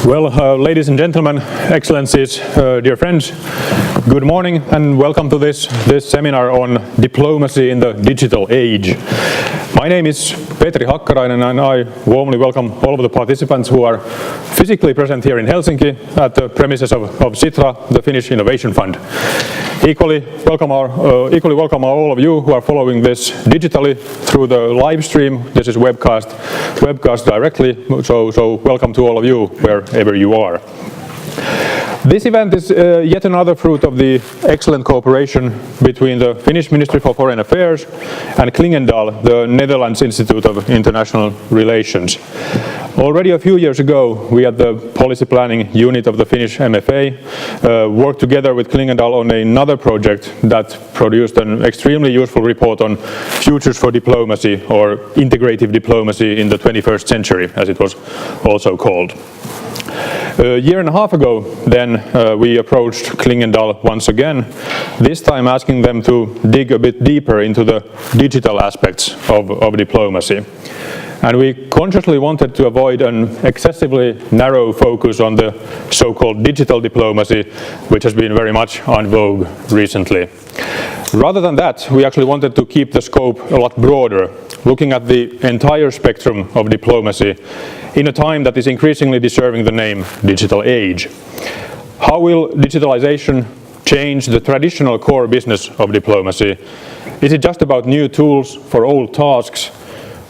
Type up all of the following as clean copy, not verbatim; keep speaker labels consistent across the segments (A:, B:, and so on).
A: Well, ladies and gentlemen, excellencies, dear friends, good morning and welcome to this seminar on diplomacy in the digital age. My name is Petri Hakkarainen and I warmly welcome all of the participants who are physically present here in Helsinki at the premises of Sitra, the Finnish Innovation Fund. Equally welcome all of you who are following this digitally through the live stream. This is webcast directly, so welcome to all of you wherever you are. This event is yet another fruit of the excellent cooperation between the Finnish Ministry for Foreign Affairs and Klingendal, the Netherlands Institute of International Relations. Already a few years ago, we at the policy planning unit of the Finnish MFA worked together with Klingendal on another project that produced an extremely useful report on futures for diplomacy, or integrative diplomacy in the 21st century, as it was also called. A year and a half ago, then, we approached Klingendal once again, this time asking them to dig a bit deeper into the digital aspects of diplomacy. And we consciously wanted to avoid an excessively narrow focus on the so-called digital diplomacy, which has been very much en vogue recently. Rather than that, we actually wanted to keep the scope a lot broader, looking at the entire spectrum of diplomacy in a time that is increasingly deserving the name digital age. How will digitalization change the traditional core business of diplomacy? Is it just about new tools for old tasks?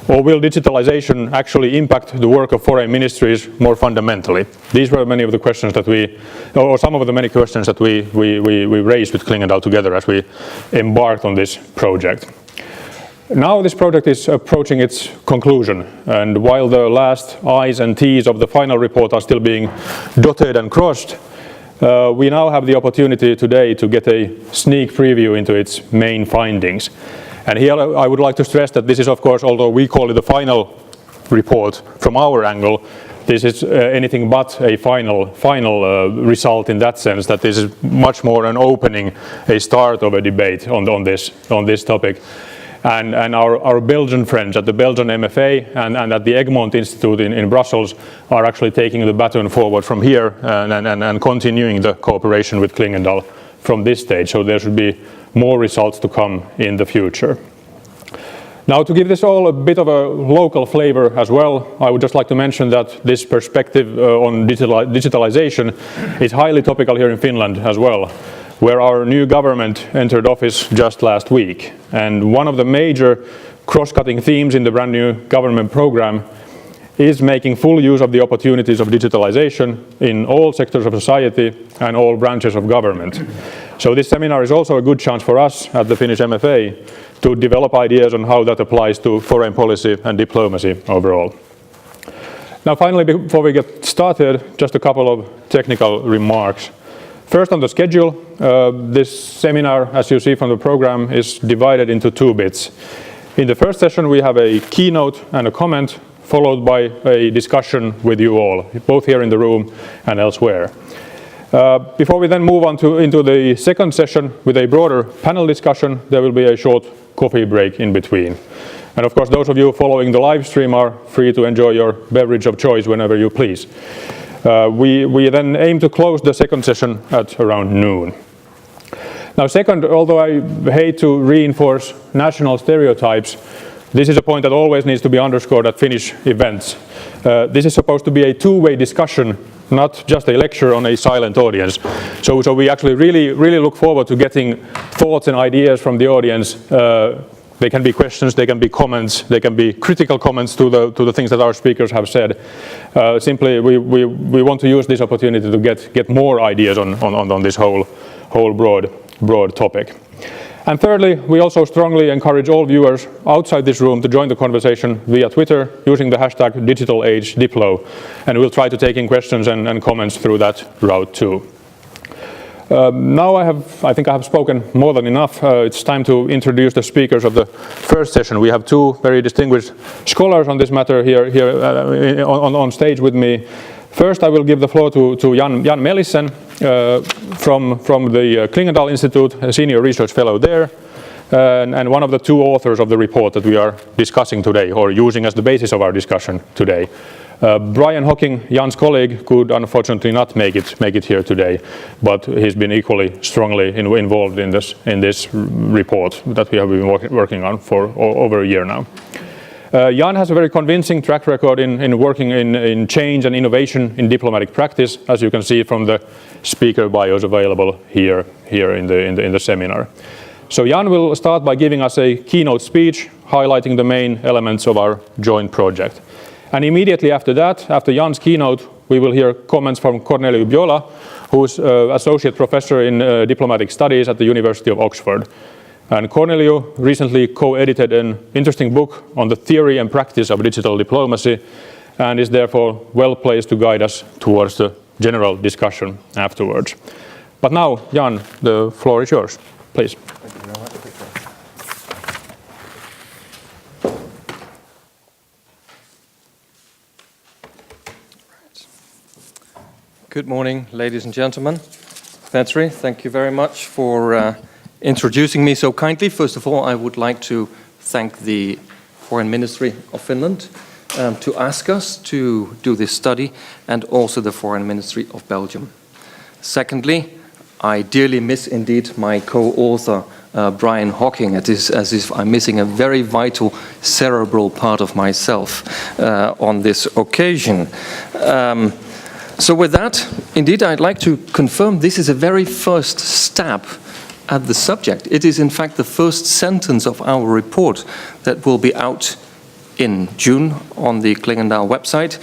A: Or will digitalization actually impact the work of foreign ministries more fundamentally? These were many of the questions that or some of the many questions that we raised with Klingendal together as we embarked on this project. Now this project is approaching its conclusion, and while the last I's and T's of the final report are still being dotted and crossed, we now have the opportunity today to get a sneak preview into its main findings. And here I would like to stress that this is, of course, although we call it the final report from our angle, this is anything but a final result in that sense, that this is much more an opening, a start of a debate on this topic. And our Belgian friends at the Belgian MFA and at the Egmont Institute in Brussels are actually taking the baton forward from here and continuing the cooperation with Klingendal from this stage. So there should be more results to come in the future. Now, to give this all a bit of a local flavor as well, I would just like to mention that this perspective on digitalization is highly topical here in Finland as well, where our new government entered office just last week. And one of the major cross-cutting themes in the brand new government program is making full use of the opportunities of digitalization in all sectors of society and all branches of government. So this seminar is also a good chance for us at the Finnish MFA to develop ideas on how that applies to foreign policy and diplomacy overall. Now finally, before we get started, just a couple of technical remarks. First, on the schedule, this seminar, as you see from the program, is divided into two bits. In the first session, we have a keynote and a comment, followed by a discussion with you all, both here in the room and elsewhere. Before we then move on into the second session with a broader panel discussion, there will be a short coffee break in between. And of course, those of you following the live stream are free to enjoy your beverage of choice whenever you please. We then aim to close the second session at around noon. Now second, although I hate to reinforce national stereotypes, this is a point that always needs to be underscored at Finnish events. This is supposed to be a two-way discussion, not just a lecture on a silent audience. So we actually really look forward to getting thoughts and ideas from the audience. They can be questions, they can be comments, they can be critical comments to the things that our speakers have said. Simply, we want to use this opportunity to get more ideas on this whole broad topic. And thirdly, we also strongly encourage all viewers outside this room to join the conversation via Twitter using the hashtag #DigitalAgeDiplo, and we'll try to take in questions and comments through that route too. Now I think I have spoken more than enough. It's time to introduce the speakers of the first session. We have two very distinguished scholars on this matter here on stage with me. First, I will give the floor to Jan Melissen from the Klingendal Institute, a senior research fellow there, and one of the two authors of the report that we are discussing today, or using as the basis of our discussion today. Brian Hocking, Jan's colleague, could unfortunately not make it here today, but he's been equally strongly involved in this report that we have been working on for over a year now. Jan has a very convincing track record in working in change and innovation in diplomatic practice, as you can see from the speaker bios available here in the seminar. So Jan will start by giving us a keynote speech highlighting the main elements of our joint project. And immediately after that, after Jan's keynote, we will hear comments from Korneliu Bjola, who's Associate Professor in Diplomatic Studies at the University of Oxford. And Korneliu recently co-edited an interesting book on the theory and practice of digital diplomacy, and is therefore well placed to guide us towards the general discussion afterwards. But now, Jan, the floor is yours, please.
B: Thank you very much. Good morning, ladies and gentlemen. Petri, thank you very much for introducing me so kindly. First of all, I would like to thank the Foreign Ministry of Finland to ask us to do this study, and also the Foreign Ministry of Belgium. Secondly, I dearly miss indeed my co-author, Brian Hocking. It is as if I'm missing a very vital cerebral part of myself on this occasion. So with that, indeed, I'd like to confirm this is a very first stab at the subject. It is in fact the first sentence of our report that will be out in June on the Klingendahl website,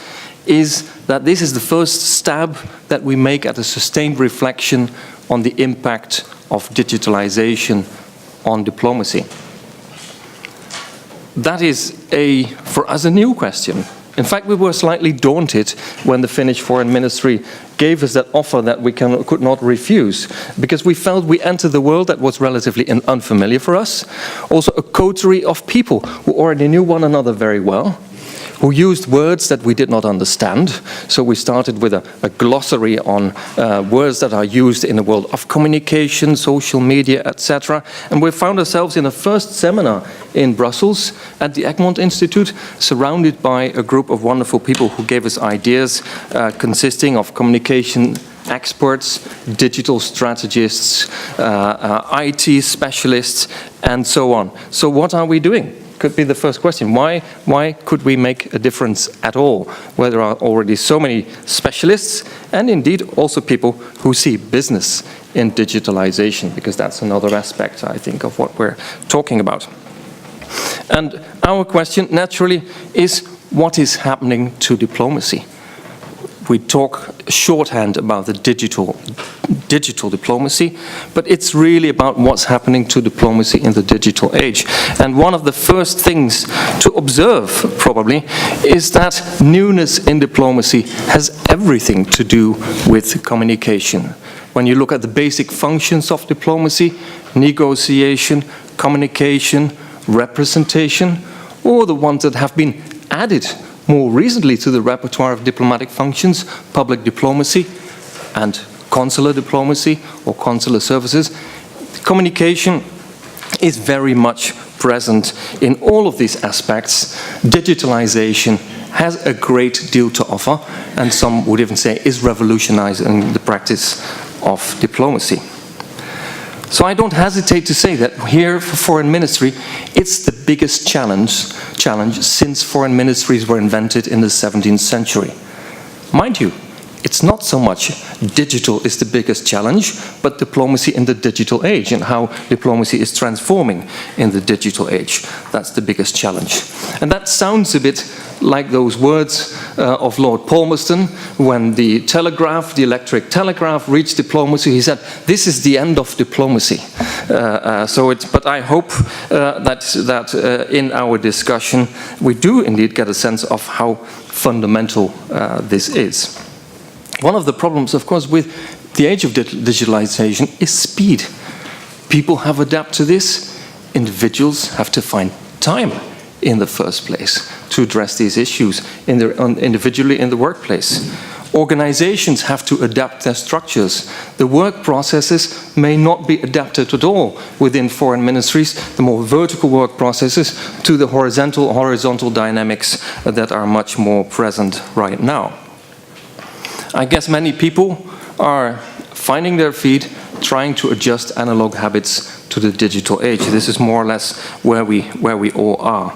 B: is that this is the first stab that we make at a sustained reflection on the impact of digitalization on diplomacy. That is for us a new question. In fact, we were slightly daunted when the Finnish Foreign Ministry gave us that offer that we could not refuse, because we felt we entered the world that was relatively unfamiliar for us, also a coterie of people who already knew one another very well, who used words that we did not understand. So we started with a glossary on words that are used in the world of communication, social media, etc. And we found ourselves in a first seminar in Brussels at the Egmont Institute, surrounded by a group of wonderful people who gave us ideas consisting of communication experts, digital strategists, IT specialists, and so on. So what are we doing? Could be the first question. Why could we make a difference at all, where there are already so many specialists, and indeed also people who see business in digitalization, because that's another aspect, I think, of what we're talking about. And our question, naturally, is what is happening to diplomacy? We talk shorthand about the digital diplomacy, but it's really about what's happening to diplomacy in the digital age. And one of the first things to observe, probably, is that newness in diplomacy has everything to do with communication. When you look at the basic functions of diplomacy, negotiation, communication, representation, or the ones that have been added more recently to the repertoire of diplomatic functions, public diplomacy and consular diplomacy or consular services, communication is very much present in all of these aspects. Digitalization has a great deal to offer, and some would even say is revolutionizing the practice of diplomacy. So I don't hesitate to say that here for Foreign Ministry, it's the biggest challenge since foreign ministries were invented in the 17th century. Mind you, it's not so much digital is the biggest challenge, but diplomacy in the digital age and how diplomacy is transforming in the digital age. That's the biggest challenge. And that sounds a bit like those words of Lord Palmerston when the telegraph, the electric telegraph, reached diplomacy. He said, "This is the end of diplomacy." But I hope that in our discussion we do indeed get a sense of how fundamental this is. One of the problems, of course, with the age of digitalization is speed. People have adapted to this. Individuals have to find time in the first place to address these issues individually in the workplace. Organizations have to adapt their structures. The work processes may not be adapted at all within foreign ministries, the more vertical work processes, to the horizontal dynamics that are much more present right now. I guess many people are finding their feet trying to adjust analog habits to the digital age. This is more or less where we all are.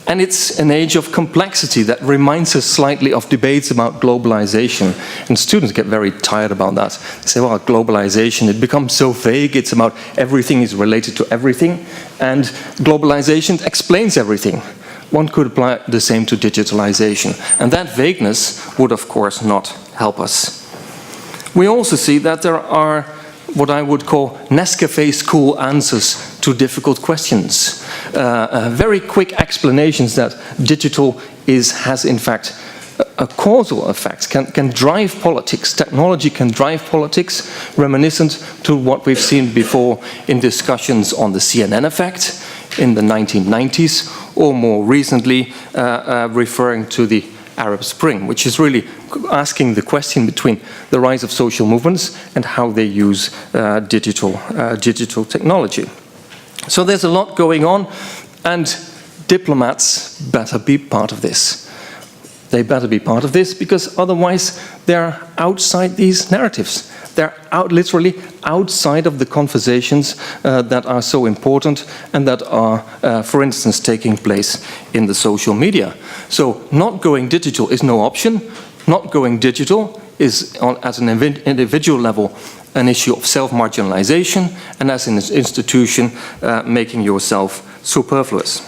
B: And it's an age of complexity that reminds us slightly of debates about globalization. And students get very tired about that. They say, well, globalization, it becomes so vague. It's about everything is related to everything. And globalization explains everything. One could apply the same to digitalization. And that vagueness would, of course, not help us. We also see that there are what I would call Nescafe school answers to difficult questions. Very quick explanations that digital has in fact a causal effect, can drive politics. Technology can drive politics, reminiscent to what we've seen before in discussions on the CNN effect in the 1990s, or more recently referring to the Arab Spring, which is really asking the question between the rise of social movements and how they use digital technology. So there's a lot going on, and diplomats better be part of this. They better be part of this, because otherwise they're outside these narratives. They're literally outside of the conversations that are so important and that are, for instance, taking place in the social media. So not going digital is no option. Not going digital is, at an individual level, an issue of self-marginalization, and as an institution, making yourself superfluous.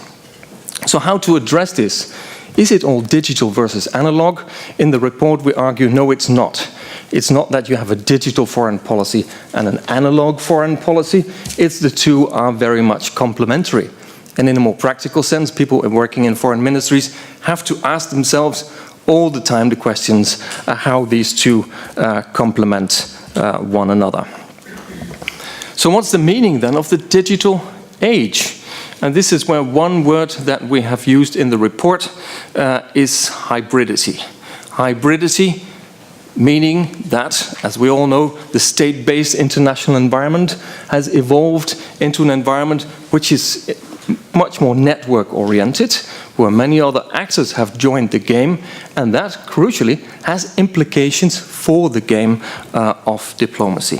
B: So how to address this? Is it all digital versus analog? In the report we argue, no, it's not. It's not that you have a digital foreign policy and an analog foreign policy. It's the two are very much complementary. And in a more practical sense, people working in foreign ministries have to ask themselves all the time the questions how these two complement one another. So what's the meaning then of the digital age? And this is where one word that we have used in the report is hybridity. Hybridity, meaning that, as we all know, the state-based international environment has evolved into an environment which is much more network-oriented, where many other actors have joined the game, and that, crucially, has implications for the game of diplomacy.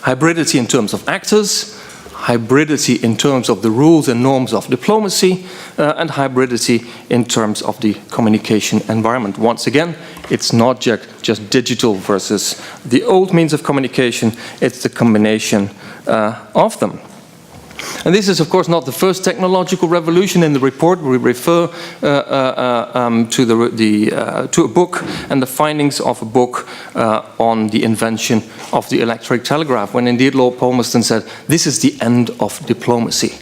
B: Hybridity in terms of actors, hybridity in terms of the rules and norms of diplomacy, and hybridity in terms of the communication environment. Once again, it's not just digital versus the old means of communication, it's the combination of them. And this is, of course, not the first technological revolution. In the report, we refer to a book and the findings of a book on the invention of the electric telegraph, when indeed Lord Palmerston said, this is the end of diplomacy.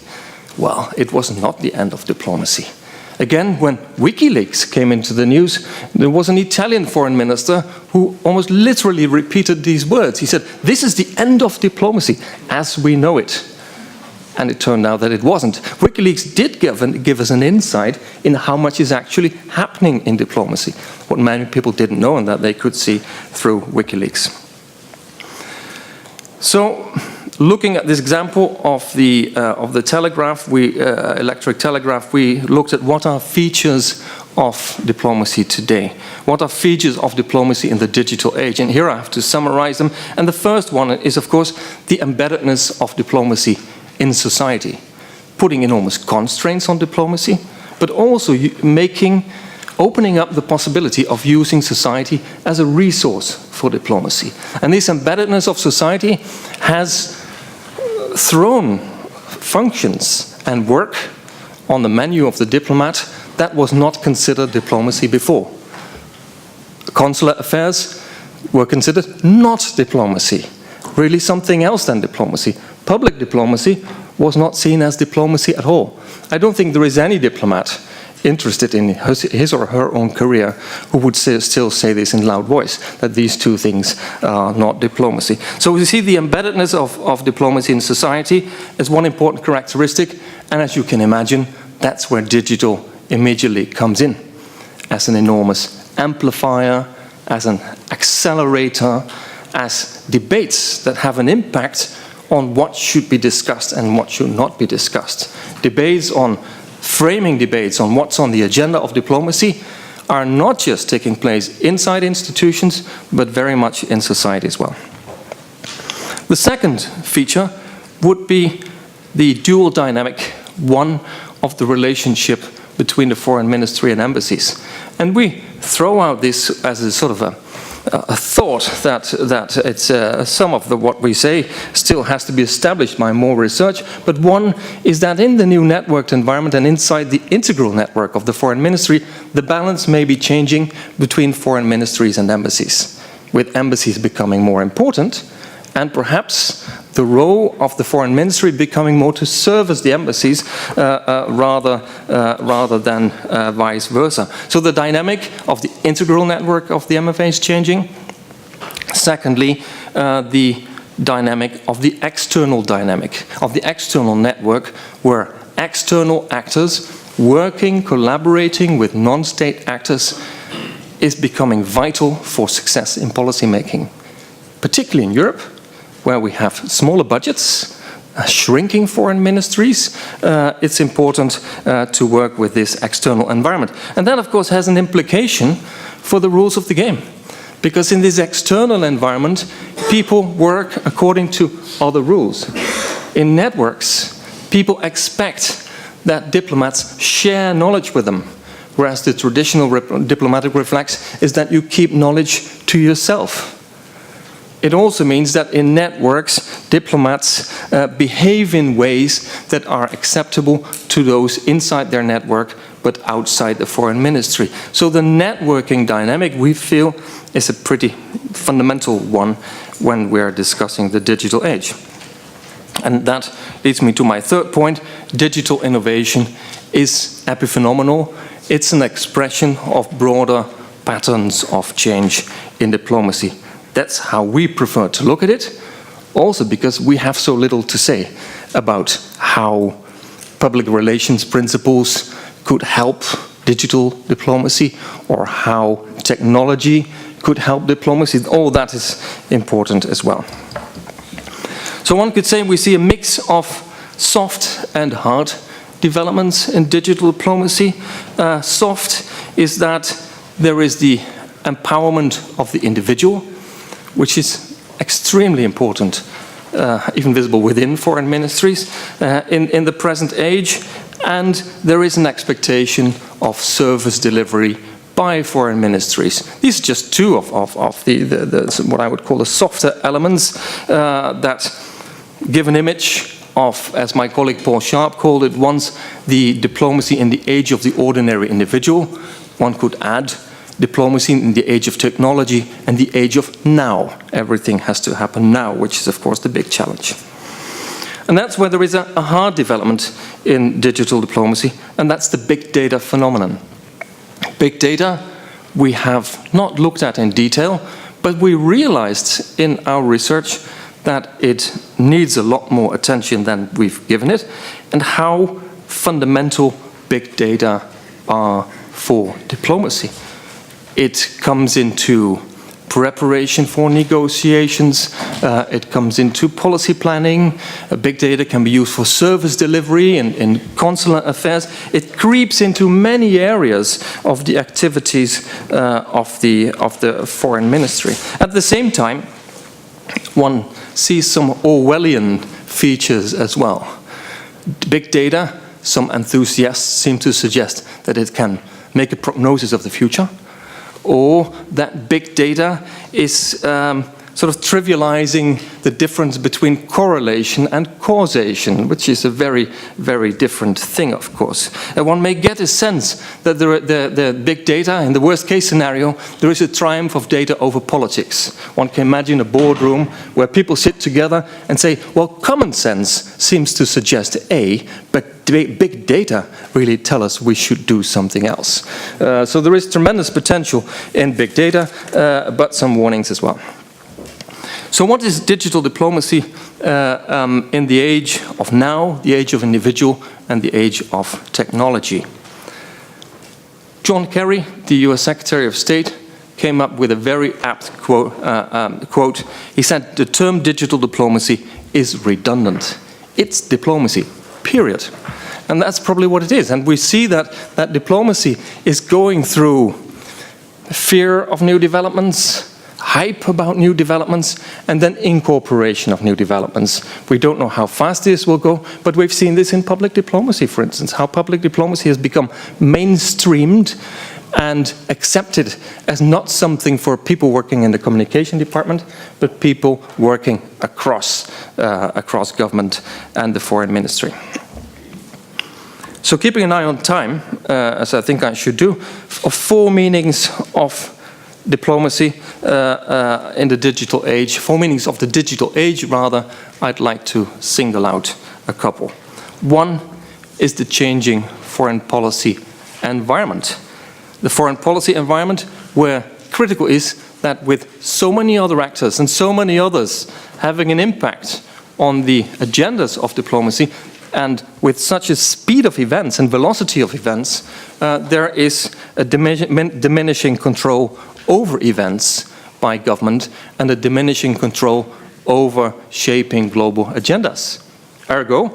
B: Well, it was not the end of diplomacy. Again, when WikiLeaks came into the news, there was an Italian foreign minister who almost literally repeated these words. He said, this is the end of diplomacy as we know it. And it turned out that it wasn't. WikiLeaks did give us an insight in how much is actually happening in diplomacy, what many people didn't know and that they could see through WikiLeaks. So, looking at this example of the telegraph, electric telegraph, we looked at what are features of diplomacy today. What are features of diplomacy in the digital age? And here I have to summarize them. And the first one is, of course, the embeddedness of diplomacy in society, putting enormous constraints on diplomacy, but also opening up the possibility of using society as a resource for diplomacy. And this embeddedness of society has thrown functions and work on the menu of the diplomat that was not considered diplomacy before. Consular affairs were considered not diplomacy, really something else than diplomacy. Public diplomacy was not seen as diplomacy at all. I don't think there is any diplomat interested in his or her own career who would still say this in loud voice, that these two things are not diplomacy. So we see the embeddedness of diplomacy in society as one important characteristic, and as you can imagine, that's where digital immediately comes in as an enormous amplifier, as an accelerator, as debates that have an impact on what should be discussed and what should not be discussed. Framing debates on what's on the agenda of diplomacy are not just taking place inside institutions, but very much in society as well. The second feature would be the dual dynamic one of the relationship between the foreign ministry and embassies. And we throw out this as a sort of a thought that it's some of what we say still has to be established by more research, but one is that in the new networked environment and inside the integral network of the foreign ministry, the balance may be changing between foreign ministries and embassies, with embassies becoming more important, and perhaps the role of the foreign ministry becoming more to service the embassies rather than vice versa. So the dynamic of the integral network of the MFA is changing. Secondly, the dynamic of the external network, where external actors working, collaborating with non-state actors is becoming vital for success in policy making, particularly in Europe, where we have smaller budgets, shrinking foreign ministries. It's important to work with this external environment. And that, of course, has an implication for the rules of the game. Because in this external environment, people work according to other rules. In networks, people expect that diplomats share knowledge with them, whereas the traditional diplomatic reflex is that you keep knowledge to yourself. It also means that in networks, diplomats behave in ways that are acceptable to those inside their network, but outside the foreign ministry. So the networking dynamic, we feel, is a pretty fundamental one when we're discussing the digital age. And that leads me to my third point. Digital innovation is epiphenomenal. It's an expression of broader patterns of change in diplomacy. That's how we prefer to look at it, also because we have so little to say about how public relations principles could help digital diplomacy or how technology could help diplomacy. All that is important as well. So one could say we see a mix of soft and hard developments in digital diplomacy. Soft is that there is the empowerment of the individual, which is extremely important, even visible within foreign ministries in the present age. And there is an expectation of service delivery by foreign ministries. These are just two of the what I would call the softer elements that give an image of, as my colleague Paul Sharp called it once, the diplomacy in the age of the ordinary individual. One could add diplomacy in the age of technology and the age of now. Everything has to happen now, which is, of course, the big challenge. And that's where there is a hard development in digital diplomacy, and that's the big data phenomenon. Big data we have not looked at in detail, but we realized in our research that it needs a lot more attention than we've given it, and how fundamental big data are for diplomacy. It comes into preparation for negotiations, it comes into policy planning. Big data can be used for service delivery in consular affairs. It creeps into many areas of the activities of the foreign ministry. At the same time, one sees some Orwellian features as well. Big data, some enthusiasts seem to suggest that it can make a prognosis of the future, or that big data is sort of trivializing the difference between correlation and causation, which is a very, very different thing, of course. And one may get a sense that the big data, in the worst case scenario, there is a triumph of data over politics. One can imagine a boardroom where people sit together and say, well, common sense seems to suggest A, but big data really tell us we should do something else. So there is tremendous potential in big data, but some warnings as well. So what is digital diplomacy in the age of now, the age of individual, and the age of technology? John Kerry, the US Secretary of State, came up with a very apt quote. He said, "The term digital diplomacy is redundant. It's diplomacy, period." And that's probably what it is. And we see that diplomacy is going through fear of new developments, hype about new developments, and then incorporation of new developments. We don't know how fast this will go, but we've seen this in public diplomacy, for instance, how public diplomacy has become mainstreamed and accepted as not something for people working in the communication department, but people working across government and the foreign ministry. So keeping an eye on time, as I think I should do, of 4 meanings of diplomacy in the digital age, 4 meanings of the digital age rather, I'd like to single out a couple. One is the changing foreign policy environment. The foreign policy environment where critical is that with so many other actors and so many others having an impact on the agendas of diplomacy, and with such a speed of events and velocity of events, there is a diminishing control over events by government and a diminishing control over shaping global agendas. Ergo,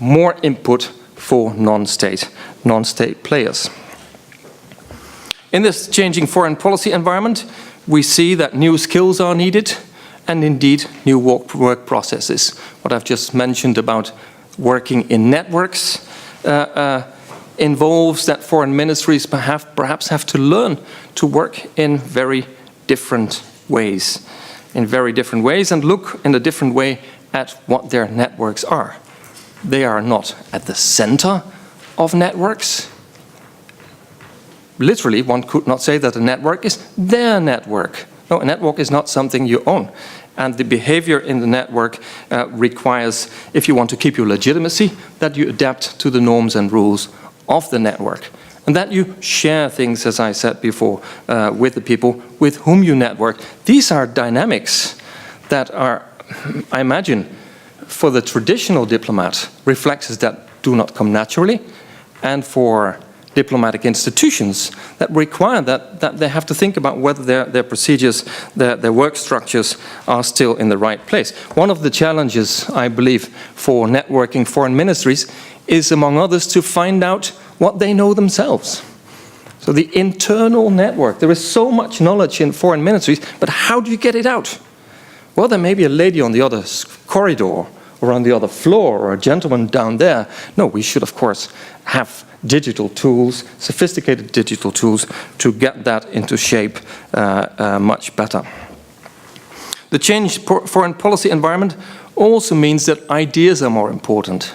B: more input for non-state players. In this changing foreign policy environment, we see that new skills are needed and indeed new work processes. What I've just mentioned about working in networks involves that foreign ministries perhaps have to learn to work in very different ways. And look in a different way at what their networks are. They are not at the center of networks. Literally, one could not say that a network is their network. No, a network is not something you own. And the behavior in the network requires, if you want to keep your legitimacy, that you adapt to the norms and rules of the network. And that you share things, as I said before, with the people with whom you network. These are dynamics that are, I imagine, for the traditional diplomat, reflexes that do not come naturally, and for diplomatic institutions that require that they have to think about whether their procedures, their work structures are still in the right place. One of the challenges, I believe, for networking foreign ministries is, among others, to find out what they know themselves. So the internal network, there is so much knowledge in foreign ministries, but how do you get it out? Well, there may be a lady on the other corridor or on the other floor or a gentleman down there. No, we should, of course, have digital tools, sophisticated digital tools, to get that into shape much better. The changed foreign policy environment also means that ideas are more important.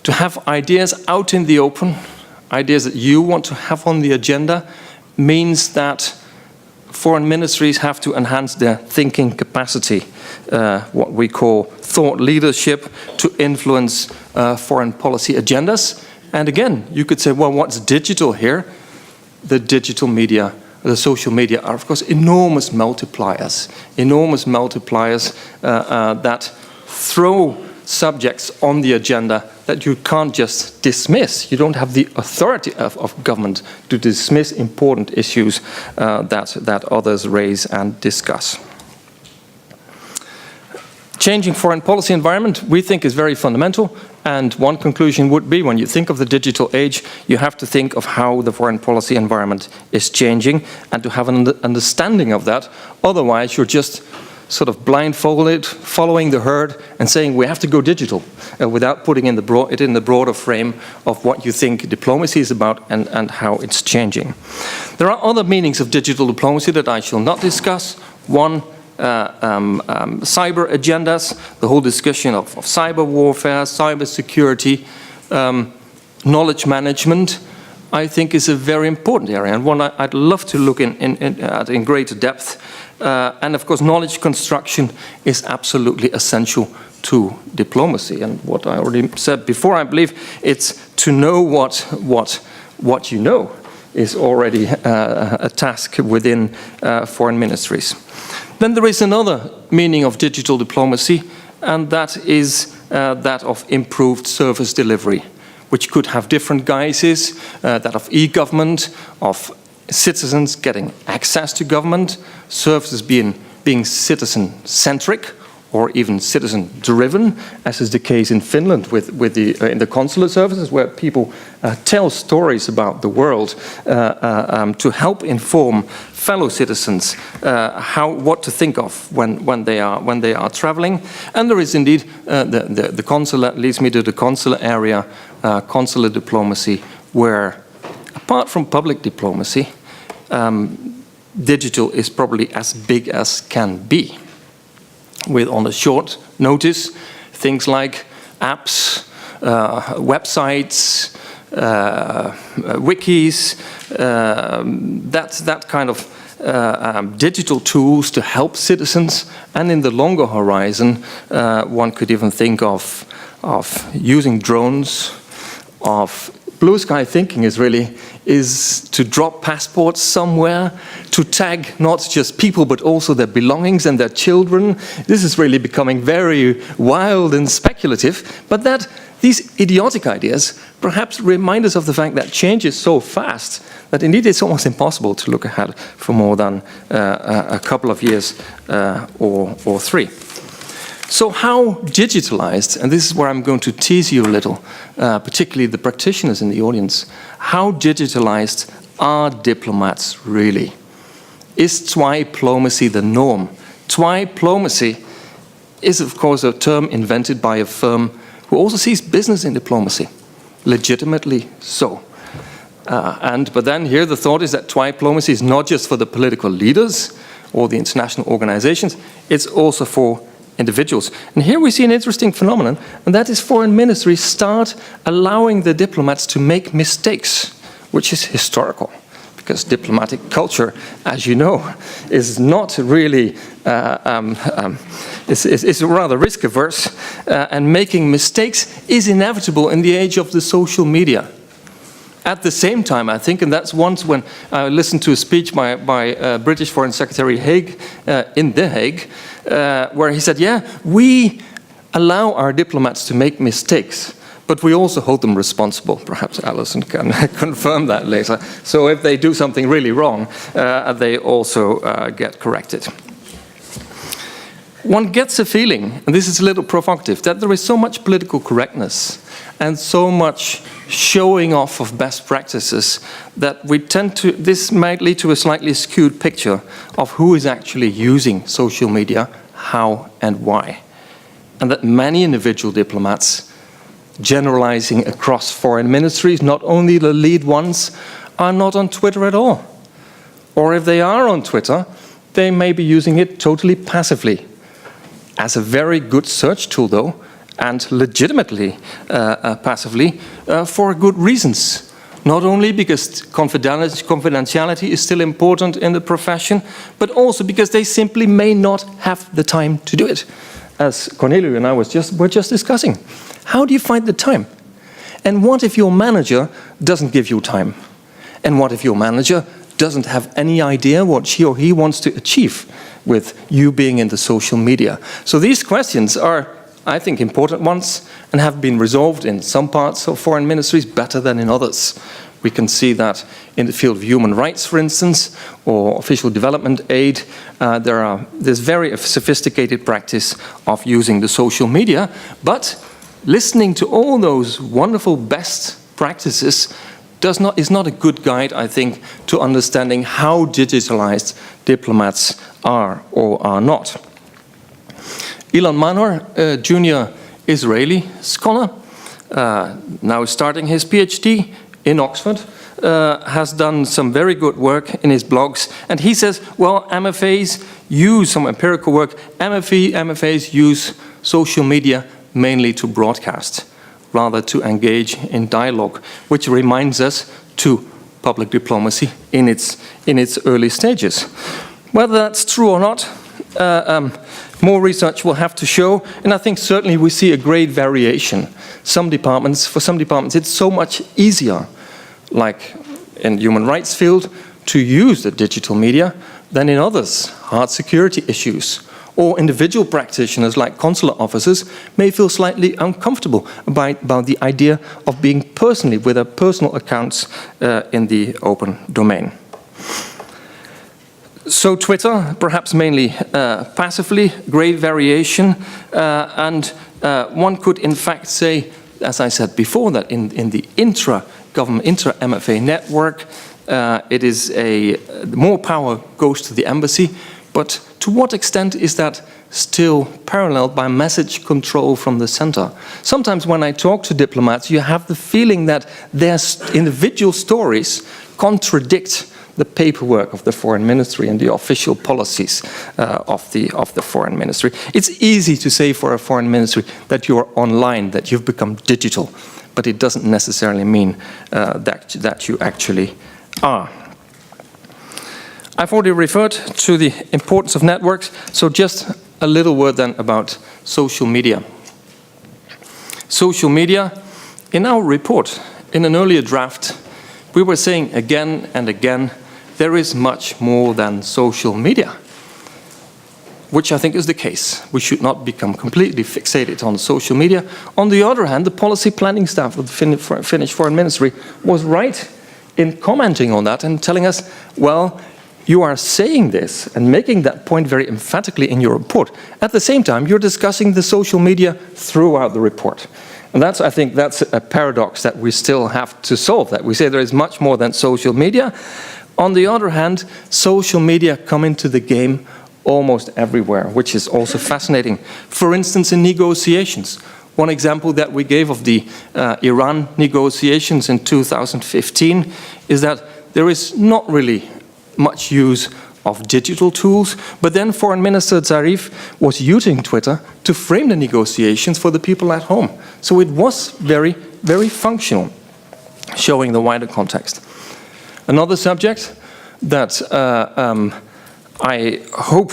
B: To have ideas out in the open, ideas that you want to have on the agenda, means that foreign ministries have to enhance their thinking capacity, what we call thought leadership, to influence foreign policy agendas. And again, you could say, well, what's digital here? The digital media, the social media are, of course, enormous multipliers that throw subjects on the agenda that you can't just dismiss. You don't have the authority of government to dismiss important issues that others raise and discuss. Changing foreign policy environment, we think, is very fundamental. And one conclusion would be, when you think of the digital age, you have to think of how the foreign policy environment is changing and to have an understanding of that. Otherwise, you're just sort of blindfolded, following the herd and saying we have to go digital without putting it in the broader frame of what you think diplomacy is about and how it's changing. There are other meanings of digital diplomacy that I shall not discuss. One, cyber agendas, the whole discussion of cyber warfare, cyber security, knowledge management, I think is a very important area, and one I'd love to look at in greater depth. And of course, knowledge construction is absolutely essential to diplomacy. And what I already said before, I believe it's to know what you know is already a task within foreign ministries. Then there is another meaning of digital diplomacy, and that is that of improved service delivery, which could have different guises, that of e-government, of citizens getting access to government, services being citizen-centric or even citizen-driven, as is the case in Finland with in the consular services, where people tell stories about the world to help inform fellow citizens what to think of when they are traveling. And there is indeed the consular leads me to the consular area, consular diplomacy, where apart from public diplomacy, digital is probably as big as can be. With on a short notice, things like apps, websites, wikis, that kind of digital tools to help citizens. And in the longer horizon, one could even think of using drones, of blue sky thinking is to drop passports somewhere, to tag not just people but also their belongings and their children. This is really becoming very wild and speculative, but that these idiotic ideas perhaps remind us of the fact that change is so fast that indeed it's almost impossible to look ahead for more than a couple of years or three. So how digitalized, and this is where I'm going to tease you a little, particularly the practitioners in the audience, how digitalized are diplomats really? Is twiplomacy the norm? Twiplomacy is, of course, a term invented by a firm who also sees business in diplomacy, legitimately so. But then here the thought is that twiplomacy is not just for the political leaders or the international organizations, it's also for individuals. And here we see an interesting phenomenon, and that is foreign ministries start allowing the diplomats to make mistakes, which is historical, because diplomatic culture, as you know, is not really, is rather risk averse, and making mistakes is inevitable in the age of the social media. At the same time, I think, and that's once when I listened to a speech by British Foreign Secretary Haig in The Hague, where he said, yeah, we allow our diplomats to make mistakes, but we also hold them responsible. Perhaps Alison can confirm that later. So if they do something really wrong, they also get corrected. One gets a feeling, and this is a little provocative, that there is so much political correctness and so much showing off of best practices that we tend to, this might lead to a slightly skewed picture of who is actually using social media, how and why. And that many individual diplomats, generalizing across foreign ministries, not only the lead ones, are not on Twitter at all. Or if they are on Twitter, they may be using it totally passively. As a very good search tool, though, and legitimately passively, for good reasons. Not only because confidentiality is still important in the profession, but also because they simply may not have the time to do it. As Cornelio and I were just discussing. How do you find the time? And what if your manager doesn't give you time? And what if your manager doesn't have any idea what she or he wants to achieve with you being in the social media? So these questions are, I think, important ones and have been resolved in some parts of foreign ministries better than in others. We can see that in the field of human rights, for instance, or official development aid. There's very sophisticated practice of using the social media, but listening to all those wonderful best practices is not a good guide, I think, to understanding how digitalized diplomats are or are not. Ilan Manor, a junior Israeli scholar, now starting his PhD in Oxford, has done some very good work in his blogs. And he says, well, MFAs use some empirical work. MFAs use social media mainly to broadcast, rather to engage in dialogue, which reminds us to public diplomacy in its early stages. Whether that's true or not, more research will have to show, and I think certainly we see a great variation. For some departments, it's so much easier, like in the human rights field, to use the digital media than in others. Hard security issues, or individual practitioners like consular officers may feel slightly uncomfortable about the idea of being personally with their personal accounts in the open domain. So Twitter, perhaps mainly passively, great variation, and one could in fact say, as I said before, that in the intra-government, intra-MFA network, it is more power goes to the embassy, but to what extent is that still paralleled by message control from the center? Sometimes when I talk to diplomats, you have the feeling that their individual stories contradict the paperwork of the foreign ministry and the official policies of the foreign ministry. It's easy to say for a foreign ministry that you are online, that you've become digital, but it doesn't necessarily mean that you actually are. I've already referred to the importance of networks, so just a little word then about social media. Social media, in our report, in an earlier draft, we were saying again and again, there is much more than social media, which I think is the case. We should not become completely fixated on social media. On the other hand, the policy planning staff of the Finnish Foreign Ministry was right in commenting on that and telling us, well, you are saying this and making that point very emphatically in your report. At the same time, you're discussing the social media throughout the report. And I think that's a paradox that we still have to solve, that we say there is much more than social media. On the other hand, social media come into the game almost everywhere, which is also fascinating. For instance, in negotiations. One example that we gave of the Iran negotiations in 2015 is that there is not really much use of digital tools, but then Foreign Minister Zarif was using Twitter to frame the negotiations for the people at home. So it was very, very functional, showing the wider context. Another subject that I hope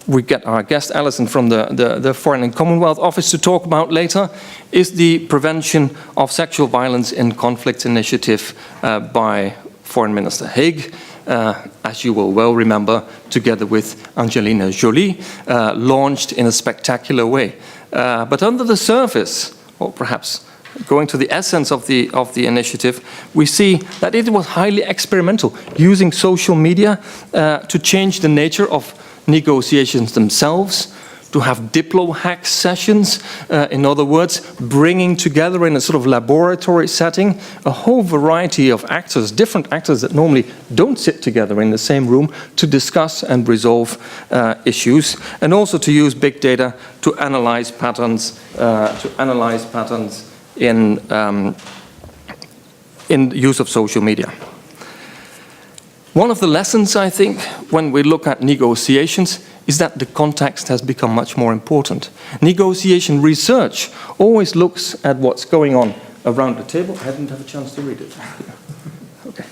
B: we get our guest Alison from the Foreign and Commonwealth Office to talk about later is the prevention of sexual violence in conflict initiative by Foreign Minister Haig. As you will well remember, together with Angelina Jolie, launched in a spectacular way. But under the surface, or perhaps going to the essence of the initiative, we see that it was highly experimental, using social media to change the nature of negotiations themselves, to have diplo-hack sessions, in other words, bringing together in a sort of laboratory setting a whole variety of actors, different actors that normally don't sit together in the same room to discuss and resolve issues, and also to use big data to analyze patterns, in use of social media. One of the lessons, I think, when we look at negotiations is that the context has become much more important. Negotiation research always looks at what's going on around the table. I didn't have a chance to read it. Okay.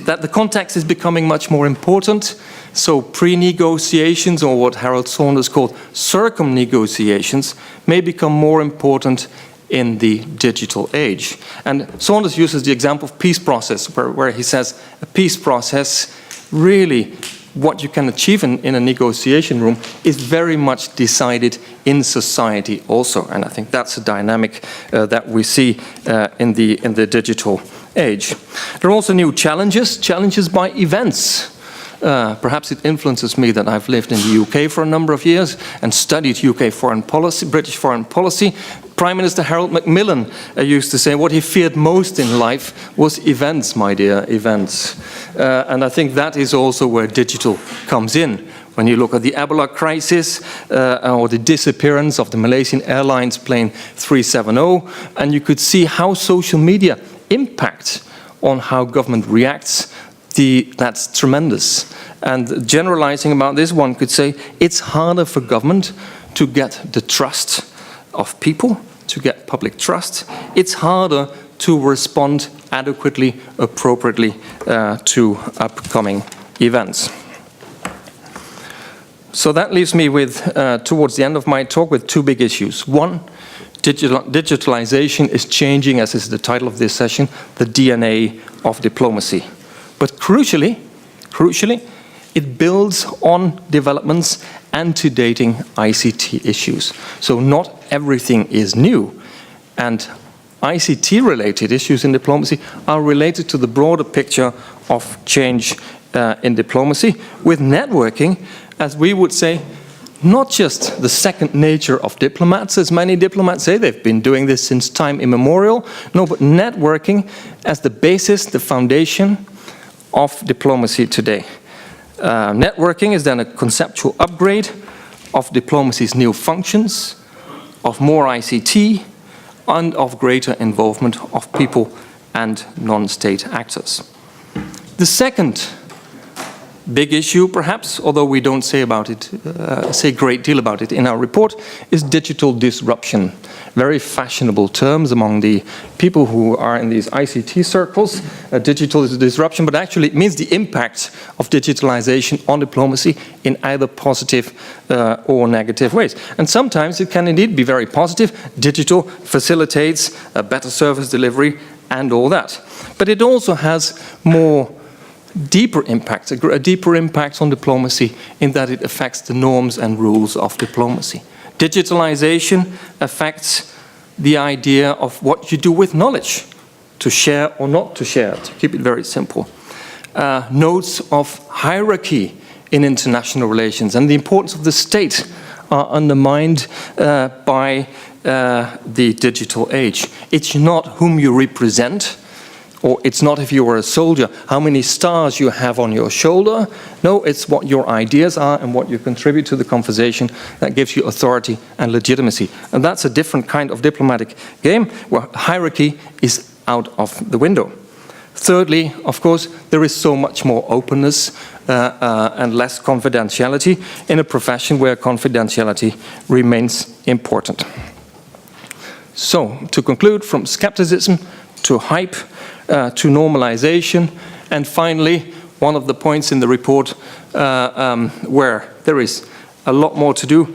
B: That the context is becoming much more important. So pre-negotiations, or what Harold Saunders called circum-negotiations, may become more important in the digital age. And Saunders uses the example of peace process, where he says a peace process, really what you can achieve in a negotiation room is very much decided in society also. And I think that's a dynamic that we see in the digital age. There are also new challenges by events. Perhaps it influences me that I've lived in the UK for a number of years and studied UK foreign policy, British foreign policy. Prime Minister Harold Macmillan used to say what he feared most in life was events, my dear, events. And I think that is also where digital comes in. When you look at the Ebola crisis or the disappearance of the Malaysian Airlines plane 370, and you could see how social media impacts on how government reacts, that's tremendous. And generalizing about this, one could say it's harder for government to get the trust of people, to get public trust. It's harder to respond adequately, appropriately to upcoming events. So that leaves me with, towards the end of my talk, with two big issues. One, digitalization is changing, as is the title of this session, the DNA of diplomacy. But crucially, it builds on developments antedating ICT issues. So not everything is new. And ICT-related issues in diplomacy are related to the broader picture of change in diplomacy, with networking, as we would say, not just the second nature of diplomats, as many diplomats say, they've been doing this since time immemorial. No, but networking as the basis, the foundation of diplomacy today. Networking is then a conceptual upgrade of diplomacy's new functions, of more ICT, and of greater involvement of people and non-state actors. The second big issue, perhaps, although we don't say a great deal about it in our report, is digital disruption. Very fashionable terms among the people who are in these ICT circles. Digital disruption, but actually it means the impact of digitalization on diplomacy in either positive or negative ways. And sometimes it can indeed be very positive. Digital facilitates a better service delivery and all that. But it also has deeper impact, a deeper impact on diplomacy in that it affects the norms and rules of diplomacy. Digitalization affects the idea of what you do with knowledge, to share or not to share, to keep it very simple. Notes of hierarchy in international relations and the importance of the state are undermined by the digital age. It's not whom you represent, or it's not if you were a soldier, how many stars you have on your shoulder. No, it's what your ideas are and what you contribute to the conversation that gives you authority and legitimacy. And that's a different kind of diplomatic game where hierarchy is out of the window. Thirdly, of course, there is so much more openness and less confidentiality in a profession where confidentiality remains important. So, to conclude, from skepticism to hype, to normalization, and finally, one of the points in the report where there is a lot more to do,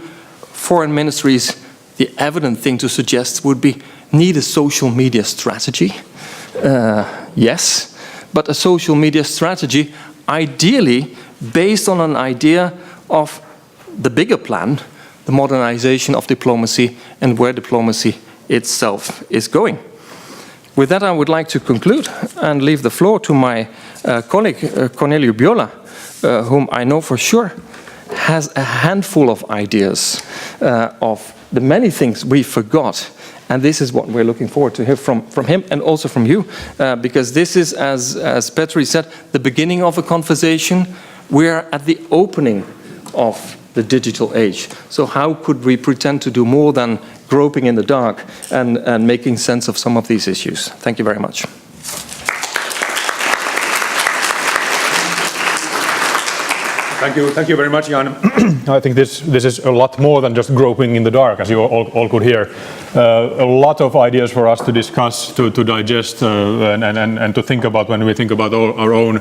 B: foreign ministries, the evident thing to suggest would be need a social media strategy. Yes, but a social media strategy ideally based on an idea of the bigger plan, the modernization of diplomacy and where diplomacy itself is going. With that, I would like to conclude and leave the floor to my colleague, Corneliu Biola, whom I know for sure has a handful of ideas of the many things we forgot. And this is what we're looking forward to hear from him and also from you, because this is, as Petri said, the beginning of a conversation. We're at the opening of the digital age. So how could we pretend to do more than groping in the dark and making sense of some of these issues? Thank you very much.
A: Thank you very much, Jan. I think this is a lot more than just groping in the dark, as you all could hear. A lot of ideas for us to discuss, to digest, and to think about when we think about our own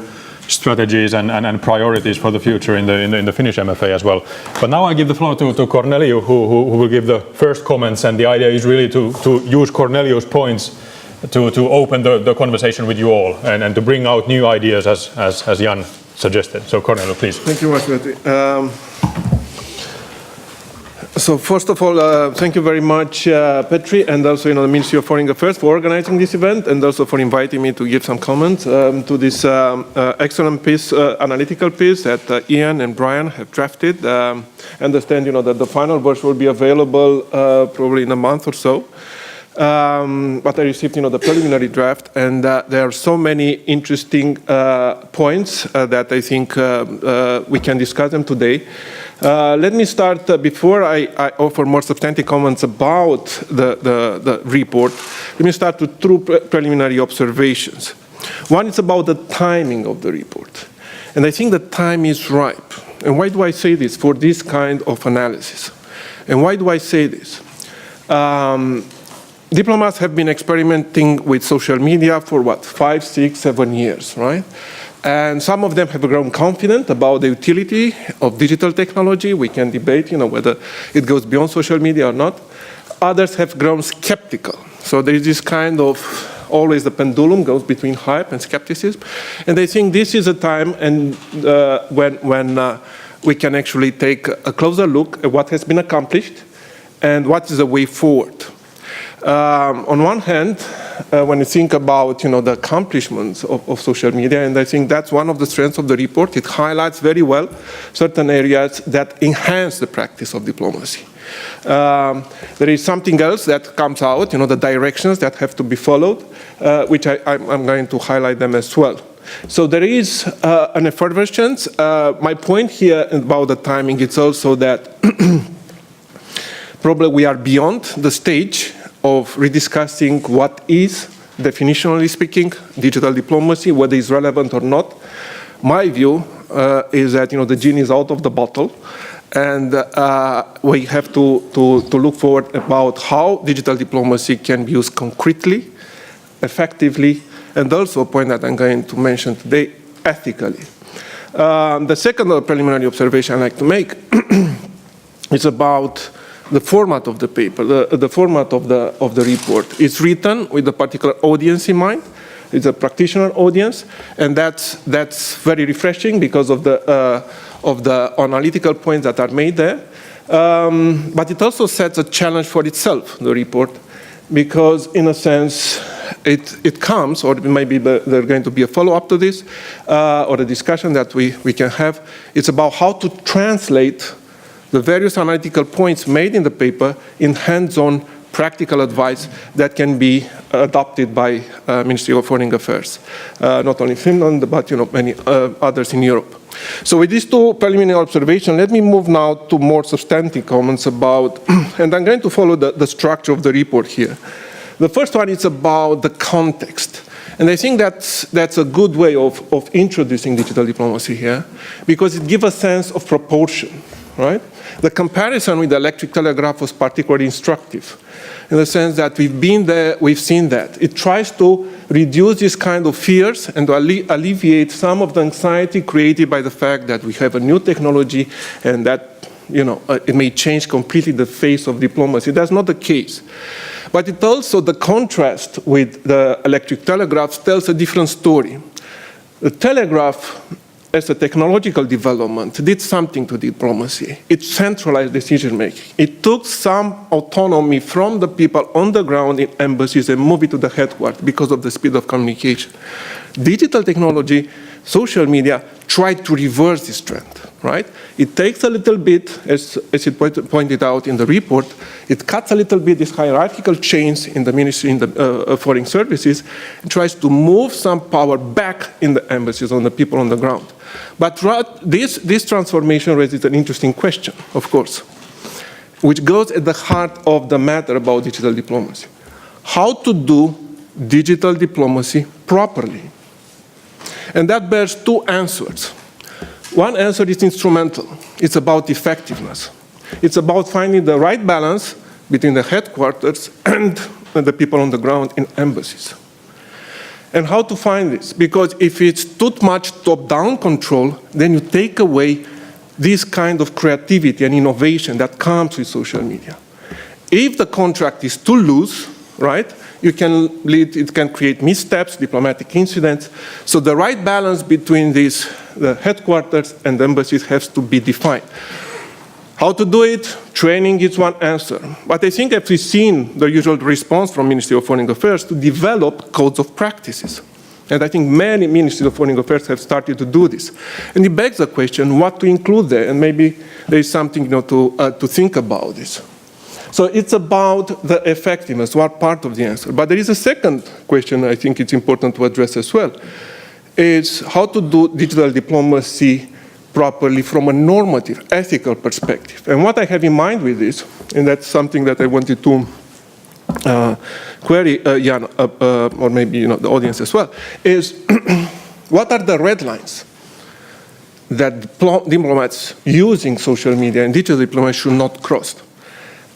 A: strategies and priorities for the future in the Finnish MFA as well. But now I give the floor to Corneliu, who will give the first comments, and the idea is really to use Corneliu's points to open the conversation with you all and to bring out new ideas as Jan suggested. So Corneliu, please.
C: Thank you much, Petri. So first of all, thank you very much, Petri, and also the Ministry of Foreign Affairs for organizing this event, and also for inviting me to give some comments to this excellent piece, analytical piece that Ian and Brian have drafted. I understand, that the final version will be available probably in a month or so. But I received, the preliminary draft, and there are so many interesting points that I think we can discuss them today. Let me start, before I offer more substantive comments about the report, let me start with two preliminary observations. One is about the timing of the report. And I think the time is ripe. And why do I say this for this kind of analysis? And why do I say this? Diplomats have been experimenting with social media for 5, 6, 7 years, right? And some of them have grown confident about the utility of digital technology. We can debate, whether it goes beyond social media or not. Others have grown skeptical. So there is this kind of, always the pendulum goes between hype and skepticism. And I think this is a time when we can actually take a closer look at what has been accomplished and what is the way forward. On one hand, when you think about the accomplishments of social media, and I think that's one of the strengths of the report, it highlights very well certain areas that enhance the practice of diplomacy. There is something else that comes out, the directions that have to be followed, which I'm going to highlight them as well. So there is an effervescence. My point here about the timing is also that probably we are beyond the stage of rediscussing what is, definitionally speaking, digital diplomacy, whether it's relevant or not. My view is that the genie is out of the bottle, and we have to look forward about how digital diplomacy can be used concretely, effectively, and also a point that I'm going to mention today, ethically. The second preliminary observation I'd like to make is about the format of the paper, the format of the report. It's written with a particular audience in mind. It's a practitioner audience, and that's very refreshing because of the analytical points that are made there. But it also sets a challenge for itself, the report, because in a sense it comes, or maybe there's going to be a follow-up to this, or a discussion that we can have. It's about how to translate the various analytical points made in the paper in hands-on practical advice that can be adopted by Ministry of Foreign Affairs, not only Finland, but many others in Europe. So with these two preliminary observations, let me move now to more substantive comments about, and I'm going to follow the structure of the report here. The first one is about the context. And I think that's a good way of introducing digital diplomacy here, because it gives a sense of proportion, right? The comparison with the electric telegraph was particularly instructive, in the sense that we've been there, we've seen that. It tries to reduce this kind of fears and to alleviate some of the anxiety created by the fact that we have a new technology and that it may change completely the face of diplomacy. That's not the case. But it also, the contrast with the electric telegraph tells a different story. The telegraph, as a technological development, did something to diplomacy. It centralized decision-making. It took some autonomy from the people on the ground in embassies and moved it to the headquarters because of the speed of communication. Digital technology, social media, tried to reverse this trend, right? It takes a little bit, as it pointed out in the report, it cuts a little bit these hierarchical chains in the ministry, in the foreign services, and tries to move some power back in the embassies on the people on the ground. But this transformation raises an interesting question, of course, which goes at the heart of the matter about digital diplomacy. How to do digital diplomacy properly? And that bears two answers. One answer is instrumental. It's about effectiveness. It's about finding the right balance between the headquarters and the people on the ground in embassies. And how to find this? Because if it's too much top-down control, then you take away this kind of creativity and innovation that comes with social media. If the contract is too loose, right, it can create missteps, diplomatic incidents. So the right balance between the headquarters and the embassies has to be defined. How to do it? Training is one answer. But I think we've seen the usual response from Ministry of Foreign Affairs to develop codes of practices. And I think many ministries of foreign affairs have started to do this. And it begs the question, what to include there? And maybe there is something to think about this. So it's about the effectiveness, what part of the answer. But there is a second question I think it's important to address as well, is how to do digital diplomacy properly from a normative, ethical perspective. And what I have in mind with this, and that's something that I wanted to query Jan, or maybe the audience as well, is what are the red lines that diplomats using social media and digital diplomacy should not cross?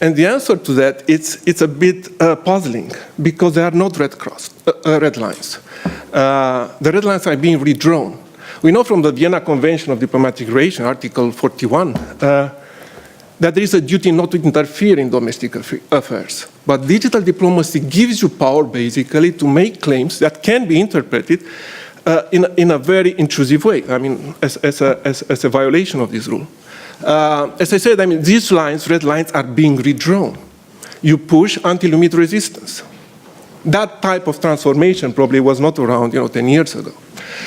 C: And the answer to that, it's a bit puzzling, because there are not red lines. The red lines are being redrawn. We know from the Vienna Convention of Diplomatic Relations, Article 41, that there is a duty not to interfere in domestic affairs. But digital diplomacy gives you power, basically, to make claims that can be interpreted in a very intrusive way, I mean, as a violation of this rule. As I said, I mean, these lines, red lines, are being redrawn. you push until you meet resistance. That type of transformation probably was not around 10 years ago.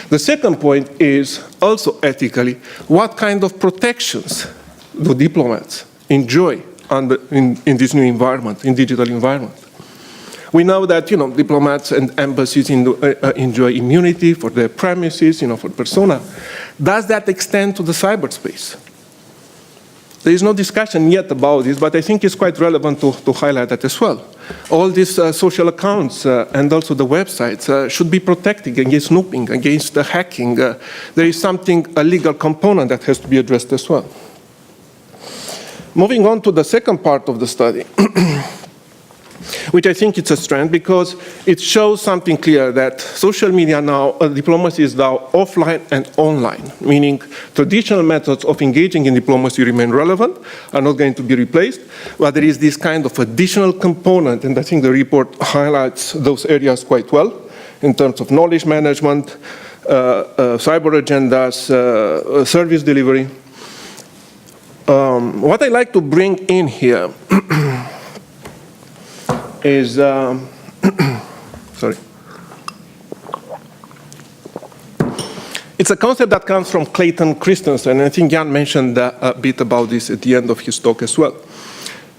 C: The second point is also ethically, what kind of protections do diplomats enjoy in this new environment, in digital environment? We know that diplomats and embassies enjoy immunity for their premises, for persona. Does that extend to the cyberspace? There is no discussion yet about this, but I think it's quite relevant to highlight that as well. All these social accounts and also the websites should be protected against snooping, against hacking. There is a legal component that has to be addressed as well. Moving on to the second part of the study, which I think it's a strength because it shows something clear that social media now, diplomacy is now offline and online, meaning traditional methods of engaging in diplomacy remain relevant, are not going to be replaced, but there is this kind of additional component, and I think the report highlights those areas quite well in terms of knowledge management, cyber agendas, service delivery. What I like to bring in here is, sorry. It's a concept that comes from Clayton Christensen, and I think Jan mentioned a bit about this at the end of his talk as well.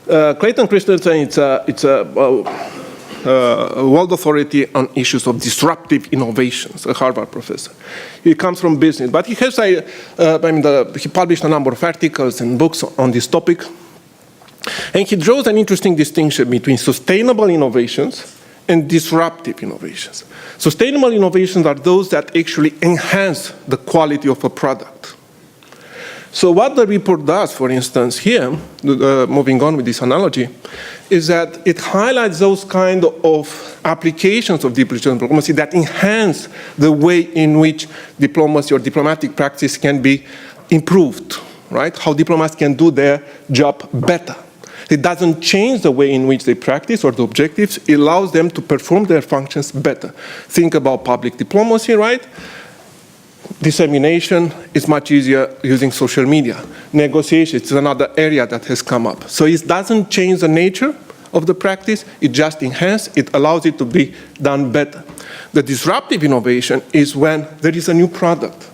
C: Clayton Christensen, it's a world authority on issues of disruptive innovations, a Harvard professor. He comes from business, but he has, he published a number of articles and books on this topic. And he draws an interesting distinction between sustainable innovations and disruptive innovations. Sustainable innovations are those that actually enhance the quality of a product. So what the report does, for instance, here, moving on with this analogy, is that it highlights those kind of applications of digital diplomacy that enhance the way in which diplomacy or diplomatic practice can be improved, right? How diplomats can do their job better. It doesn't change the way in which they practice or the objectives. It allows them to perform their functions better. Think about public diplomacy, right? Dissemination is much easier using social media. Negotiation is another area that has come up. So it doesn't change the nature of the practice. It just enhances. It allows it to be done better. The disruptive innovation is when there is a new product.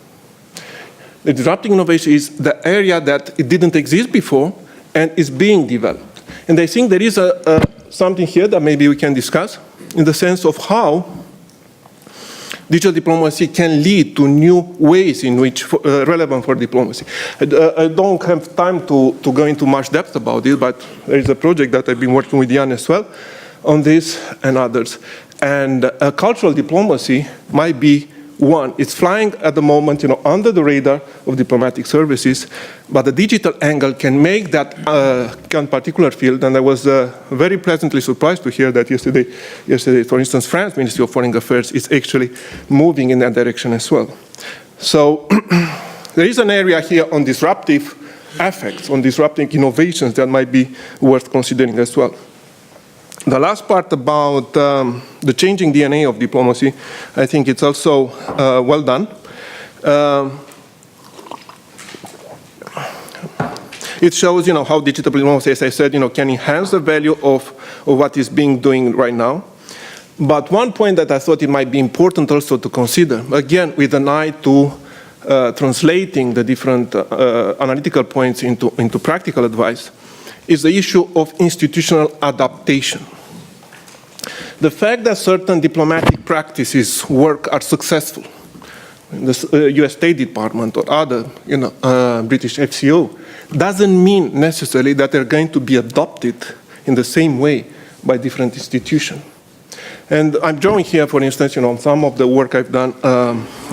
C: The disruptive innovation is the area that it didn't exist before and is being developed. And I think there is something here that maybe we can discuss in the sense of how digital diplomacy can lead to new ways in which relevant for diplomacy. I don't have time to go into much depth about it, but there is a project that I've been working with Jan as well on this and others. And cultural diplomacy might be one. It's flying at the moment, under the radar of diplomatic services, but the digital angle can make that particular field. And I was very pleasantly surprised to hear that yesterday, for instance, France Ministry of Foreign Affairs is actually moving in that direction as well. So there is an area here on disruptive effects, on disrupting innovations that might be worth considering as well. The last part about the changing DNA of diplomacy, I think it's also well done. It shows, how digital diplomacy, as I said, can enhance the value of what is being doing right now. But one point that I thought it might be important also to consider, again, with an eye to translating the different analytical points into practical advice, is the issue of institutional adaptation. The fact that certain diplomatic practices are successful, in the US State Department or other, British FCO, doesn't mean necessarily that they're going to be adopted in the same way by different institutions. And I'm drawing here, for instance, on some of the work I've done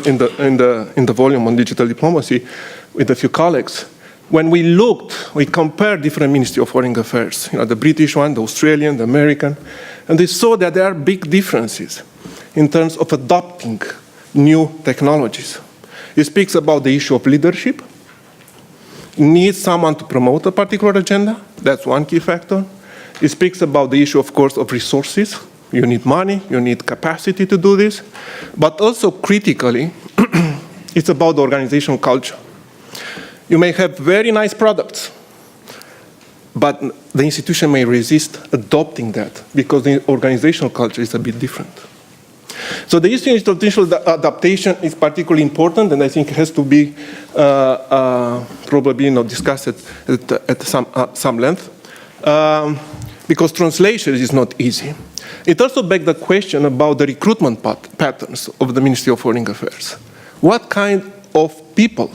C: in the volume on digital diplomacy with a few colleagues. When we compared different Ministry of Foreign Affairs, the British one, the Australian, the American, and they saw that there are big differences in terms of adopting new technologies. It speaks about the issue of leadership. You need someone to promote a particular agenda. That's one key factor. It speaks about the issue, of course, of resources. You need money, you need capacity to do this. But also critically, it's about the organizational culture. You may have very nice products, but the institution may resist adopting that because the organizational culture is a bit different. So the issue of institutional adaptation is particularly important, and I think it has to be probably discussed at some length, because translation is not easy. It also begs the question about the recruitment patterns of the Ministry of Foreign Affairs. What kind of people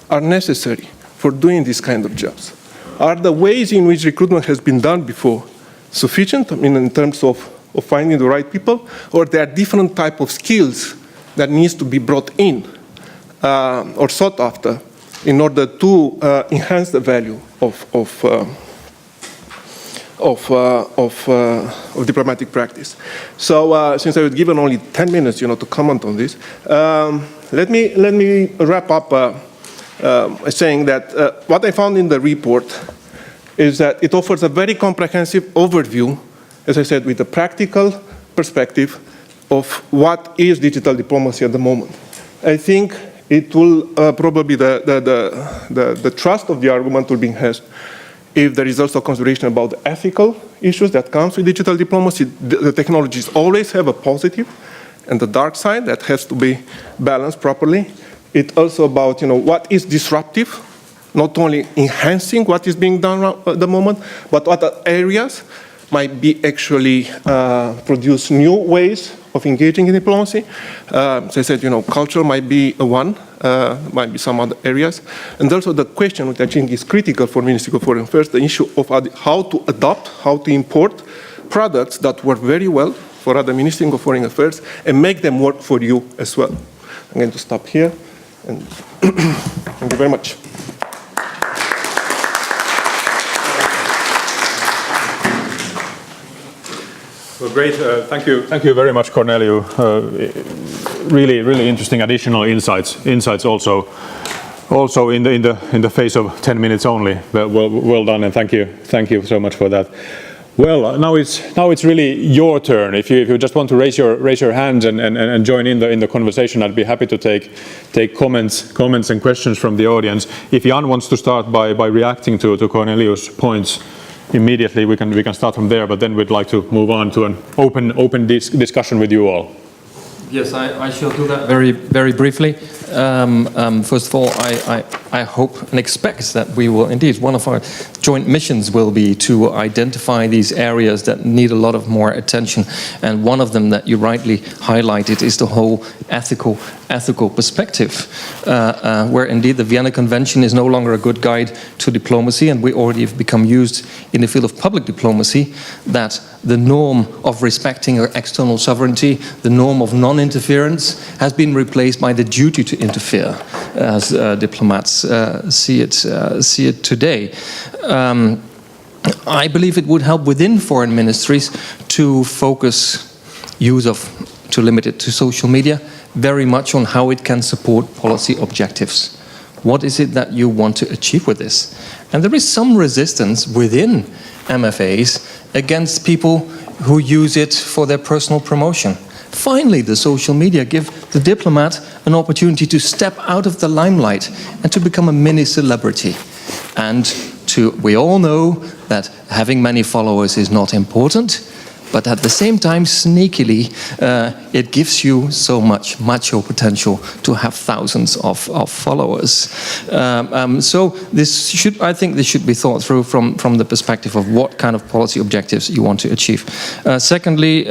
C: are necessary for doing these kind of jobs? Are the ways in which recruitment has been done before sufficient, I mean, in terms of finding the right people, or there are different type of skills that needs to be brought in or sought after in order to enhance the value of diplomatic practice? So since I was given only 10 minutes, to comment on this, let me wrap up saying that what I found in the report is that it offers a very comprehensive overview, as I said, with a practical perspective of what is digital diplomacy at the moment. I think it will probably the trust of the argument will be enhanced if there is also consideration about the ethical issues that comes with digital diplomacy. The technologies always have a positive and the dark side that has to be balanced properly. It's also about what is disruptive, not only enhancing what is being done at the moment, but what areas might be actually produce new ways of engaging in diplomacy. As I said, culture might be one, might be some other areas. And also the question, which I think is critical for Ministry of Foreign Affairs, the issue of how to adopt, how to import products that work very well for other Ministry of Foreign Affairs and make them work for you as well. I'm going to stop here. And thank you very much.
A: Well, great. Thank you very much, Corneliu. Really interesting additional insights also in the face of 10 minutes only. Well done, and thank you so much for that. Well, now it's really your turn. If you just want to raise your hand and join in the conversation, I'd be happy to take comments and questions from the audience. If Jan wants to start by reacting to Corneliu's points immediately, we can start from there. But then we'd like to move on to an open discussion with you all.
B: Yes, I shall do that very briefly. First of all, I hope and expect that we will indeed, one of our joint missions will be to identify these areas that need a lot of more attention. And one of them that you rightly highlighted is the whole ethical perspective, where indeed the Vienna Convention is no longer a good guide to diplomacy, and we already have become used in the field of public diplomacy that the norm of respecting our external sovereignty, the norm of non-interference, has been replaced by the duty to interfere, as diplomats see it today. I believe it would help within foreign ministries to focus to limit it to social media very much on how it can support policy objectives. What is it that you want to achieve with this? And there is some resistance within MFAs against people who use it for their personal promotion. Finally, the social media give the diplomat an opportunity to step out of the limelight and to become a mini celebrity. And we all know that having many followers is not important, but at the same time, sneakily, it gives you so much macho potential to have thousands of followers. So I think this should be thought through from the perspective of what kind of policy objectives you want to achieve. Secondly,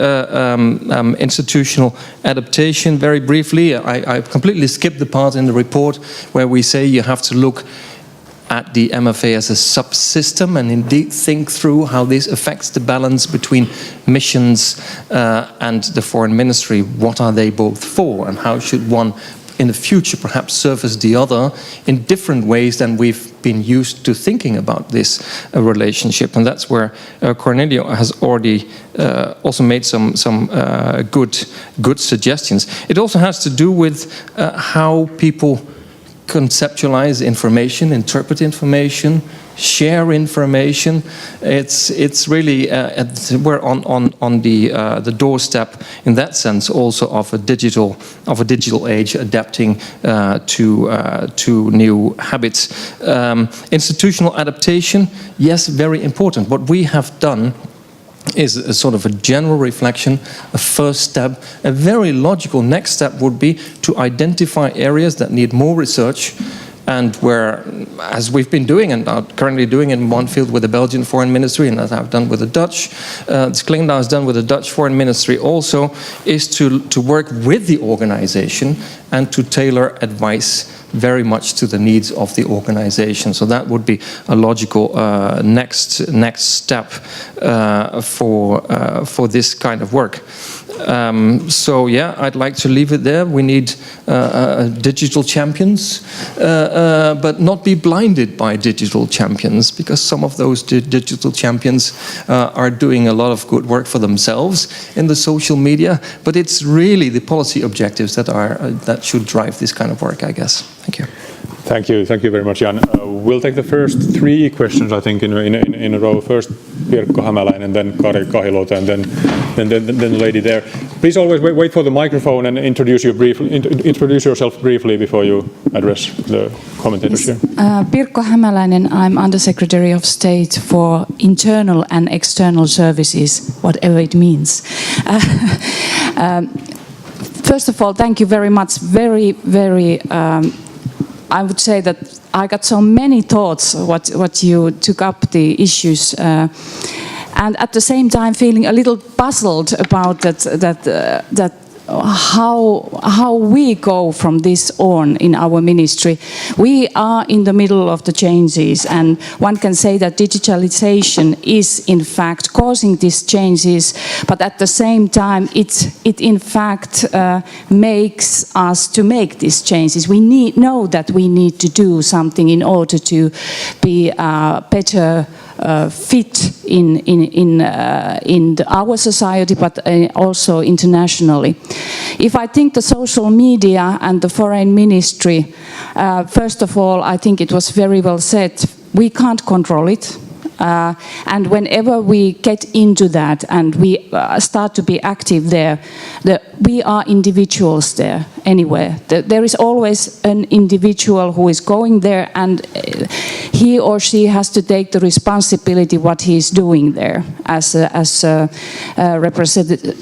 B: institutional adaptation. Very briefly, I completely skipped the part in the report where we say you have to look at the MFA as a subsystem and indeed think through how this affects the balance between missions and the foreign ministry. What are they both for, and how should one in the future perhaps service the other in different ways than we've been used to thinking about this relationship? And that's where Corneliu has already also made some good suggestions. It also has to do with how people conceptualize information, interpret information, share information. It's really we're on the doorstep in that sense also of a digital age, adapting to new habits. Institutional adaptation, yes, very important. What we have done is a sort of a general reflection, a first step. A very logical next step would be to identify areas that need more research, and where, as we've been doing and are currently doing in one field with the Belgian Foreign Ministry, and as I've done with the Dutch, Klingda has done with the Dutch Foreign Ministry also, is to work with the organization and to tailor advice very much to the needs of the organization. So that would be a logical next step for this kind of work. So yeah, I'd like to leave it there. We need digital champions, but not be blinded by digital champions, because some of those digital champions are doing a lot of good work for themselves in the social media, but it's really the policy objectives that should drive this kind of work, I guess. Thank you.
A: Thank you very much, Jan. We'll take the first three questions, I think, in a row. First, Pirkko Hämäläinen, then Kari Kahiluoto, and then the lady there. Please always wait for the microphone and introduce yourself briefly before you address the commentators here.
D: Pirkko Hämäläinen, I'm Undersecretary of State for Internal and External Services, whatever it means. First of all, thank you very much. Very, I would say that I got so many thoughts what you took up the issues, and at the same time feeling a little puzzled about that how we go from this on in our ministry. We are in the middle of the changes, and one can say that digitalization is in fact causing these changes, but at the same time it in fact makes us to make these changes. We know that we need to do something in order to be better fit in our society, but also internationally. If I think the social media and the foreign ministry, first of all, I think it was very well said, we can't control it. And whenever we get into that and we start to be active there, we are individuals there anywhere. There is always an individual who is going there, and he or she has to take the responsibility what he is doing there as a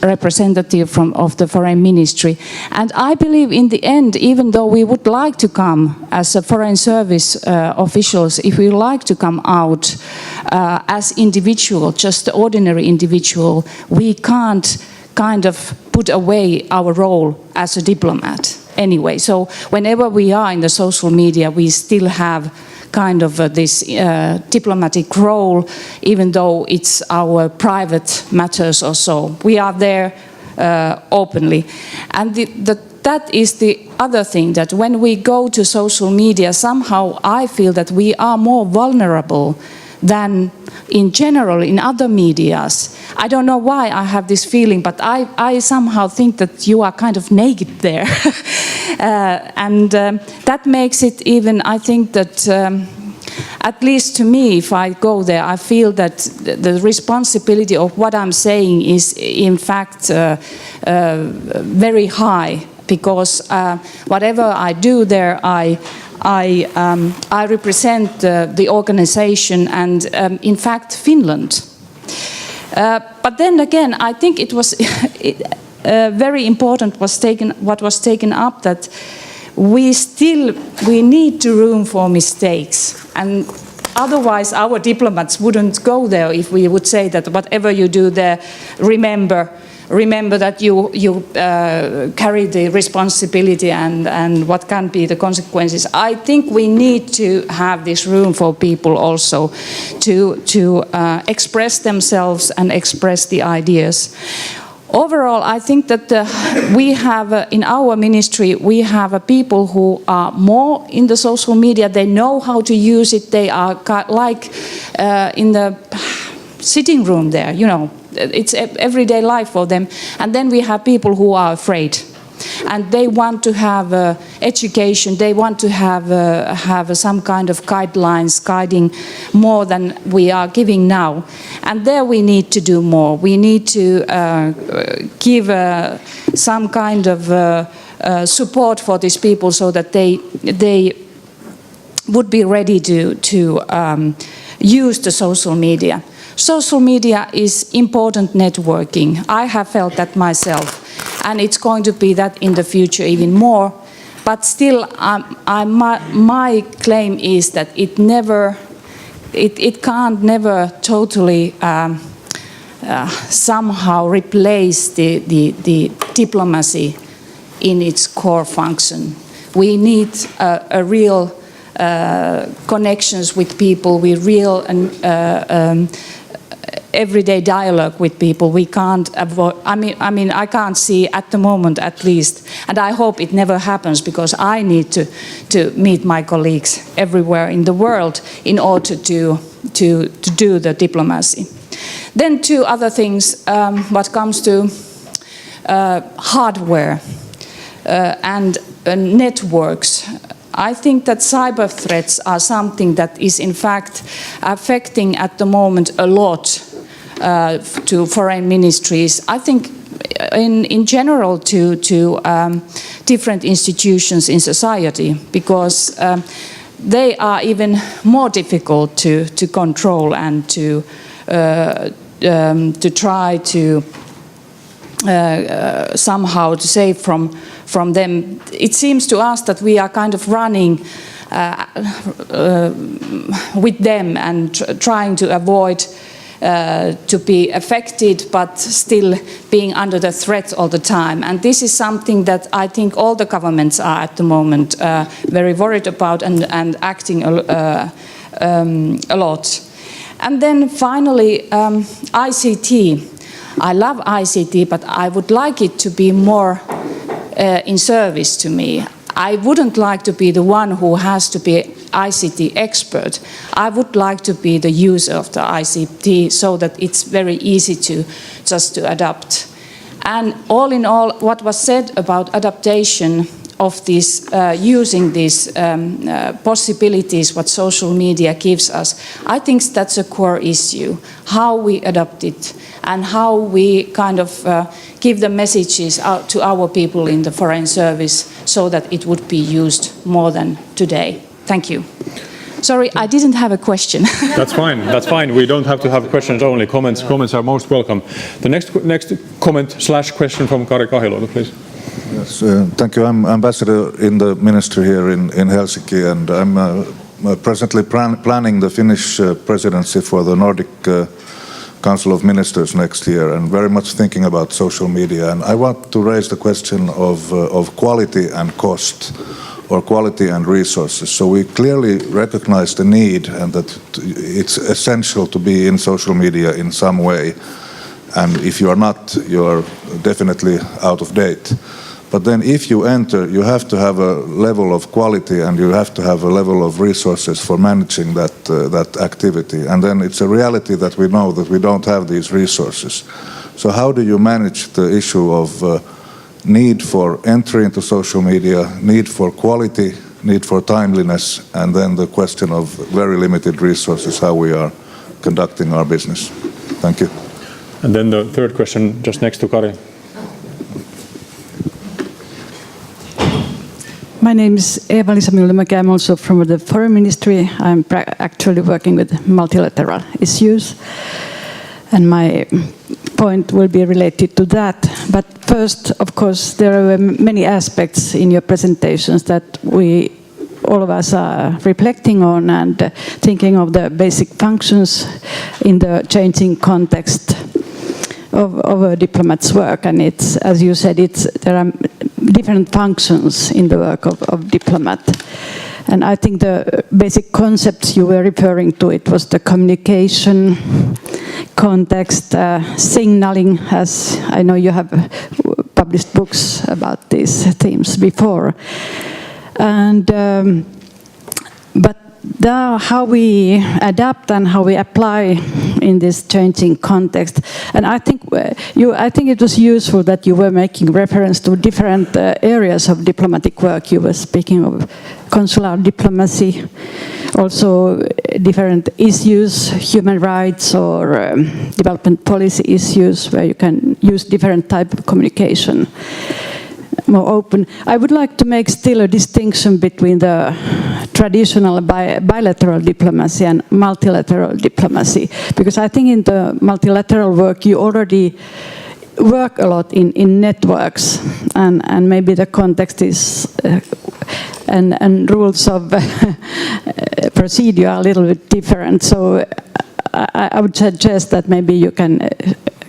D: representative of the foreign ministry. And I believe in the end, even though we would like to come as a foreign service officials, if we like to come out as individual, just the ordinary individual, we can't kind of put away our role as a diplomat anyway. So whenever we are in the social media, we still have kind of this diplomatic role, even though it's our private matters or so. We are there openly. And that is the other thing, that when we go to social media, somehow I feel that we are more vulnerable than in general in other medias. I don't know why I have this feeling, but I somehow think that you are kind of naked there. And that makes it even, I think that, at least to me, if I go there, I feel that the responsibility of what I'm saying is in fact very high, because whatever I do there, I represent the organization and, in fact, Finland. But then again, I think it was very important what was taken up, that we need to room for mistakes, and otherwise our diplomats wouldn't go there if we would say that whatever you do there, remember that you carry the responsibility and what can be the consequences. I think we need to have this room for people also to express themselves and express the ideas. Overall, I think that we have, in our ministry, we have people who are more in the social media. They know how to use it. They are like in the sitting room there, you know. It's everyday life for them. And then we have people who are afraid. And they want to have education. They want to have some kind of guidelines guiding more than we are giving now. And there we need to do more. We need to give some kind of support for these people so that they would be ready to use the social media. Social media is important networking. I have felt that myself, and it's going to be that in the future even more. But still, my claim is that it can't never totally somehow replace the diplomacy in its core function. We need a real connections with people, with real everyday dialogue with people. We can't avoid. I mean, I can't see at the moment, at least, and I hope it never happens, because I need to meet my colleagues everywhere in the world in order to do the diplomacy. Then two other things. What comes to hardware and networks. I think that cyber threats are something that is in fact affecting at the moment a lot to foreign ministries. I think in general to different institutions in society, because they are even more difficult to control and to try to somehow to save from them. It seems to us that we are kind of running with them and trying to avoid to be affected, but still being under the threat all the time. And this is something that I think all the governments are at the moment very worried about and acting a lot. And then finally, ICT. I love ICT, but I would like it to be more in service to me. I wouldn't like to be the one who has to be ICT expert. I would like to be the user of the ICT so that it's very easy to adapt. And all in all, what was said about adaptation of this, using these possibilities what social media gives us, I think that's a core issue, how we adapt it and how we kind of give the messages out to our people in the foreign service so that it would be used more than today. Thank you. Sorry, I didn't have a question.
A: That's fine. That's fine. We don't have to have questions only. Comments are most welcome. The next comment/question from Kari Kahiluoto, please.
E: Yes, thank you. I'm ambassador in the ministry here in Helsinki, and I'm presently planning the Finnish presidency for the Nordic Council of Ministers next year, and very much thinking about social media. And I want to raise the question of quality and cost, or quality and resources. So we clearly recognize the need and that it's essential to be in social media in some way. And if you are not, you are definitely out of date. But then if you enter, you have to have a level of quality and you have to have a level of resources for managing that activity. And then it's a reality that we know that we don't have these resources. So how do you manage the issue of need for entry into social media, need for quality, need for timeliness, and then the question of very limited resources, how we are conducting our business? Thank you.
A: And then the third question just next to Kari.
F: My name is Eva-Liisa Myllymäki. I'm also from the Foreign Ministry. I'm actually working with multilateral issues. And my point will be related to that. But first, of course, there are many aspects in your presentations that all of us are reflecting on and thinking of the basic functions in the changing context of a diplomat's work. And it's, as you said, there are different functions in the work of diplomat. And I think the basic concepts you were referring to, it was the communication, context, signaling, as I know you have published books about these themes before. And but how we adapt and how we apply in this changing context. And I think I think it was useful that you were making reference to different areas of diplomatic work. You were speaking of consular diplomacy, also different issues, human rights or development policy issues, where you can use different type of communication, more open. I would like to make still a distinction between the traditional bilateral diplomacy and multilateral diplomacy, because I think in the multilateral work you already work a lot in networks, and maybe the context is and rules of procedure are a little bit different. So I would suggest that maybe you can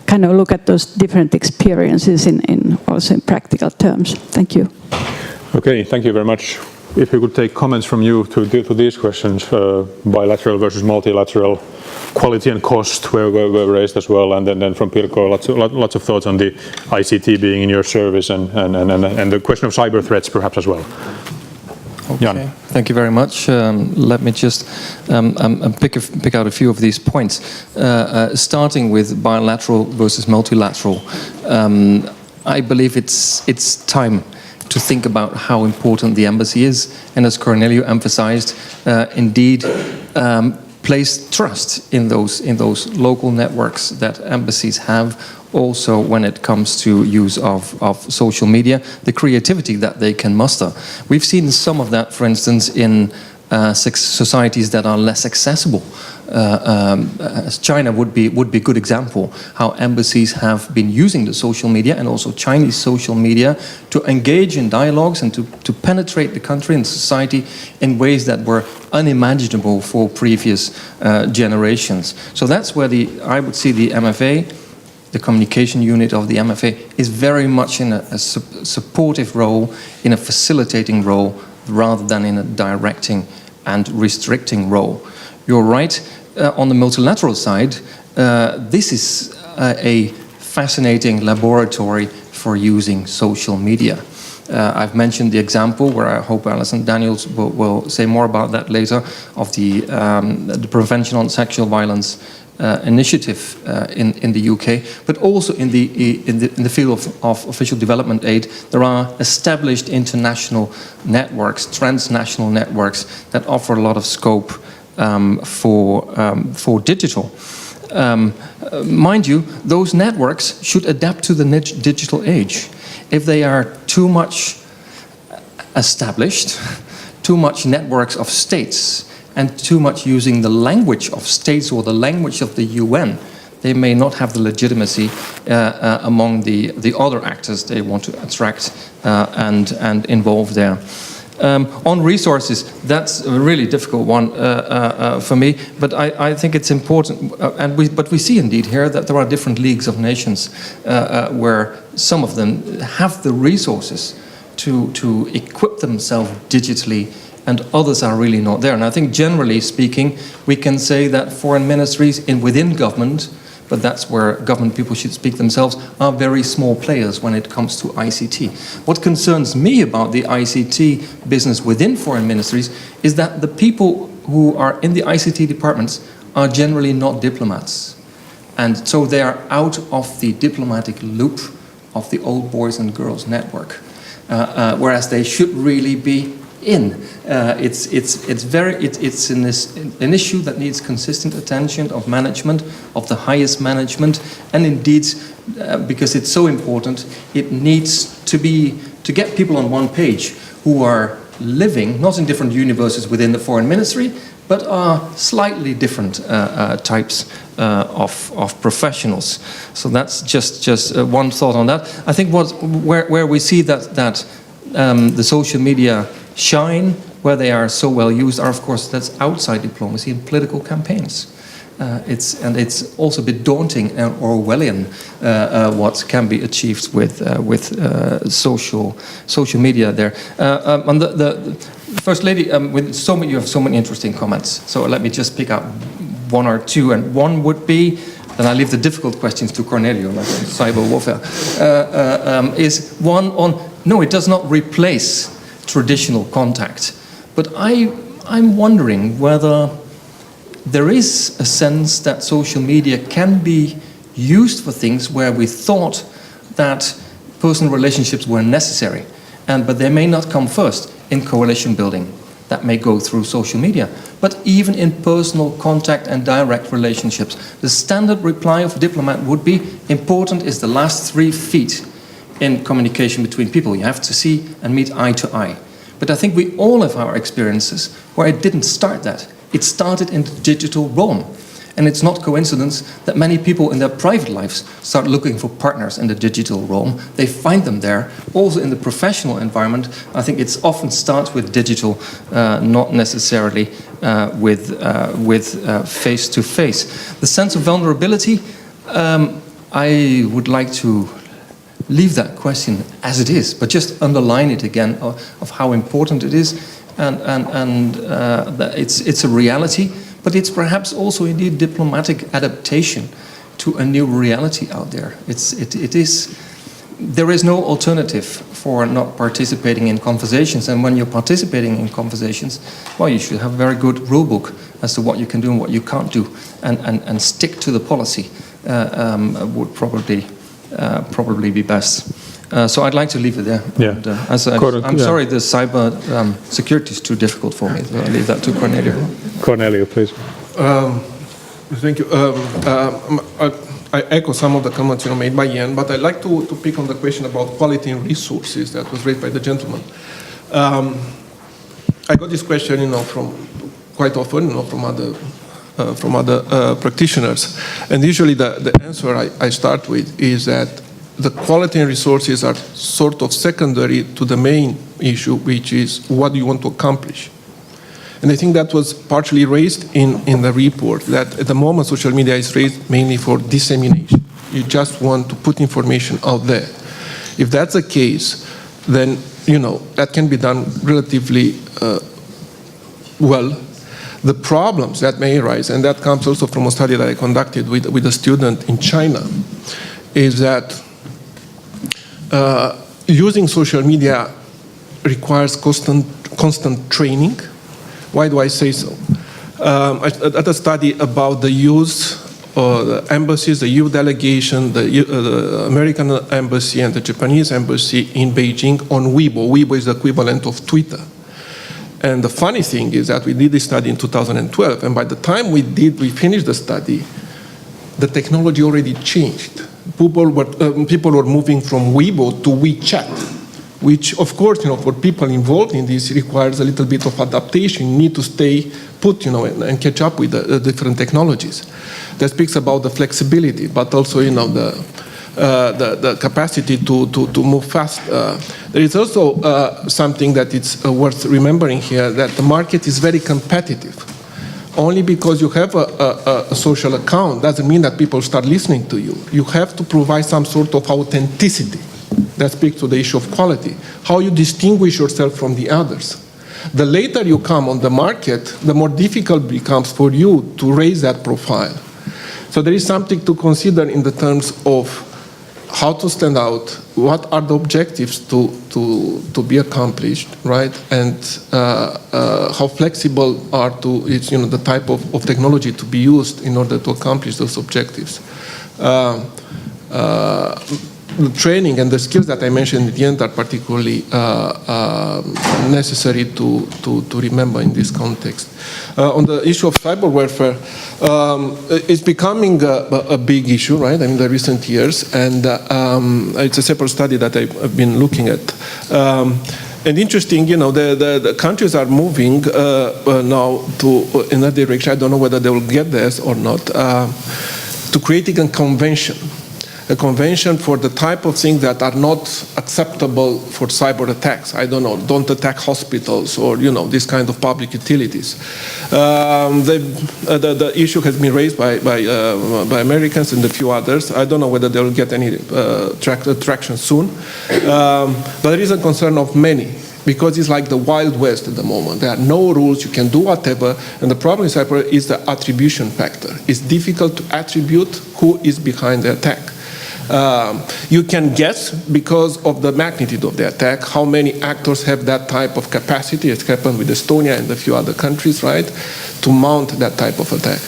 F: kind of look at those different experiences also in practical terms. Thank you.
A: Okay, thank you very much. If we could take comments from you to these questions, bilateral versus multilateral, quality and cost were raised as well, and then from Pirkko, lots of thoughts on the ICT being in your service and the question of cyber threats perhaps as well.
B: Okay.
A: Jan.
B: Thank you very much. Let me just pick out a few of these points. Starting with bilateral versus multilateral, I believe it's time to think about how important the embassy is, and as Cornelio emphasized, indeed place trust in those local networks that embassies have. Also, when it comes to use of social media, the creativity that they can muster. We've seen some of that, for instance, in societies that are less accessible. China would be a good example, how embassies have been using the social media and also Chinese social media to engage in dialogues and to penetrate the country and society in ways that were unimaginable for previous generations. So that's where I would see the MFA, the communication unit of the MFA, is very much in a supportive role, in a facilitating role, rather than in a directing and restricting role. You're right, on the multilateral side, this is a fascinating laboratory for using social media. I've mentioned the example, where I hope Alison Daniels will say more about that later, of the Prevention on Sexual Violence initiative in the UK, but also in the field of official development aid, there are established international networks, transnational networks that offer a lot of scope for digital. Mind you, those networks should adapt to the digital age. If they are too much established, too much networks of states, and too much using the language of states or the language of the UN, they may not have the legitimacy among the other actors they want to attract and involve there. On resources, that's a really difficult one for me, but I think it's important, but we see indeed here that there are different leagues of nations where some of them have the resources to equip themselves digitally, and others are really not there. And I think generally speaking, we can say that foreign ministries within government, but that's where government people should speak themselves, are very small players when it comes to ICT. What concerns me about the ICT business within foreign ministries is that the people who are in the ICT departments are generally not diplomats. And so they are out of the diplomatic loop of the old boys and girls network, whereas they should really be in. It's an issue that needs consistent attention of management, of the highest management, and indeed, because it's so important, it needs to get people on one page who are living, not in different universes within the foreign ministry, but are slightly different types of professionals. So that's just one thought on that. I think where we see that the social media shine, where they are so well used, are of course that's outside diplomacy and political campaigns. It's also a bit daunting and Orwellian what can be achieved with social media there. On the First Lady, you have so many interesting comments. So let me just pick out one or two, and one would be, then I leave the difficult questions to Cornelio, like cyber warfare. Is one on, no, it does not replace traditional contact. But I'm wondering whether there is a sense that social media can be used for things where we thought that personal relationships were necessary, but they may not come first in coalition building. That may go through social media. But even in personal contact and direct relationships, the standard reply of a diplomat would be, important is the last 3 feet in communication between people. You have to see and meet eye to eye. But I think we all have our experiences where it didn't start that. It started in the digital realm. And it's not coincidence that many people in their private lives start looking for partners in the digital realm. They find them there. Also in the professional environment, I think it often starts with digital, not necessarily with face-to-face. The sense of vulnerability, I would like to leave that question as it is, but just underline it again of how important it is, and that it's a reality. But it's perhaps also indeed diplomatic adaptation to a new reality out there. There is no alternative for not participating in conversations. And when you're participating in conversations, well, you should have a very good rule book as to what you can do and what you can't do, and stick to the policy would probably be best. So I'd like to leave it there.
A: Yeah.
B: And, I'm sorry, the cyber security is too difficult for me. So I'll leave that to Cornelio.
A: Cornelio, please.
C: Thank you. I echo some of the comments made by Jan, but I'd like to pick on the question about quality and resources that was raised by the gentleman. I got this question, from quite often, from other practitioners, and usually the answer I start with is that the quality and resources are sort of secondary to the main issue, which is what do you want to accomplish. And I think that was partially raised in the report, that at the moment social media is raised mainly for dissemination. You just want to put information out there. If that's the case, then that can be done relatively well. The problems that may arise, and that comes also from a study that I conducted with a student in China, is that using social media requires constant training. Why do I say so? I did a study about the use of the embassies, the EU delegation, the American embassy and the Japanese embassy in Beijing on Weibo. Weibo is the equivalent of Twitter. And the funny thing is that we did this study in 2012, and by the time we finished the study, the technology already changed. People were moving from Weibo to WeChat, which, of course, for people involved in this requires a little bit of adaptation. You need to stay put, and catch up with the different technologies. That speaks about the flexibility, but also, the capacity to move fast. There is also something that it's worth remembering here, that the market is very competitive. Only because you have a social account doesn't mean that people start listening to you. You have to provide some sort of authenticity. That speaks to the issue of quality, how you distinguish yourself from the others. The later you come on the market, the more difficult it becomes for you to raise that profile. So there is something to consider in the terms of how to stand out, what are the objectives to be accomplished, right? And how flexible are the type of technology to be used in order to accomplish those objectives. The training and the skills that I mentioned at the end are particularly necessary to remember in this context. On the issue of cyber warfare, it's becoming a big issue, right? In the recent years, and it's a separate study that I've been looking at. And interesting, the countries are moving now in that direction. I don't know whether they will get this or not, to creating a convention for the type of things that are not acceptable for cyber attacks. I don't know, don't attack hospitals or, this kind of public utilities. The issue has been raised by Americans and a few others. I don't know whether they will get any traction soon. But there is a concern of many, because it's like the Wild West at the moment. There are no rules, you can do whatever, and the problem in cyber is the attribution factor. It's difficult to attribute who is behind the attack. You can guess, because of the magnitude of the attack, how many actors have that type of capacity. It's happened with Estonia and a few other countries, right, to mount that type of attack.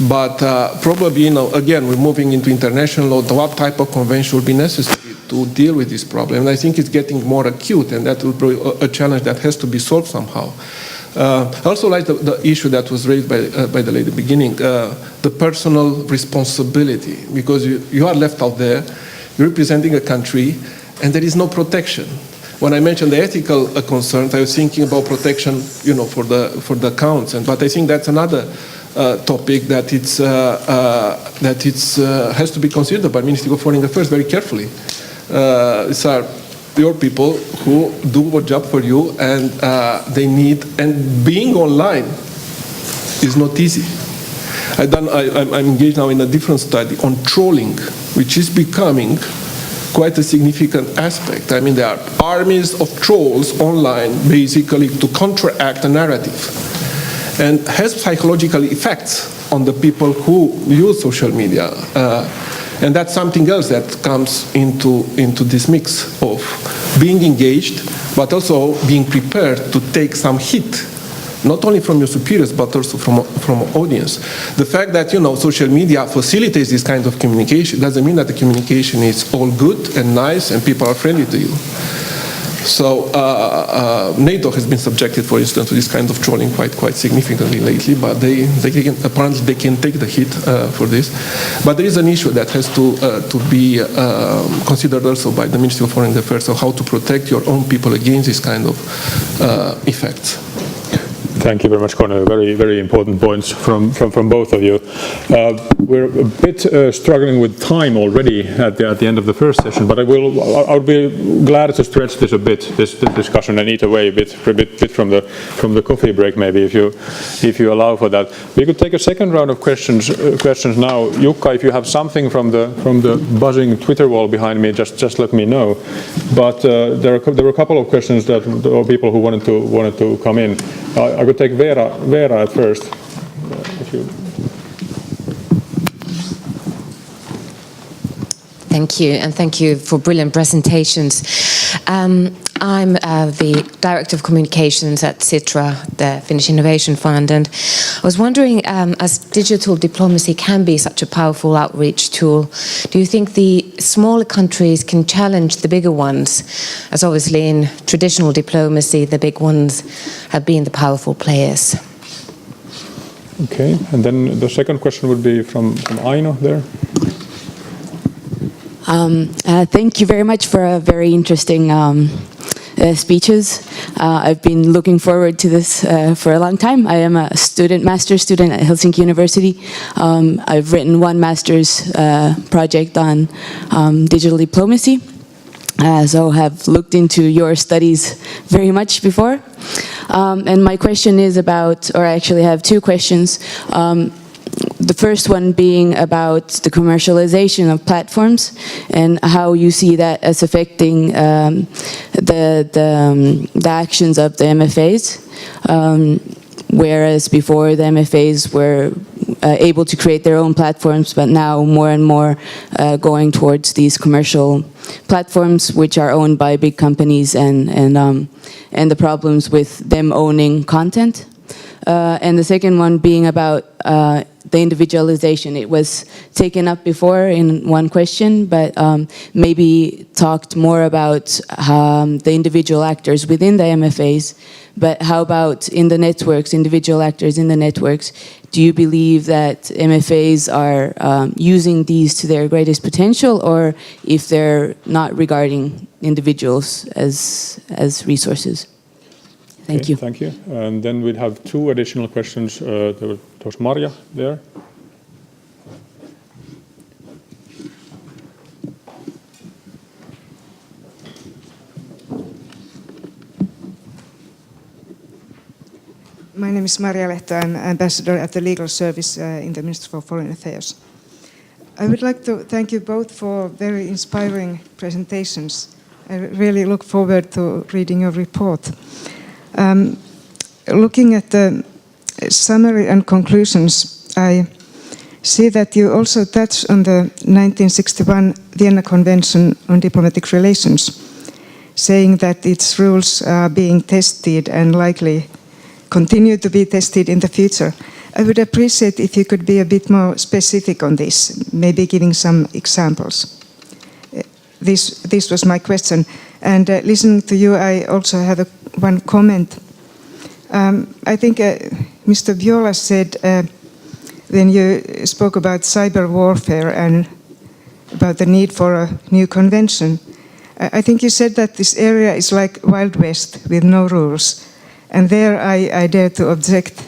C: But probably, again, we're moving into international law. What type of convention will be necessary to deal with this problem? And I think it's getting more acute, and that will be a challenge that has to be solved somehow. I also like the issue that was raised by the lady at the beginning, the personal responsibility, because you are left out there, you're representing a country, and there is no protection. When I mentioned the ethical concerns, I was thinking about protection, for the accounts, but I think that's another topic that has to be considered by Ministry of Foreign Affairs very carefully. These are your people who do a job for you, and they need, and being online is not easy. I'm engaged now in a different study on trolling, which is becoming quite a significant aspect. I mean, there are armies of trolls online, basically to counteract a narrative, and has psychological effects on the people who use social media. And that's something else that comes into this mix of being engaged, but also being prepared to take some hit, not only from your superiors, but also from audience. The fact that, social media facilitates this kind of communication doesn't mean that the communication is all good and nice and people are friendly to you. So NATO has been subjected, for instance, to this kind of trolling quite significantly lately, but apparently they can take the hit for this. But there is an issue that has to be considered also by the Ministry of Foreign Affairs, so how to protect your own people against this kind of effects.
A: Thank you very much, Cornel. Very, very important points from both of you. We're a bit struggling with time already at the end of the first session, but I'll be glad to stretch this a bit, this discussion, and eat away a bit from the coffee break, maybe, if you allow for that. We could take a second round of questions now. Jukka, if you have something from the buzzing Twitter wall behind me, just let me know. But there were a couple of questions or people who wanted to come in. I could take Vera at first.
G: Thank you, and thank you for brilliant presentations. I'm the Director of Communications at Sitra, the Finnish Innovation Fund, and I was wondering, as digital diplomacy can be such a powerful outreach tool, do you think the smaller countries can challenge the bigger ones? As obviously in traditional diplomacy, the big ones have been the powerful players.
A: Okay, and then the second question would be from Aino there.
H: Thank you very much for a very interesting speeches. I've been looking forward to this for a long time. I am a master's student at Helsinki University. I've written one master's project on digital diplomacy. So have looked into your studies very much before. And my question is about, or I actually have two questions. The first one being about the commercialization of platforms and how you see that as affecting the actions of the MFAs. Whereas before the MFAs were able to create their own platforms, but now more and more going towards these commercial platforms which are owned by big companies and the problems with them owning content. And the second one being about the individualization. It was taken up before in one question, but maybe talked more about the individual actors within the MFAs. But how about in the networks, individual actors in the networks? Do you believe that MFAs are using these to their greatest potential, or if they're not regarding individuals as resources? Thank you.
A: Thank you. And then we'd have two additional questions. There was Maria there.
I: My name is Maria Lehto. I'm ambassador at the legal service in the Ministry for Foreign Affairs. I would like to thank you both for very inspiring presentations. I really look forward to reading your report. Looking at the summary and conclusions, I see that you also touch on the 1961 Vienna Convention on Diplomatic Relations, saying that its rules are being tested and likely continue to be tested in the future. I would appreciate if you could be a bit more specific on this, maybe giving some examples. This was my question. And listening to you, I also have one comment. I think Mr. Viola said, when you spoke about cyber warfare and about the need for a new convention, I think you said that this area is like Wild West with no rules. And there I dare to object.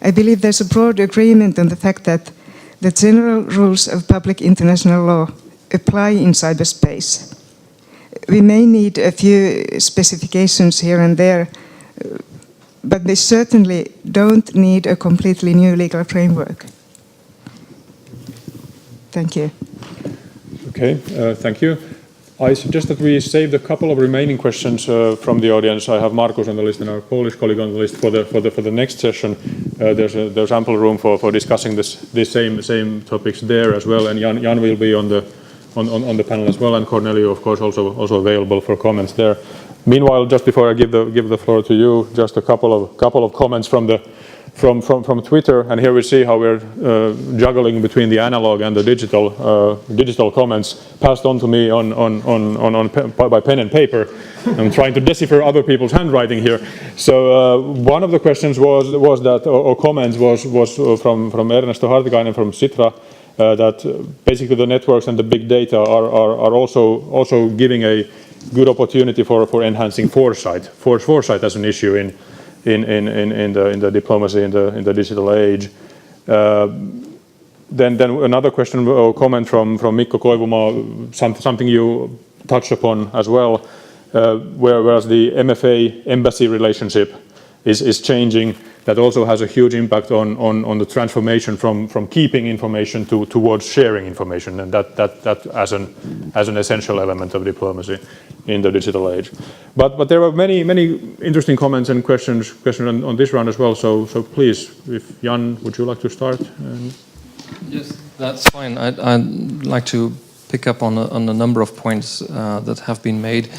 I: I believe there's a broad agreement on the fact that the general rules of public international law apply in cyberspace. We may need a few specifications here and there, but we certainly don't need a completely new legal framework. Thank you.
A: Okay, thank you. I suggest that we save the couple of remaining questions from the audience. I have Markus on the list and our Polish colleague on the list for the next session. There's ample room for discussing these same topics there as well. And Jan will be on the panel as well, and Cornelio, of course, also available for comments there. Meanwhile, just before I give the floor to you, just a couple of comments from Twitter, and here we see how we're juggling between the analog and the digital comments passed on to me by pen and paper. I'm trying to decipher other people's handwriting here. So one of the questions was that, or comments was from Ernesto Hartikainen from Sitra, that basically the networks and the big data are also giving a good opportunity for enhancing foresight as an issue in the diplomacy in the digital age. Then another question or comment from Mikko Koivuma, something you touched upon as well, whereas the MFA embassy relationship is changing. That also has a huge impact on the transformation from keeping information towards sharing information, and that as an essential element of diplomacy in the digital age. But there were many interesting comments and questions on this round as well. So please, if Jan, would you like to start?
B: Yes, that's fine. I'd like to pick up on a number of points that have been made,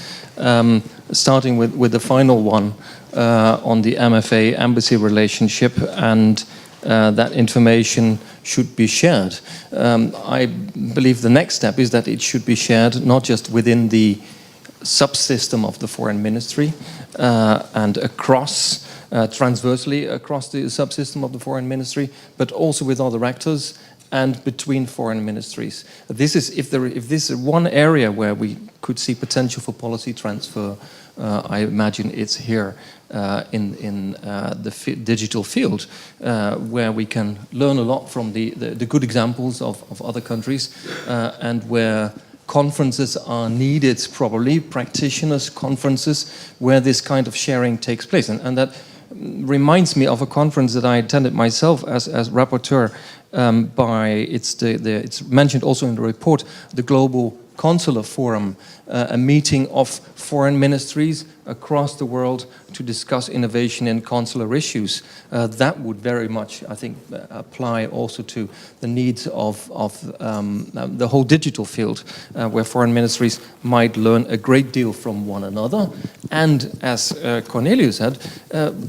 B: starting with the final one on the MFA embassy relationship, and that information should be shared. I believe the next step is that it should be shared not just within the subsystem of the foreign ministry and across transversely across the subsystem of the foreign ministry, but also with other actors and between foreign ministries. This is if this is one area where we could see potential for policy transfer. I imagine it's here in the digital field, where we can learn a lot from the good examples of other countries, and where conferences are needed, probably practitioners conferences where this kind of sharing takes place. And that reminds me of a conference that I attended myself as rapporteur it's mentioned also in the report, the Global Consular Forum, a meeting of foreign ministries across the world to discuss innovation in consular issues. That would very much, I think, apply also to the needs of the whole digital field, where foreign ministries might learn a great deal from one another. And as Cornelius said,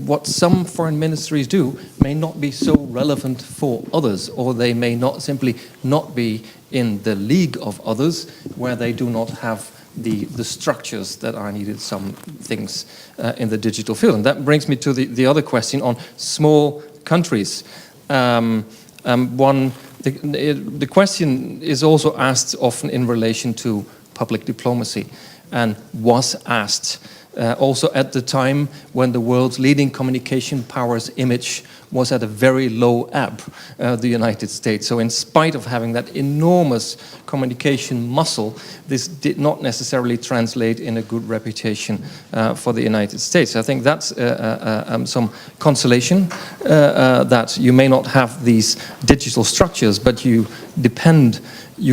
B: what some foreign ministries do may not be so relevant for others, or they may not simply not be in the league of others, where they do not have the structures that are needed, some things in the digital field. And that brings me to the other question on small countries. The question is also asked often in relation to public diplomacy, and was asked also at the time when the world's leading communication powers image was at a very low ebb, the United States. So in spite of having that enormous communication muscle, this did not necessarily translate in a good reputation for the United States. I think that's some consolation, that you may not have these digital structures, but you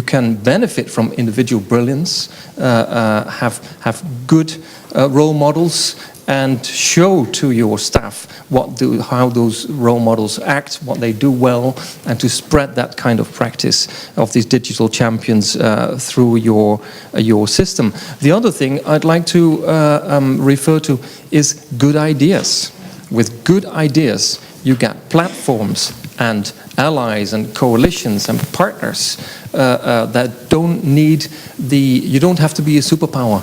B: can benefit from individual brilliance, have good role models, and show to your staff how those role models act, what they do well, and to spread that kind of practice of these digital champions through your system. The other thing I'd like to refer to is good ideas. With good ideas, you get platforms and allies and coalitions and partners that don't need you don't have to be a superpower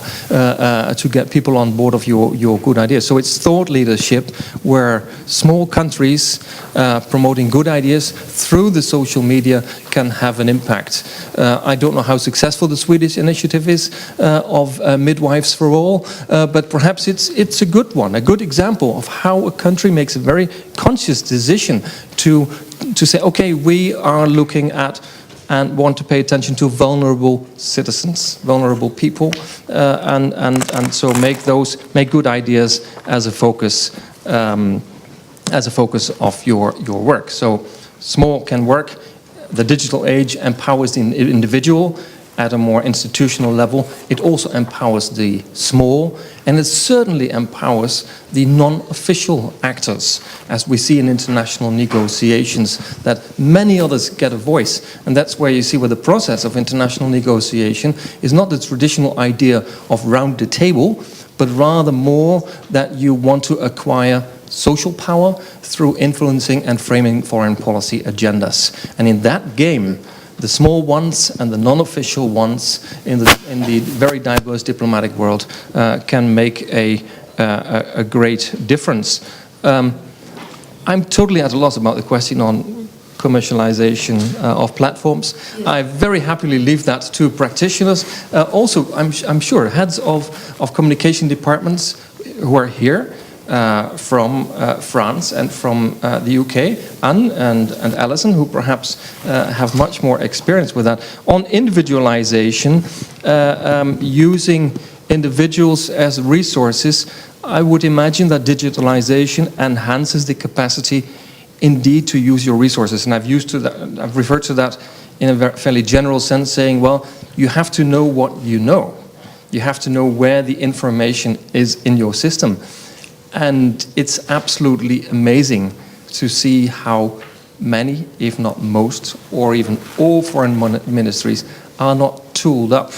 B: to get people on board of your good ideas. So it's thought leadership where small countries promoting good ideas through the social media can have an impact. I don't know how successful the Swedish initiative is of Midwives for All, but perhaps it's a good one, a good example of how a country makes a very conscious decision to say, okay, we are looking at and want to pay attention to vulnerable citizens, vulnerable people, and so make good ideas as a focus of your work. So small can work. The digital age empowers the individual at a more institutional level. It also empowers the small, and it certainly empowers the non-official actors, as we see in international negotiations, that many others get a voice. And that's where you see where the process of international negotiation is not the traditional idea of round the table, but rather more that you want to acquire social power through influencing and framing foreign policy agendas. And in that game, the small ones and the non-official ones in the very diverse diplomatic world can make a great difference. I'm totally at a loss about the question on commercialization of platforms. I very happily leave that to practitioners. Also, I'm sure heads of communication departments who are here, from France and from the UK, Anne and Alison, who perhaps have much more experience with that. On individualization, using individuals as resources, I would imagine that digitalization enhances the capacity indeed to use your resources. And I've referred to that in a fairly general sense, saying, well, you have to know what you know. You have to know where the information is in your system. And it's absolutely amazing to see how many, if not most, or even all foreign ministries are not tooled up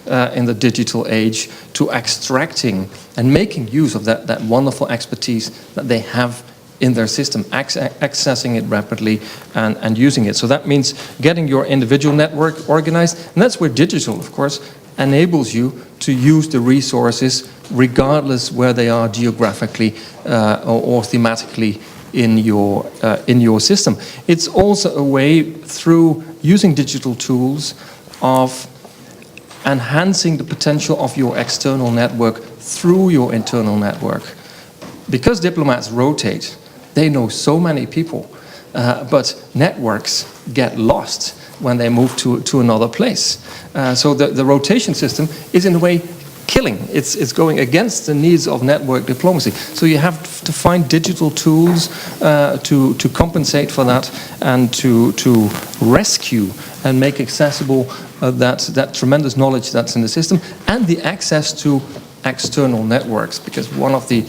B: in the digital age to extracting and making use of that wonderful expertise that they have in their system, accessing it rapidly and using it. So that means getting your individual network organized, and that's where digital, of course, enables you to use the resources regardless where they are geographically or thematically in your system. It's also a way, through using digital tools, of enhancing the potential of your external network through your internal network. Because diplomats rotate, they know so many people, but networks get lost when they move to another place. So the rotation system is in a way killing. It's going against the needs of network diplomacy. So you have to find digital tools to compensate for that and to rescue and make accessible that tremendous knowledge that's in the system and the access to external networks. Because one of the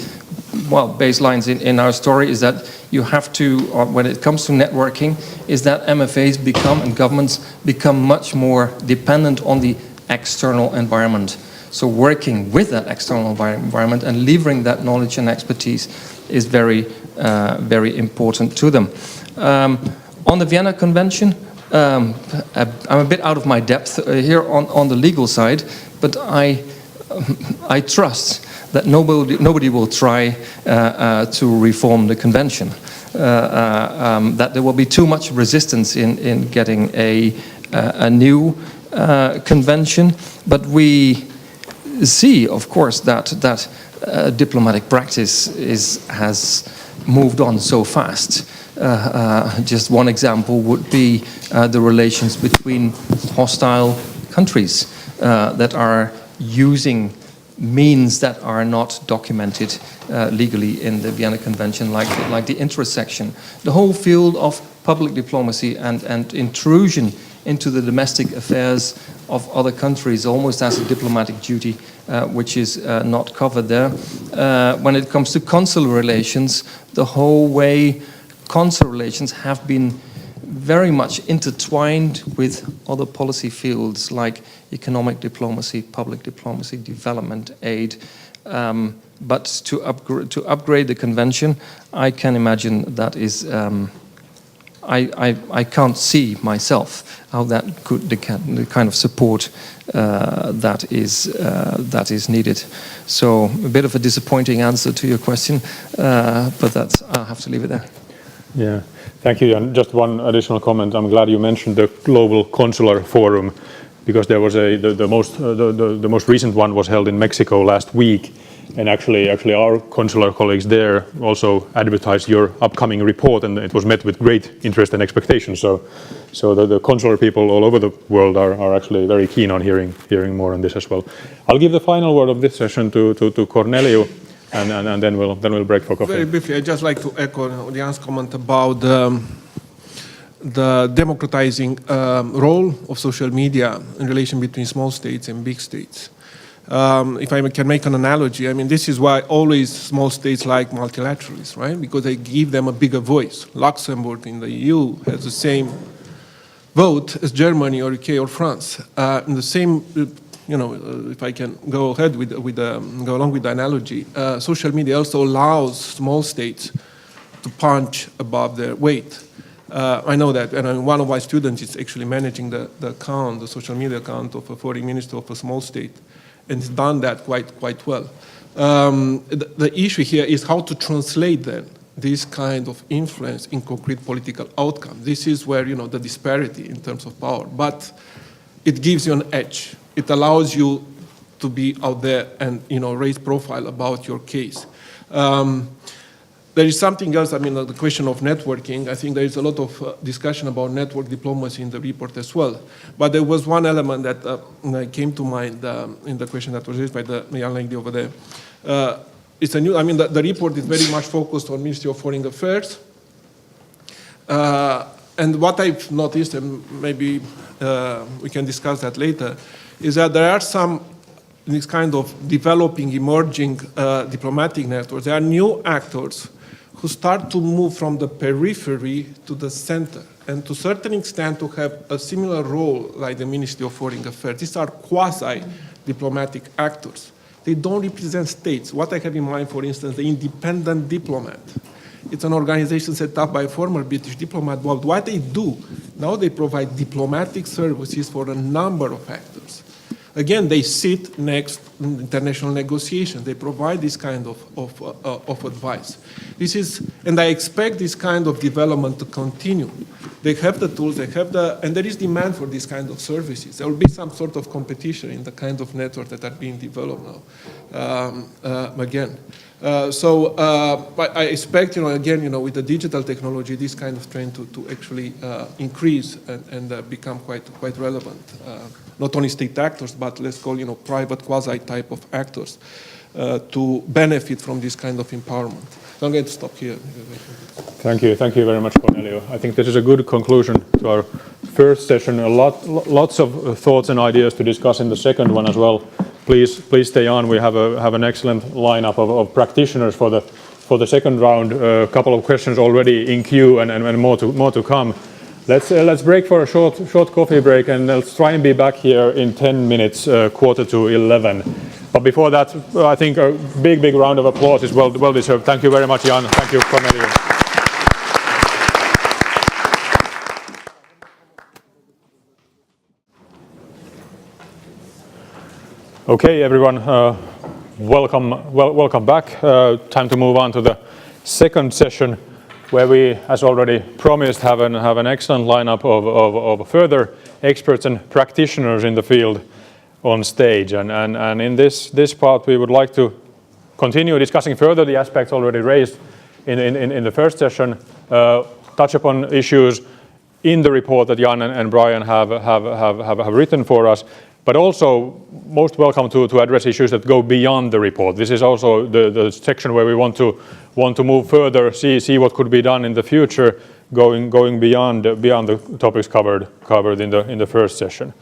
B: baselines in our story is that you have to, when it comes to networking, is that MFAs and governments become much more dependent on the external environment. So working with that external environment and levering that knowledge and expertise is very, very important to them. On the Vienna Convention, I'm a bit out of my depth here on the legal side, but I trust that nobody will try to reform the convention. That there will be too much resistance in getting a new convention, but we see, of course, that diplomatic practice has moved on so fast. Just one example would be the relations between hostile countries that are using means that are not documented legally in the Vienna Convention, like the interest section. The whole field of public diplomacy and intrusion into the domestic affairs of other countries, almost as a diplomatic duty, which is not covered there. When it comes to consular relations, the whole way consular relations have been very much intertwined with other policy fields like economic diplomacy, public diplomacy, development aid. But to upgrade the convention, I can imagine that is. I can't see myself how that could the kind of support that is needed. So a bit of a disappointing answer to your question, but I'll have to leave it there.
A: Yeah, thank you. And just one additional comment. I'm glad you mentioned the Global Consular Forum, because there was the most recent one was held in Mexico last week, and actually our consular colleagues there also advertised your upcoming report, and it was met with great interest and expectation. So the consular people all over the world are actually very keen on hearing more on this as well. I'll give the final word of this session to Corneliu. And then we'll break for coffee.
C: Very briefly, I'd just like to echo Jan's comment about the democratizing role of social media in relation between small states and big states. If I can make an analogy, I mean, this is why always small states like multilateralism, right? Because they give them a bigger voice. Luxembourg in the EU has the same vote as Germany or UK or France. In the same, if I can go ahead go along with the analogy, social media also allows small states to punch above their weight. I know that, and one of my students is actually managing the social media account of a foreign minister of a small state, and he's done that quite well. The issue here is how to translate then this kind of influence in concrete political outcome. This is where the disparity in terms of power, but it gives you an edge. It allows you to be out there and raise profile about your case. There is something else. I mean, the question of networking. I think there is a lot of discussion about network diplomacy in the report as well. But there was one element that came to mind in the question that was raised by the young lady over there. It's a new. I mean, the report is very much focused on Ministry of Foreign Affairs. And what I've noticed, and maybe we can discuss that later, is that there are some this kind of developing, emerging diplomatic networks. There are new actors who start to move from the periphery to the center, and to a certain extent to have a similar role like the Ministry of Foreign Affairs. These are quasi-diplomatic actors. They don't represent states. What I have in mind, for instance, the Independent Diplomat. It's an organization set up by a former British diplomat. But what they do, now they provide diplomatic services for a number of actors. Again, they sit next in international negotiations. They provide this kind of advice. And I expect this kind of development to continue. They have the tools, and there is demand for this kind of services. There will be some sort of competition in the kind of networks that are being developed now. But I expect, with the digital technology, this kind of trend to actually increase and become quite relevant. Not only state actors, but let's call, private quasi type of actors to benefit from this kind of empowerment. So I'm going to stop here.
A: Thank you very much, Corneliu. I think this is a good conclusion to our first session. Lots of thoughts and ideas to discuss in the second one as well. Please stay on. We have an excellent lineup of practitioners for the second round. A couple of questions already in queue, and more to come. Let's break for a short coffee break, and let's try and be back here in 10 minutes, 10:45. But before that, I think a big round of applause is well deserved. Thank you very much, Jan. Thank you, Corneliu. Okay, everyone, welcome back. Time to move on to the second session, where we, as already promised, have an excellent lineup of further experts and practitioners in the field on stage. And in this part, we would like to continue discussing further the aspects already raised in the first session, touch upon issues in the report that Jan and Brian have written for us, but also most welcome to address issues that go beyond the report. This is also the section where we want to move further, see what could be done in the future, going beyond the topics covered in the first session.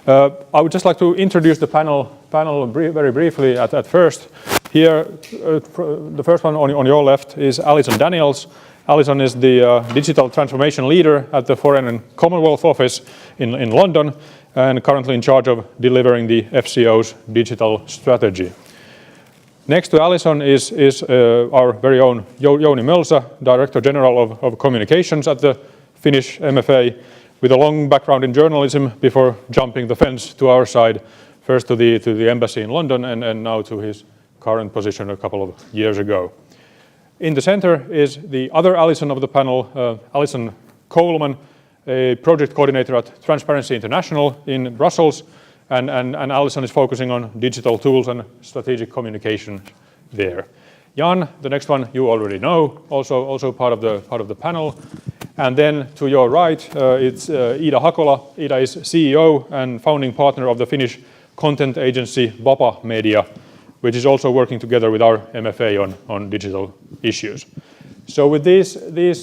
A: I would just like to introduce the panel very briefly at first. Here, the first one on your left is Alison Daniels. Alison is the digital transformation leader at the Foreign and Commonwealth Office in London, and currently in charge of delivering the FCO's digital strategy. Next to Alison is our very own Jouni Mölsä, Director General of Communications at the Finnish MFA, with a long background in journalism before jumping the fence to our side, first to the embassy in London and now to his current position a couple of years ago. In the center is the other Alison of the panel, Alison Coleman, a project coordinator at Transparency International in Brussels, and Alison is focusing on digital tools and strategic communication there. Jan, the next one you already know, also part of the panel. And then to your right, it's Ida Hakola. Ida is CEO and founding partner of the Finnish content agency Vapa Media, which is also working together with our MFA on digital issues. So with these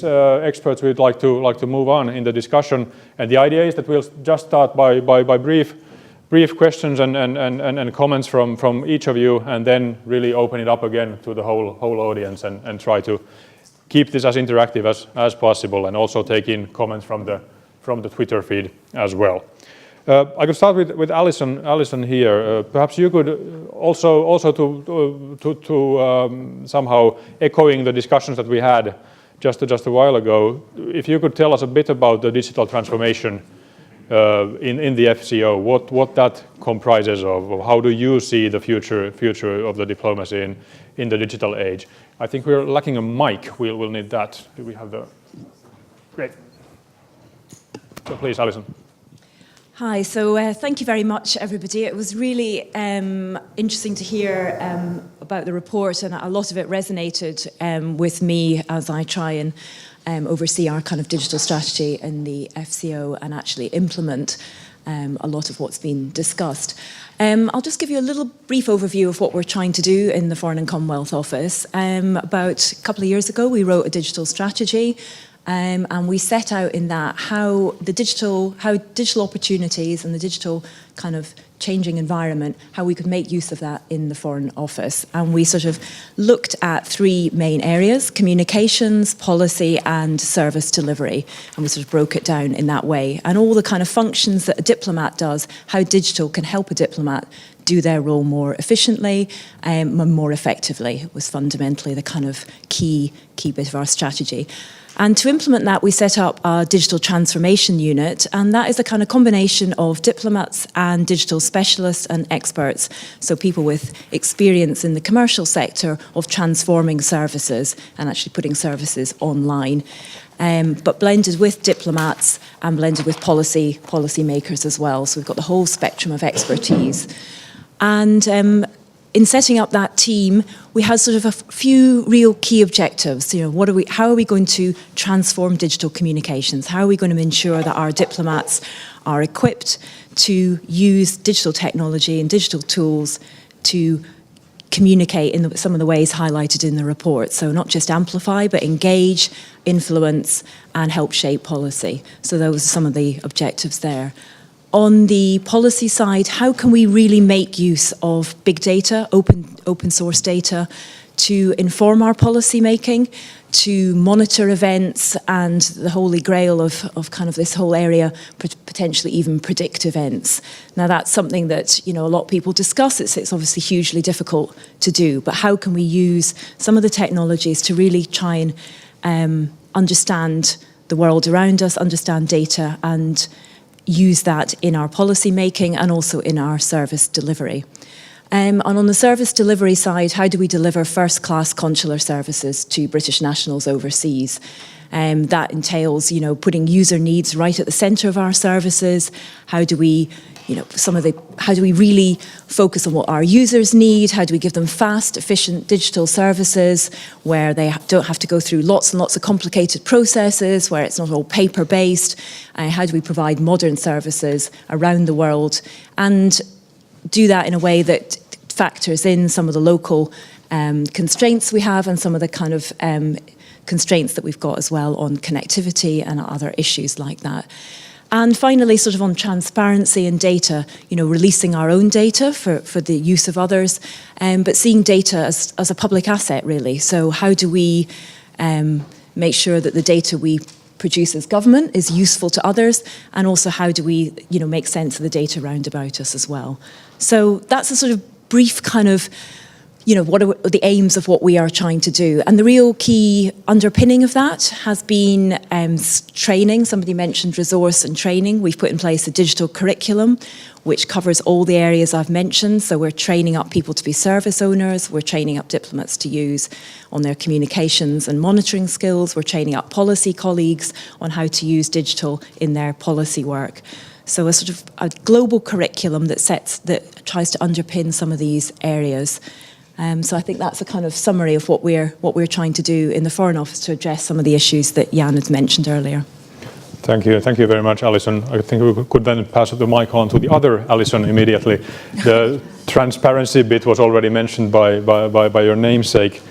A: experts, we'd like to move on in the discussion, and the idea is that we'll just start by brief questions and comments from each of you, and then really open it up again to the whole audience and try to keep this as interactive as possible, and also take in comments from the Twitter feed as well. I could start with Alison here. Perhaps you could also to somehow echoing the discussions that we had just a while ago, if you could tell us a bit about the digital transformation in the FCO, what that comprises of, how do you see the future of the diplomacy in the digital age? I think we're lacking a mic. We'll need that. Do we have the? Great. So please, Alison.
J: Hi, so thank you very much, everybody. It was really interesting to hear about the report, and a lot of it resonated with me as I try and oversee our kind of digital strategy in the FCO and actually implement a lot of what's been discussed. I'll just give you a little brief overview of what we're trying to do in the Foreign and Commonwealth Office. About a couple of years ago, we wrote a digital strategy. And we set out in that how digital opportunities and the digital kind of changing environment, how we could make use of that in the Foreign Office. And we sort of looked at three main areas: communications, policy, and service delivery. And we sort of broke it down in that way. And all the kind of functions that a diplomat does, how digital can help a diplomat do their role more efficiently and more effectively, was fundamentally the kind of key bit of our strategy. And to implement that, we set up a digital transformation unit, and that is a kind of combination of diplomats and digital specialists and experts, so people with experience in the commercial sector of transforming services and actually putting services online, but blended with diplomats and blended with policy makers as well. So we've got the whole spectrum of expertise. And in setting up that team, we had sort of a few real key objectives. You know, how are we going to transform digital communications? How are we going to ensure that our diplomats are equipped to use digital technology and digital tools to communicate in some of the ways highlighted in the report? So not just amplify, but engage, influence, and help shape policy. So those are some of the objectives there. On the policy side, how can we really make use of big data, open source data, to inform our policy making, to monitor events, and the holy grail of kind of this whole area, potentially even predict events? Now that's something that, you know, a lot of people discuss. It's obviously hugely difficult to do, but how can we use some of the technologies to really try and understand the world around us, understand data, and use that in our policy making and also in our service delivery. And on the service delivery side, how do we deliver first-class consular services to British nationals overseas? That entails, you know, putting user needs right at the centre of our services. How do we, you know, how do we really focus on what our users need? How do we give them fast, efficient digital services where they don't have to go through lots and lots of complicated processes, where it's not all paper-based? How do we provide modern services around the world and do that in a way that factors in some of the local constraints we have and some of the kind of constraints that we've got as well on connectivity and other issues like that. And finally, sort of on transparency and data, releasing our own data for the use of others, but seeing data as a public asset, really. So how do we make sure that the data we produce as government is useful to others, and also how do we, make sense of the data around about us as well. So that's a sort of brief kind of, what are the aims of what we are trying to do. And the real key underpinning of that has been training. Somebody mentioned resource and training. We've put in place a digital curriculum which covers all the areas I've mentioned. So we're training up people to be service owners. We're training up diplomats to use on their communications and monitoring skills. We're training up policy colleagues on how to use digital in their policy work. So a sort of a global curriculum that tries to underpin some of these areas. So I think that's a kind of summary of what we're trying to do in the Foreign Office to address some of the issues that Jan had mentioned earlier.
A: Thank you very much, Alison. I think we could then pass the mic on to the other Alison immediately. The transparency bit was already mentioned by your namesake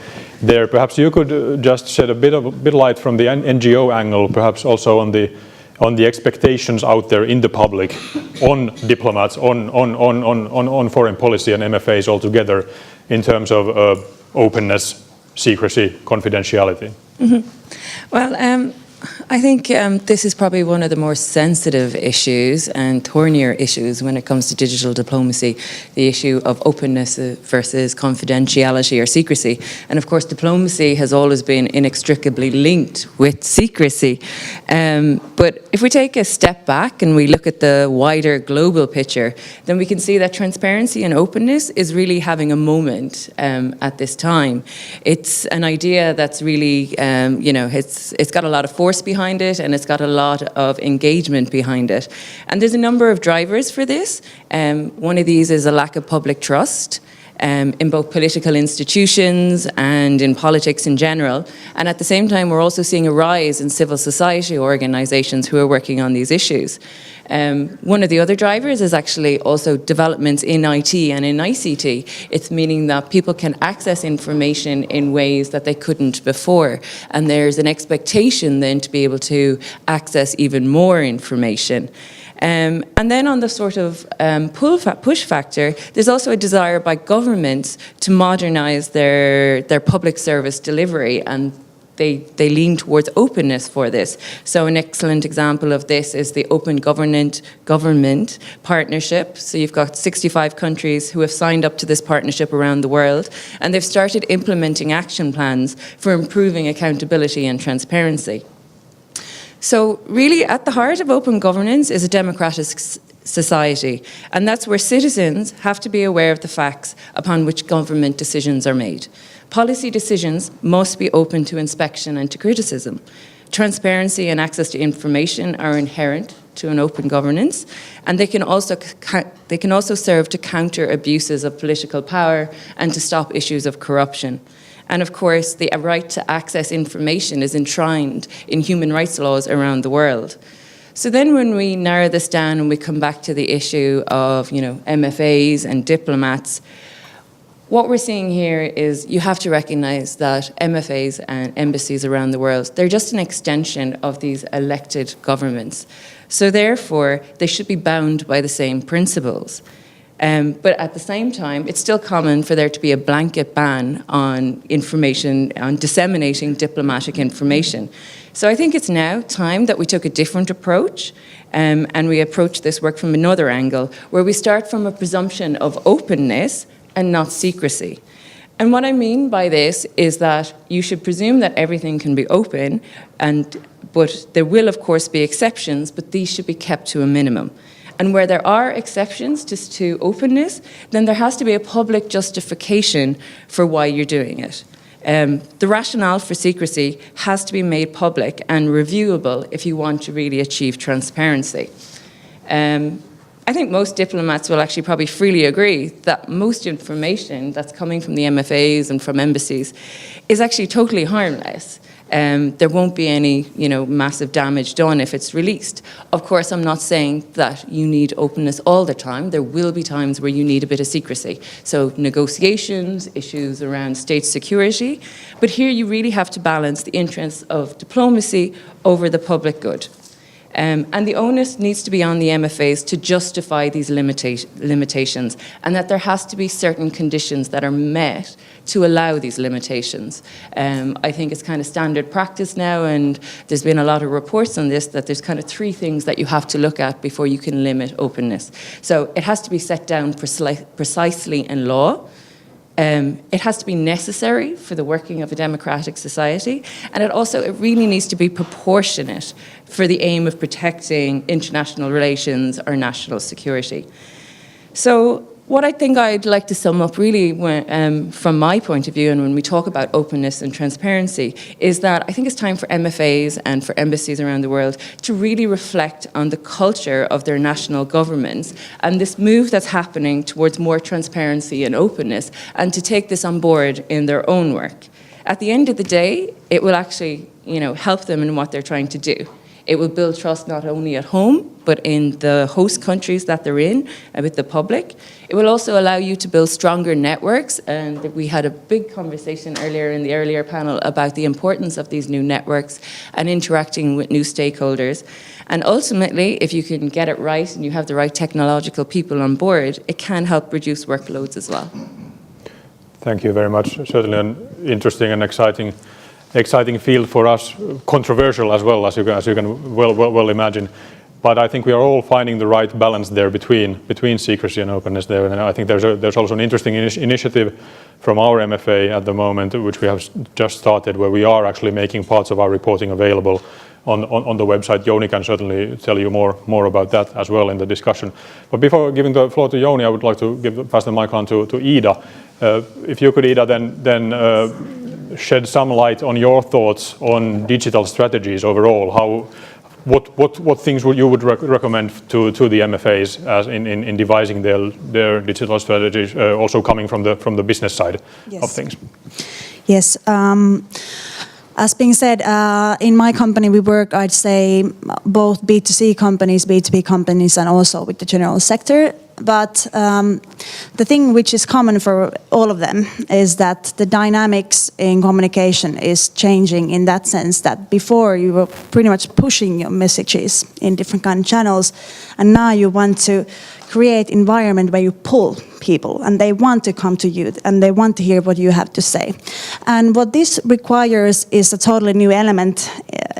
A: there. Perhaps you could just shed a bit light from the NGO angle, perhaps also on the expectations out there in the public on diplomats, on foreign policy and MFAs altogether in terms of openness, secrecy, confidentiality.
K: Mm-hmm. Well, I think this is probably one of the more sensitive issues and thornier issues when it comes to digital diplomacy, the issue of openness versus confidentiality or secrecy. And of course, diplomacy has always been inextricably linked with secrecy. But if we take a step back and we look at the wider global picture, then we can see that transparency and openness is really having a moment at this time. It's an idea that's really, it's got a lot of force behind it, and it's got a lot of engagement behind it. And there's a number of drivers for this. One of these is a lack of public trust in both political institutions and in politics in general. And at the same time, we're also seeing a rise in civil society organizations who are working on these issues. One of the other drivers is actually also developments in IT and in ICT. It's meaning that people can access information in ways that they couldn't before. And there's an expectation then to be able to access even more information. And then on the sort of push factor, there's also a desire by governments to modernize their public service delivery, and they lean towards openness for this. So an excellent example of this is the Open Government Partnership. So you've got 65 countries who have signed up to this partnership around the world, and they've started implementing action plans for improving accountability and transparency. So really at the heart of open governance is a democratic society, and that's where citizens have to be aware of the facts upon which government decisions are made. Policy decisions must be open to inspection and to criticism. Transparency and access to information are inherent to an open governance, and they can also serve to counter abuses of political power and to stop issues of corruption. And of course, the right to access information is enshrined in human rights laws around the world. So then when we narrow this down and we come back to the issue of, MFAs and diplomats, what we're seeing here is you have to recognize that MFAs and embassies around the world, they're just an extension of these elected governments. So therefore, they should be bound by the same principles. But at the same time, it's still common for there to be a blanket ban on information, on disseminating diplomatic information. So I think it's now time that we took a different approach, and we approach this work from another angle, where we start from a presumption of openness and not secrecy. And what I mean by this is that you should presume that everything can be open, but there will of course be exceptions, but these should be kept to a minimum. And where there are exceptions to openness, then there has to be a public justification for why you're doing it. The rationale for secrecy has to be made public and reviewable if you want to really achieve transparency. I think most diplomats will actually probably freely agree that most information that's coming from the MFAs and from embassies is actually totally harmless. there won't be any, massive damage done if it's released. Of course, I'm not saying that you need openness all the time. There will be times where you need a bit of secrecy. So negotiations, issues around state security. But here you really have to balance the interests of diplomacy over the public good. And the onus needs to be on the MFAs to justify these limitations, and that there has to be certain conditions that are met to allow these limitations. I think it's kind of standard practice now, and there's been a lot of reports on this, that there's kind of 3 things that you have to look at before you can limit openness. So it has to be set down precisely in law. It has to be necessary for the working of a democratic society, and it really needs to be proportionate for the aim of protecting international relations or national security. So what I think I'd like to sum up really from my point of view, and when we talk about openness and transparency, is that I think it's time for MFAs and for embassies around the world to really reflect on the culture of their national governments and this move that's happening towards more transparency and openness, and to take this on board in their own work. At the end of the day, it will actually, help them in what they're trying to do. It will build trust not only at home, but in the host countries that they're in and with the public. It will also allow you to build stronger networks, and we had a big conversation earlier in the earlier panel about the importance of these new networks and interacting with new stakeholders. And ultimately, if you can get it right and you have the right technological people on board, it can help reduce workloads as well.
A: Thank you very much. Certainly an interesting and exciting field for us, controversial as well, as you can well imagine. But I think we are all finding the right balance there between secrecy and openness there. And I think there's also an interesting initiative from our MFA at the moment, which we have just started, where we are actually making parts of our reporting available on the website. Joni can certainly tell you more about that as well in the discussion. But before giving the floor to Joni, I would like to pass the mic on to Ida. If you could, Ida, then shed some light on your thoughts on digital strategies overall. What things you would recommend to the MFAs as in devising their digital strategies, also coming from the business side of things?
L: Yes. As being said, in my company we work, I'd say, both B2C companies, B2B companies, and also with the general sector. But the thing which is common for all of them is that the dynamics in communication is changing, in that sense that before you were pretty much pushing your messages in different kind of channels, and now you want to create environment where you pull people and they want to come to you and they want to hear what you have to say. And what this requires is a totally new element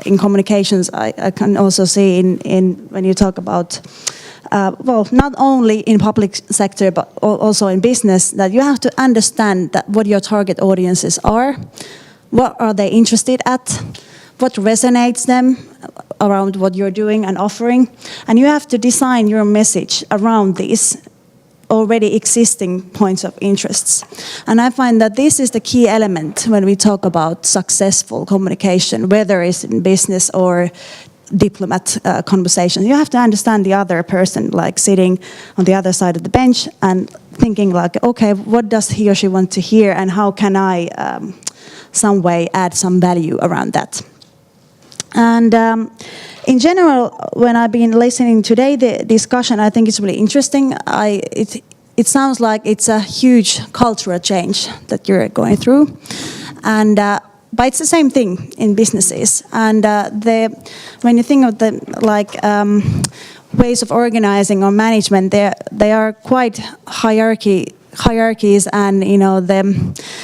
L: in communications. I can also see in when you talk about not only in public sector, but also in business, that you have to understand that what your target audiences are, what are they interested at, what resonates them around what you're doing and offering, and you have to design your message around these already existing points of interests. And I find that this is the key element when we talk about successful communication, whether it's in business or diplomat conversation. You have to understand the other person, like sitting on the other side of the bench and thinking like, okay, what does he or she want to hear, and how can I some way add some value around that. And in general, when I've been listening today, the discussion, I think it's really interesting. It sounds like it's a huge cultural change that you're going through. And but it's the same thing in businesses. And when you think of the ways of organizing or management, they are quite hierarchies, and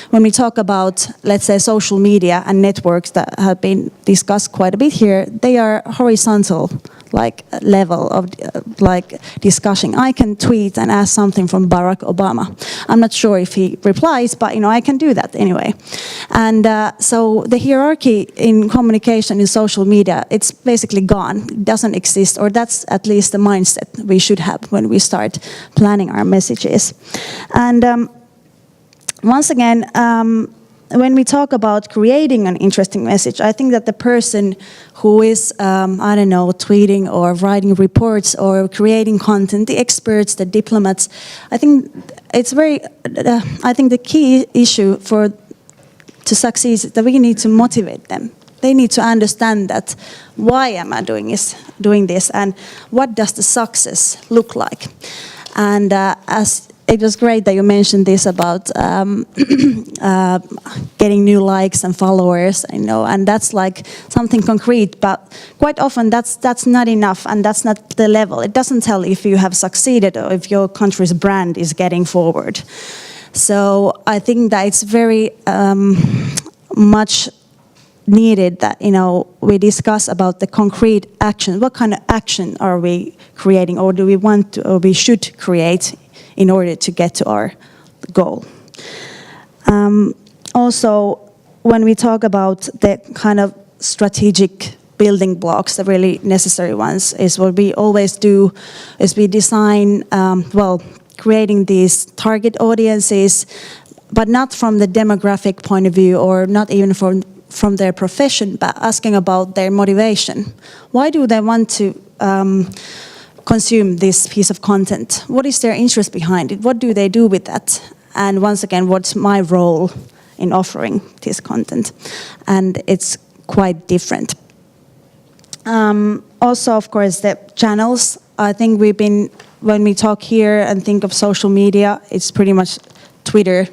L: when we talk about, let's say, social media and networks that have been discussed quite a bit here, they are horizontal level of discussion. I can tweet and ask something from Barack Obama. I'm not sure if he replies, but I can do that anyway. And so the hierarchy in communication in social media, it's basically gone. It doesn't exist, or that's at least the mindset we should have when we start planning our messages. And once again, when we talk about creating an interesting message, I think that the person who is, tweeting or writing reports or creating content, the experts, the diplomats, I think it's I think the key issue to succeed is that we need to motivate them They need to understand that why am I doing this and what does the success look like. And as it was great that you mentioned this about getting new likes and followers, and that's like something concrete, but quite often that's not enough and that's not the level. It doesn't tell if you have succeeded or if your country's brand is getting forward. So I think that it's very much needed that we discuss about the concrete action. What kind of action are we creating, or do we want to, or we should create in order to get to our goal? Also, when we talk about the kind of strategic building blocks, the really necessary ones, is what we always do is we design, creating these target audiences, but not from the demographic point of view or not even from their profession, but asking about their motivation. Why do they want to consume this piece of content? What is their interest behind it? What do they do with that? And once again, what's my role in offering this content? And it's quite different. Also, of course, the channels. I think when we talk here and think of social media, it's pretty much Twitter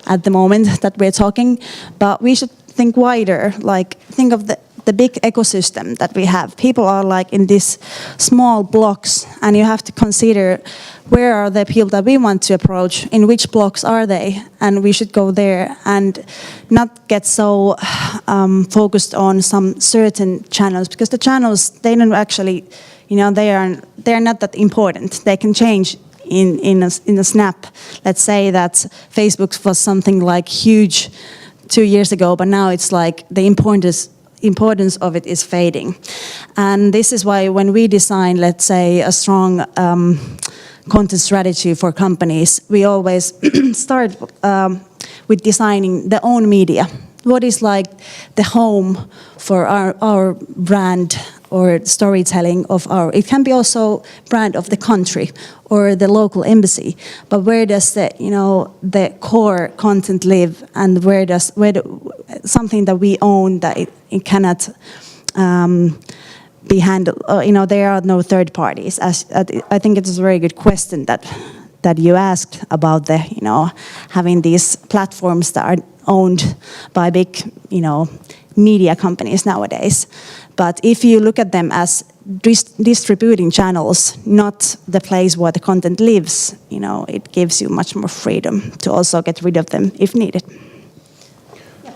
L: at the moment that we're talking, but we should think wider, like think of the big ecosystem that we have. People are like in these small blocks, and you have to consider where are the people that we want to approach, in which blocks are they, and we should go there and not get so focused on some certain channels, because the channels, they don't actually, they are not that important. They can change in a snap. Let's say that Facebook was something like huge 2 years ago, but now it's like the importance of it is fading. And this is why when we design, let's say, a strong content strategy for companies, we always start with designing their own media. What is like the home for our brand or storytelling of it can be also brand of the country or the local embassy, but where does the core content live, and where something that we own that it cannot be handled, there are no third parties. I think it's a very good question that you asked about having these platforms that are owned by big, media companies nowadays. But if you look at them as distributing channels, not the place where the content lives, it gives you much more freedom to also get rid of them if needed.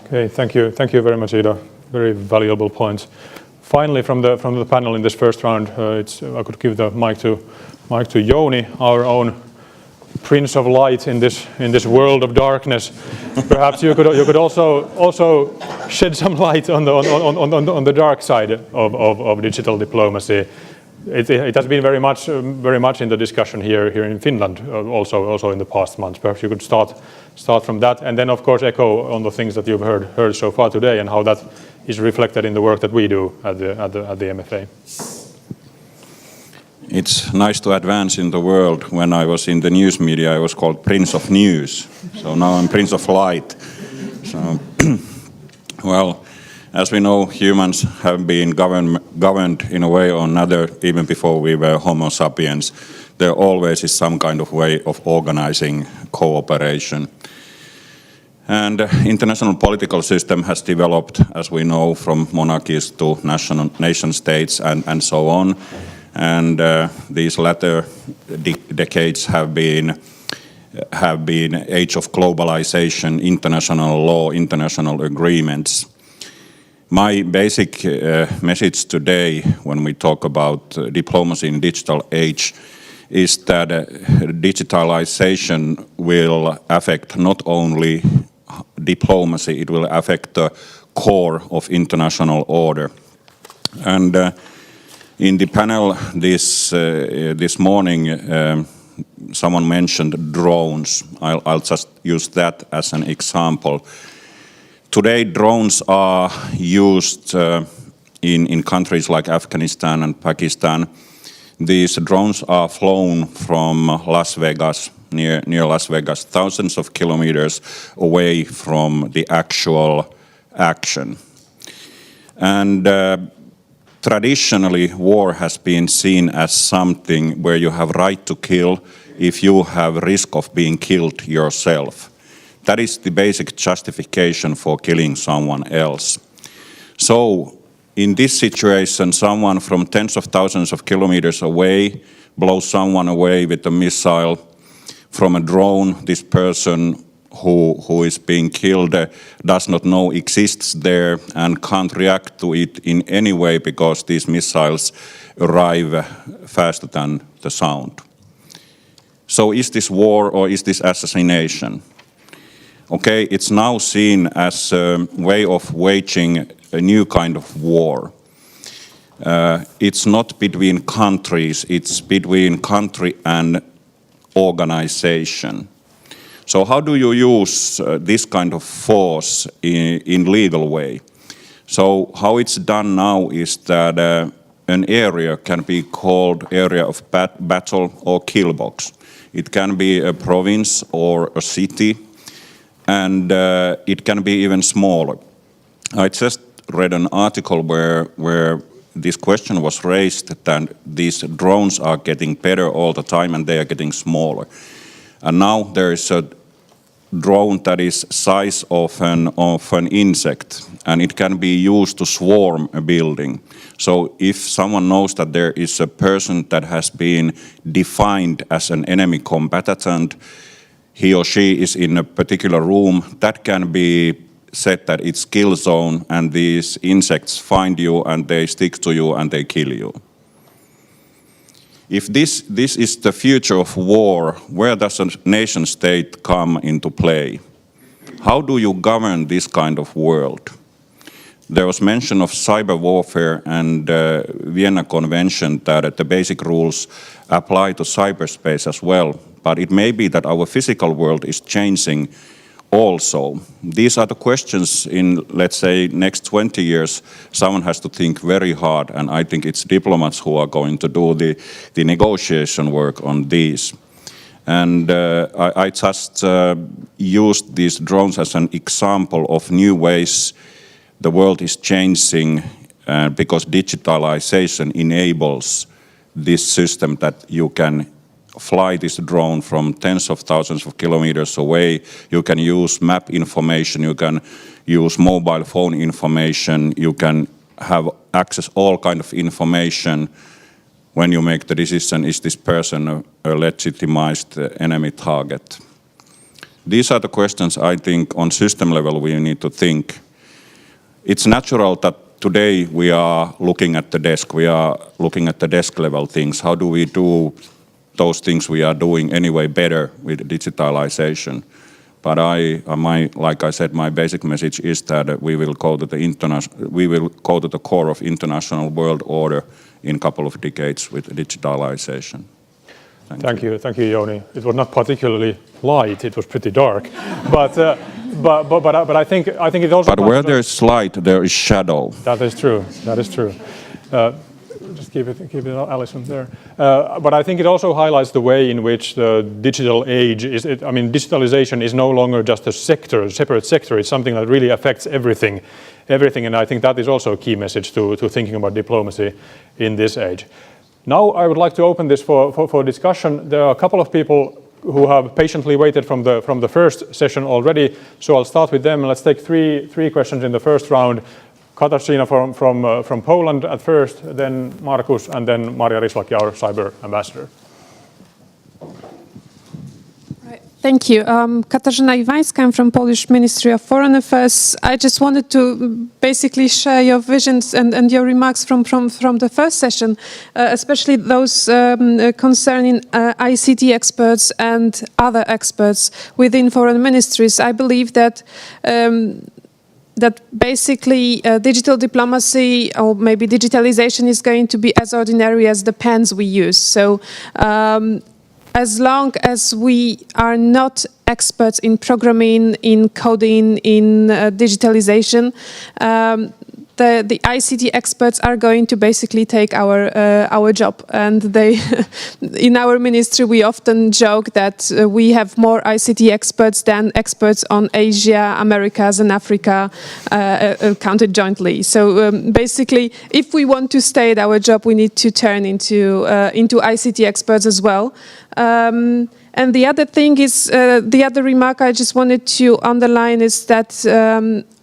A: Okay, thank you. Thank you very much, Ida. Very valuable points. Finally, from the panel in this first round, I could give the mic to Jouni, our own Prince of Light in this world of darkness. Perhaps you could also shed some light on the dark side of digital diplomacy. It has been very much in the discussion here in Finland, also in the past months. Perhaps you could start from that, and then of course echo on the things that you've heard so far today and how that is reflected in the work that we do at the MFA.
M: It's nice to advance in the world. When I was in the news media, I was called Prince of News. So now I'm Prince of Light. So, well, as we know, humans have been governed in a way or another even before we were Homo sapiens. There always is some kind of way of organizing cooperation. And the international political system has developed, as we know, from monarchies to nation states and so on. And these latter decades have been age of globalization, international law, international agreements. My basic message today, when we talk about diplomacy in digital age, is that digitalization will affect not only diplomacy, it will affect the core of international order. And in the panel this morning, someone mentioned drones. I'll just use that as an example. Today, drones are used in countries like Afghanistan and Pakistan. These drones are flown from Las Vegas, near Las Vegas, thousands of kilometers away from the actual action. And traditionally, war has been seen as something where you have right to kill if you have risk of being killed yourself. That is the basic justification for killing someone else. So in this situation, someone from tens of thousands of kilometers away blows someone away with a missile from a drone. This person who is being killed does not know exists there and can't react to it in any way because these missiles arrive faster than the sound. So is this war or is this assassination? Okay, it's now seen as a way of waging a new kind of war. It's not between countries, it's between country and organization. So how do you use this kind of force in legal way? So how it's done now is that an area can be called area of battle or kill box. It can be a province or a city, and it can be even smaller. I just read an article where this question was raised that these drones are getting better all the time and they are getting smaller. And now there is a drone that is size of an insect, and it can be used to swarm a building. So if someone knows that there is a person that has been defined as an enemy combatant, he or she is in a particular room, that can be said that it's kill zone, and these insects find you and they stick to you and they kill you. If this is the future of war, where does a nation state come into play? How do you govern this kind of world? There was mention of cyber warfare and Vienna Convention that the basic rules apply to cyberspace as well, but it may be that our physical world is changing also. These are the questions in, let's say, next 20 years. Someone has to think very hard, and I think it's diplomats who are going to do the negotiation work on these. And I just used these drones as an example of new ways the world is changing because digitalization enables this system that you can fly this drone from tens of thousands of kilometers away. You can use map information, you can use mobile phone information, you can have access all kind of information when you make the decision, is this person a legitimized enemy target? These are the questions I think on system level we need to think. It's natural that today we are looking at the desk, we are looking at the desk level things. How do we do those things we are doing anyway better with digitalization? But like I said, my basic message is that we will go to the core of international world order in a couple of decades with digitalization.
A: Thank you, Joni. It was not particularly light; it was pretty dark, but I think it also.
M: But where there is light, there is shadow.
A: That is true. That is true. Just keep it, Alison, there. But I think it also highlights the way in which the digital age is. I mean, digitalization is no longer just a separate sector. It's something that really affects everything, and I think that is also a key message to thinking about diplomacy in this age. Now, I would like to open this for discussion. There are a couple of people who have patiently waited from the first session already, so I'll start with them. Let's take three questions in the first round. Katarzyna from Poland at first, then Markus, and then Maria Rislaki, our cyber ambassador.
N: Right. Thank you. Katarzyna Iwańska, I'm from Polish Ministry of Foreign Affairs. I just wanted to basically share your visions and your remarks from the first session, especially those concerning ICT experts and other experts within foreign ministries. I believe that that basically digital diplomacy or maybe digitalization is going to be as ordinary as the pens we use. So as long as we are not experts in programming, in coding, in digitalization, the ICT experts are going to basically take our job. And they, in our ministry, we often joke that we have more ICT experts than experts on Asia, Americas, and Africa counted jointly. So basically, if we want to stay at our job, we need to turn into ICT experts as well. And the other thing is, the other remark I just wanted to underline is that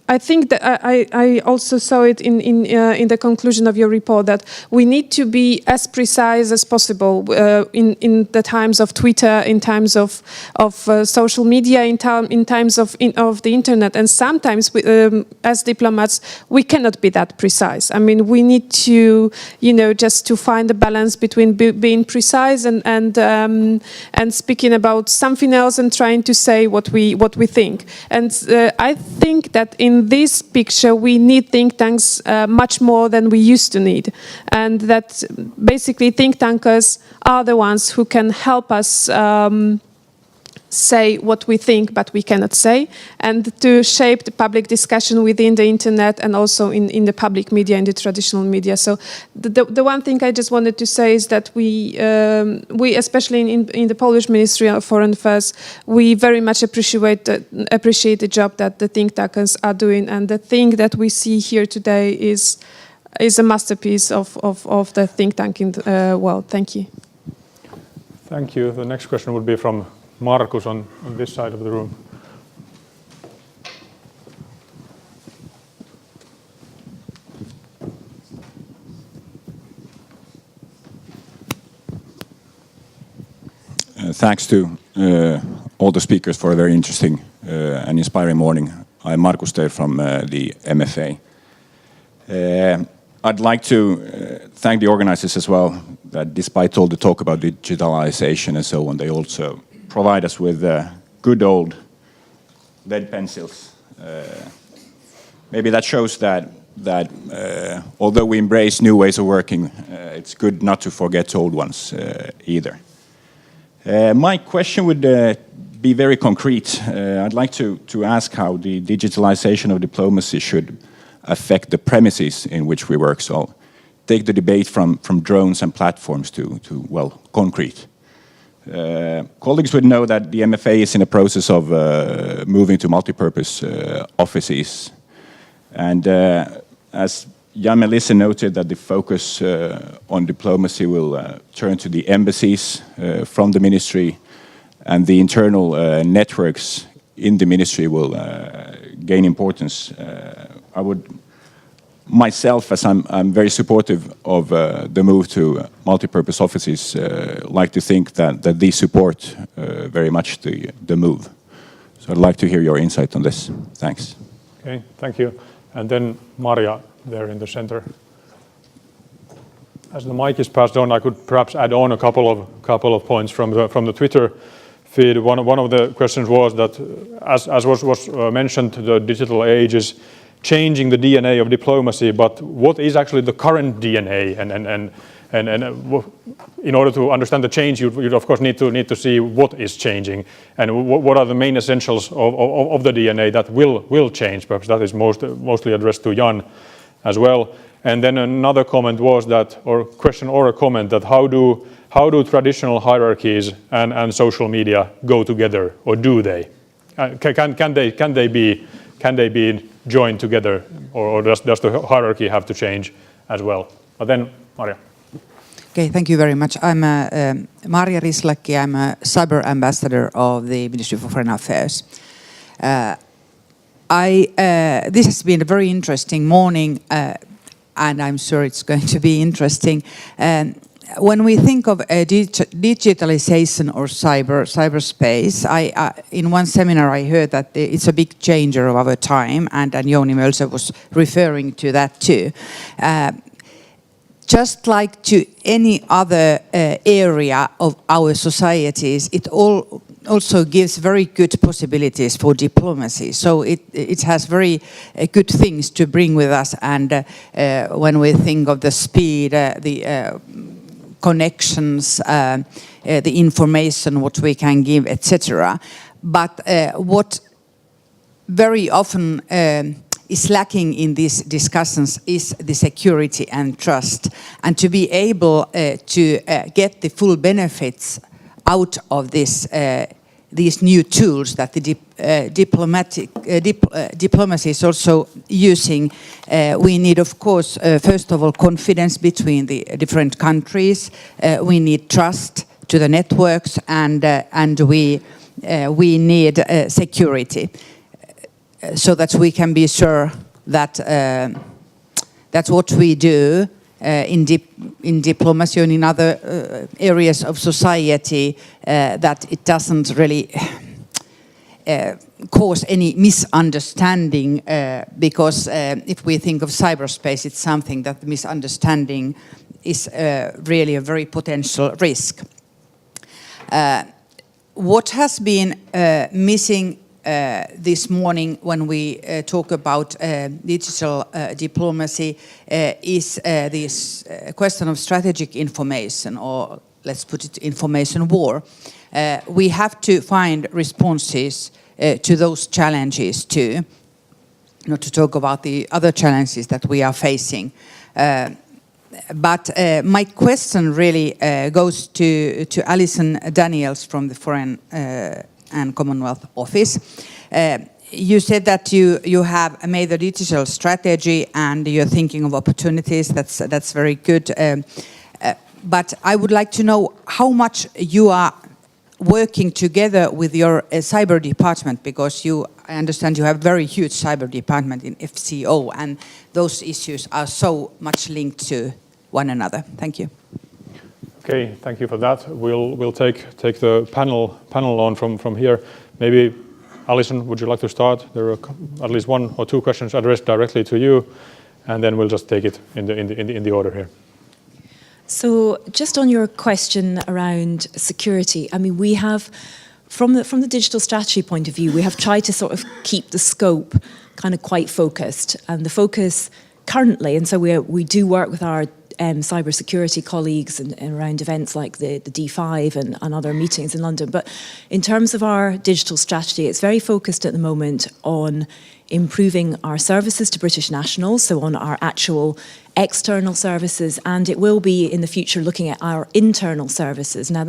N: I think that I also saw it in the conclusion of your report that we need to be as precise as possible in the times of Twitter, in times of social media, in times of the internet, and sometimes as diplomats we cannot be that precise. I mean, we need to, just to find a balance between being precise and speaking about something else and trying to say what we think. And I think that in this picture we need think tanks much more than we used to need, and that basically think tankers are the ones who can help us say what we think but we cannot say, and to shape the public discussion within the internet and also in the public media, in the traditional media. So the one thing I just wanted to say is that we especially in the Polish Ministry of Foreign Affairs, we very much appreciate the job that the think tankers are doing, and the thing that we see here today is a masterpiece of the think tanking world. Thank you.
A: Thank you. The next question would be from Markus on this side of the room.
O: Thanks to all the speakers for a very interesting and inspiring morning. I'm Markus Teir from the MFA. I'd like to thank the organizers as well, that despite all the talk about digitalization and so on, they also provide us with good old lead pencils. Maybe that shows that although we embrace new ways of working, it's good not to forget old ones either. My question would be very concrete. I'd like to ask how the digitalization of diplomacy should affect the premises in which we work. So take the debate from drones and platforms to well, concrete. Colleagues would know that the MFA is in a process of moving to multi-purpose offices. And as Jan-Melissa noted, that the focus on diplomacy will turn to the embassies from the ministry, and the internal networks in the ministry will gain importance. I would myself, as I'm very supportive of the move to multi-purpose offices, like to think that these support very much the move. So I'd like to hear your insight on this. Thanks.
A: Okay, thank you. And then Maria there in the center. As the mic is passed on, I could perhaps add on a couple of points from the Twitter feed. One of the questions was that, as was mentioned, the digital age is changing the DNA of diplomacy, but what is actually the current DNA? And in order to understand the change, you'd of course need to see what is changing and what are the main essentials of the DNA that will change. Perhaps that is mostly addressed to Jan as well. And then another comment was that, or question or a comment, that how do traditional hierarchies and social media go together, or do they? Can they be joined together, or does the hierarchy have to change as well? But then, Maria.
P: Okay, thank you very much. I'm Maria Rislaki. I'm a cyber ambassador of the Ministry for Foreign Affairs. This has been a very interesting morning, and I'm sure it's going to be interesting. When we think of digitalization or cyberspace, in one seminar I heard that it's a big changer of our time, and Joni Mölzer was referring to that too. Just like to any other area of our societies, it also gives very good possibilities for diplomacy. So it has very good things to bring with us, and when we think of the speed, the connections, the information, what we can give, etc. But what very often is lacking in these discussions is the security and trust, and to be able to get the full benefits out of this, these new tools that the diplomacy is also using. We need, of course, first of all, confidence between the different countries. We need trust to the networks, and we need security, so that we can be sure that that's what we do in diplomacy and in other areas of society, that it doesn't really cause any misunderstanding, because if we think of cyberspace, it's something that the misunderstanding is really a very potential risk. What has been missing this morning when we talk about digital diplomacy is this question of strategic information, or let's put it, information war. We have to find responses to those challenges too, not to talk about the other challenges that we are facing. But my question really goes to Alison Daniels from the Foreign and Commonwealth Office. You said that you have made the digital strategy and you're thinking of opportunities. That's very good. But I would like to know how much you are working together with your cyber department, because I understand you have a very huge cyber department in FCO, and those issues are so much linked to one another. Thank you.
A: Okay, thank you for that. We'll take the panel on from here. Maybe Alison, would you like to start? There are at least one or two questions addressed directly to you, and then we'll just take it in the order here.
J: So just on your question around security, I mean, we have, from the digital strategy point of view, we have tried to sort of keep the scope kind of quite focused, and the focus currently, and so we do work with our cybersecurity colleagues and around events like the D5 and other meetings in London. But in terms of our digital strategy, it's very focused at the moment on improving our services to British nationals, so on our actual external services, and it will be in the future looking at our internal services. Now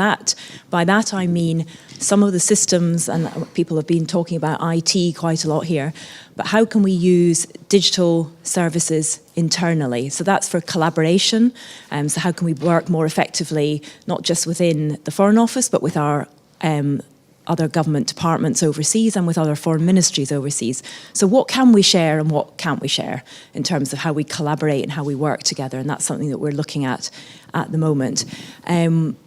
J: by that I mean some of the systems, and people have been talking about IT quite a lot here, but how can we use digital services internally? So that's for collaboration. So how can we work more effectively, not just within the Foreign Office, but with our other government departments overseas and with other foreign ministries overseas. So what can we share and what can't we share in terms of how we collaborate and how we work together? And that's something that we're looking at the moment.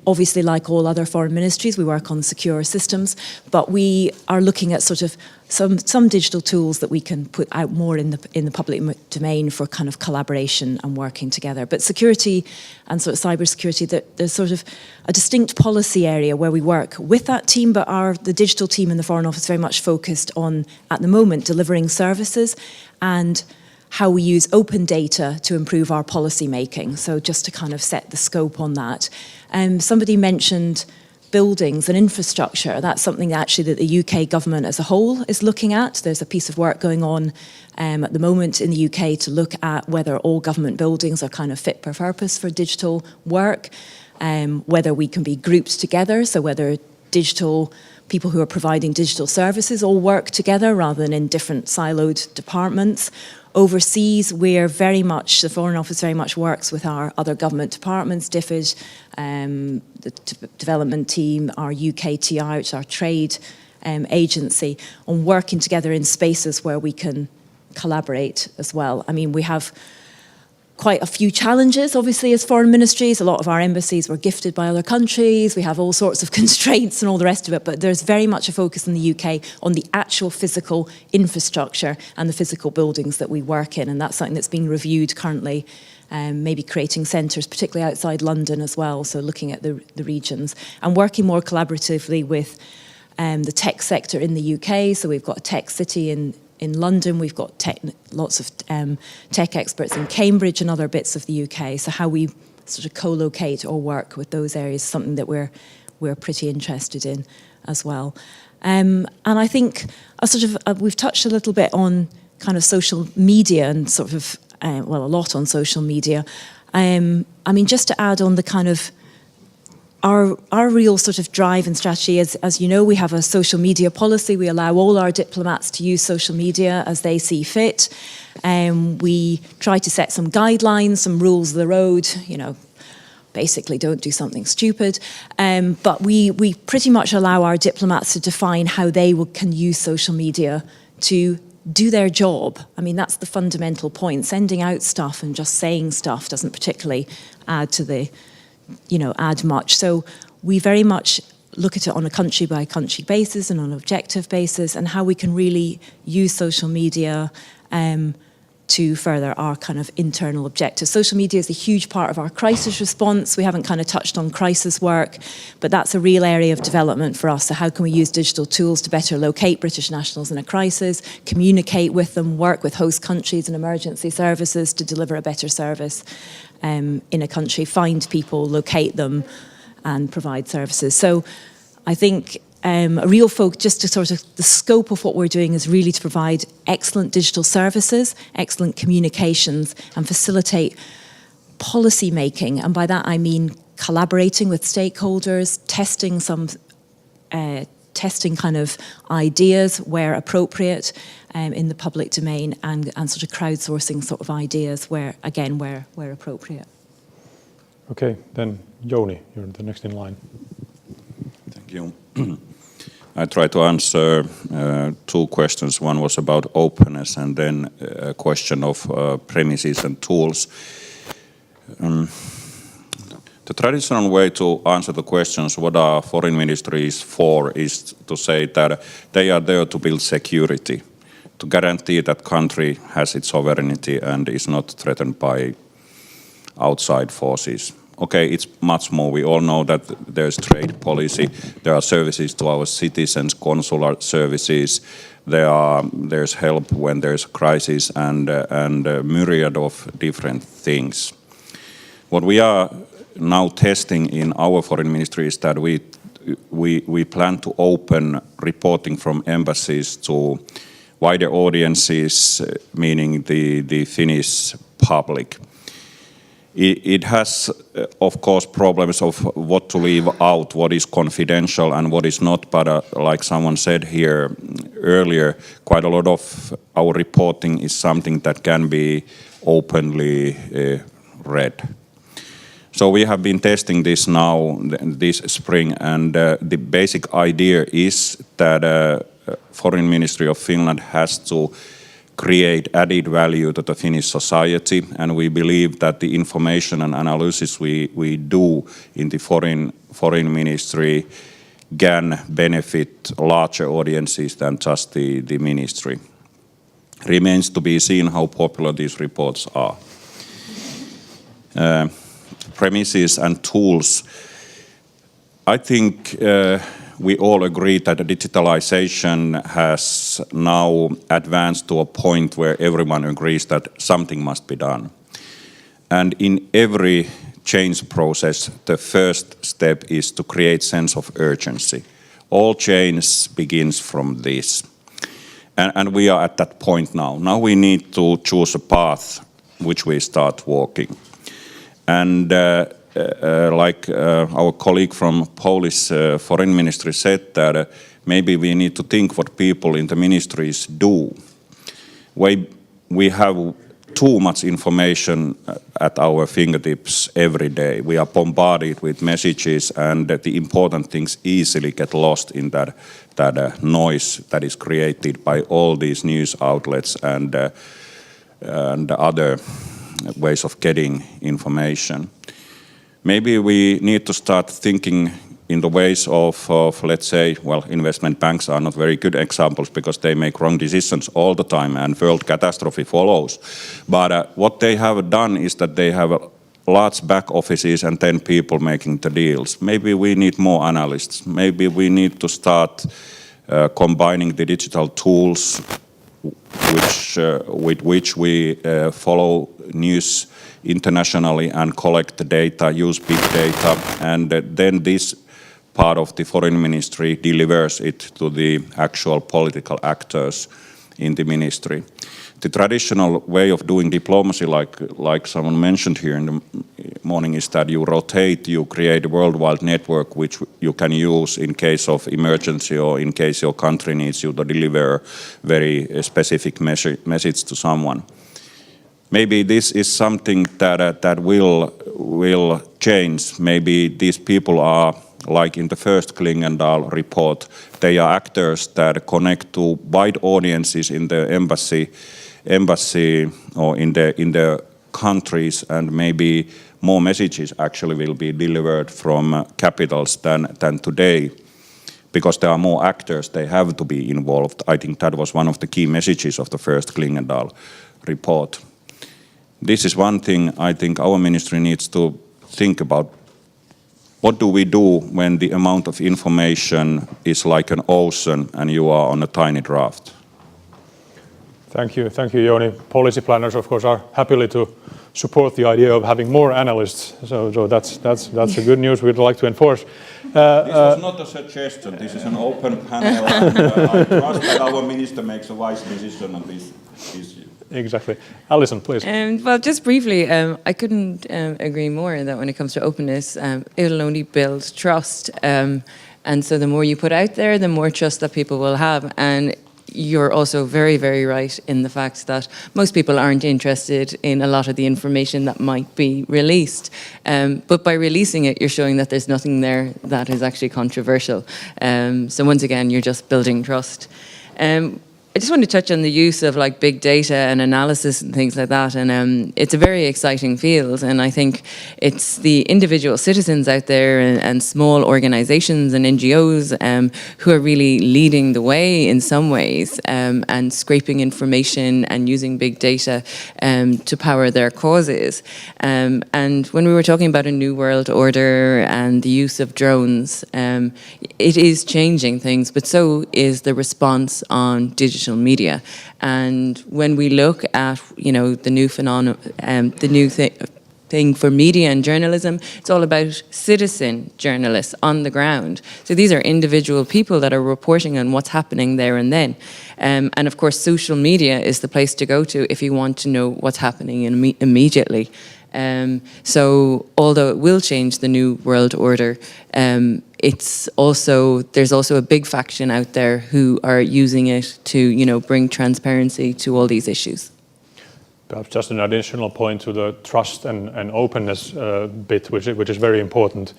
J: Obviously, like all other foreign ministries, we work on secure systems, but we are looking at sort of some digital tools that we can put out more in the public domain for kind of collaboration and working together. But security and sort of cybersecurity, there's sort of a distinct policy area where we work with that team, but the digital team in the Foreign Office very much focused on, at the moment, delivering services and how we use open data to improve our policy making. So just to kind of set the scope on that. Somebody mentioned buildings and infrastructure. That's something actually that the UK government as a whole is looking at. There's a piece of work going on at the moment in the UK to look at whether all government buildings are kind of fit for purpose for digital work, whether we can be grouped together, so whether digital people who are providing digital services all work together rather than in different siloed departments. Overseas, we're very much, the Foreign Office very much works with our other government departments, DFID, the development team, our UKTI, which is our trade agency, on working together in spaces where we can collaborate as well. I mean, we have quite a few challenges, obviously, as foreign ministries. A lot of our embassies were gifted by other countries. We have all sorts of constraints and all the rest of it, but there's very much a focus in the UK on the actual physical infrastructure and the physical buildings that we work in, and that's something that's being reviewed currently, maybe creating centres, particularly outside London as well, so looking at the regions, and working more collaboratively with the tech sector in the UK. So we've got a tech city in London, we've got lots of tech experts in Cambridge and other bits of the UK. So how we sort of co-locate or work with those areas is something that we're pretty interested in as well. And I think we've touched a little bit on kind of social media and sort of, well, a lot on social media. I mean, just to add on the kind of our real sort of drive and strategy is, as you know, we have a social media policy. We allow all our diplomats to use social media as they see fit. We try to set some guidelines, some rules of the road, you know, basically don't do something stupid. But we pretty much allow our diplomats to define how they can use social media to do their job. I mean, that's the fundamental point. Sending out stuff and just saying stuff doesn't particularly add to the, you know, add much. So we very much look at it on a country by country basis and on an objective basis, and how we can really use social media to further our kind of internal objectives. Social media is a huge part of our crisis response. We haven't kind of touched on crisis work, but that's a real area of development for us. So how can we use digital tools to better locate British nationals in a crisis, communicate with them, work with host countries and emergency services to deliver a better service in a country, find people, locate them, and provide services. So I think a real focus, just to sort of, the scope of what we're doing is really to provide excellent digital services, excellent communications, and facilitate policy making. And by that I mean collaborating with stakeholders, testing kind of ideas where appropriate in the public domain, and sort of crowdsourcing sort of ideas where appropriate.
A: Okay, then Jouni, you're the next in line.
M: Thank you. I try to answer two questions. One was about openness, and then a question of premises and tools. The traditional way to answer the questions, what are foreign ministries for, is to say that they are there to build security, to guarantee that country has its sovereignty and is not threatened by outside forces. Okay, it's much more. We all know that there's trade policy, there are services to our citizens, consular services, there's help when there's a crisis, and a myriad of different things. What we are now testing in our foreign ministry is that we plan to open reporting from embassies to wider audiences, meaning the Finnish public. It has, of course, problems of what to leave out, what is confidential and what is not, but like someone said here earlier, quite a lot of our reporting is something that can be openly read. So we have been testing this now this spring, and the basic idea is that Foreign Ministry of Finland has to create added value to the Finnish society, and we believe that the information and analysis we do in the foreign ministry can benefit larger audiences than just the ministry. Remains to be seen how popular these reports are. Premises and tools. I think we all agree that the digitalization has now advanced to a point where everyone agrees that something must be done. And in every change process, the first step is to create sense of urgency. All change begins from this. And we are at that point now. Now we need to choose a path which we start walking. And like our colleague from Polish Foreign Ministry said, that maybe we need to think what people in the ministries do. We have too much information at our fingertips every day. We are bombarded with messages, and the important things easily get lost in that noise that is created by all these news outlets and other ways of getting information. Maybe we need to start thinking in the ways of let's say, well, investment banks are not very good examples because they make wrong decisions all the time and world catastrophe follows. But what they have done is that they have large back offices and 10 people making the deals. Maybe we need more analysts. Maybe we need to start combining the digital tools with which we follow news internationally and collect the data, use big data, and then this part of the foreign ministry delivers it to the actual political actors in the ministry. The traditional way of doing diplomacy, like someone mentioned here in the morning, is that you rotate, you create a worldwide network which you can use in case of emergency or in case your country needs you to deliver very specific message to someone. Maybe this is something that will change. Maybe these people are, like in the first Klingendal report, they are actors that connect to wide audiences in the embassy or in the countries, and maybe more messages actually will be delivered from capitals than today, because there are more actors, they have to be involved. I think that was one of the key messages of the first Klingendal report. This is one thing I think our ministry needs to think about. What do we do when the amount of information is like an ocean and you are on a tiny draft?
A: Thank you, Joni. Policy planners, of course, are happily to support the idea of having more analysts. So that's a good news we'd like to enforce.
M: This was not a suggestion. This is an open panel. And, I trust that our minister makes a wise decision on this issue.
A: Exactly. Alison, please.
K: Well, just briefly, I couldn't agree more that when it comes to openness, it'll only build trust. And so the more you put out there, the more trust that people will have. And you're also very, very right in the fact that most people aren't interested in a lot of the information that might be released. But by releasing it, you're showing that there's nothing there that is actually controversial. So once again, you're just building trust. I just want to touch on the use of like big data and analysis and things like that. And it's a very exciting field. And I think it's the individual citizens out there and small organizations and NGOs who are really leading the way in some ways and scraping information and using big data to power their causes. And when we were talking about a new world order and the use of drones, it is changing things, but so is the response on digital media. And when we look at, you know, the new phenomenon, the new thing for media and journalism, it's all about citizen journalists on the ground. So these are individual people that are reporting on what's happening there and then. And of course, social media is the place to go to if you want to know what's happening immediately. So although it will change the new world order, there's also a big faction out there who are using it to, you know, bring transparency to all these issues.
A: Perhaps just an additional point to the trust and openness bit, which is very important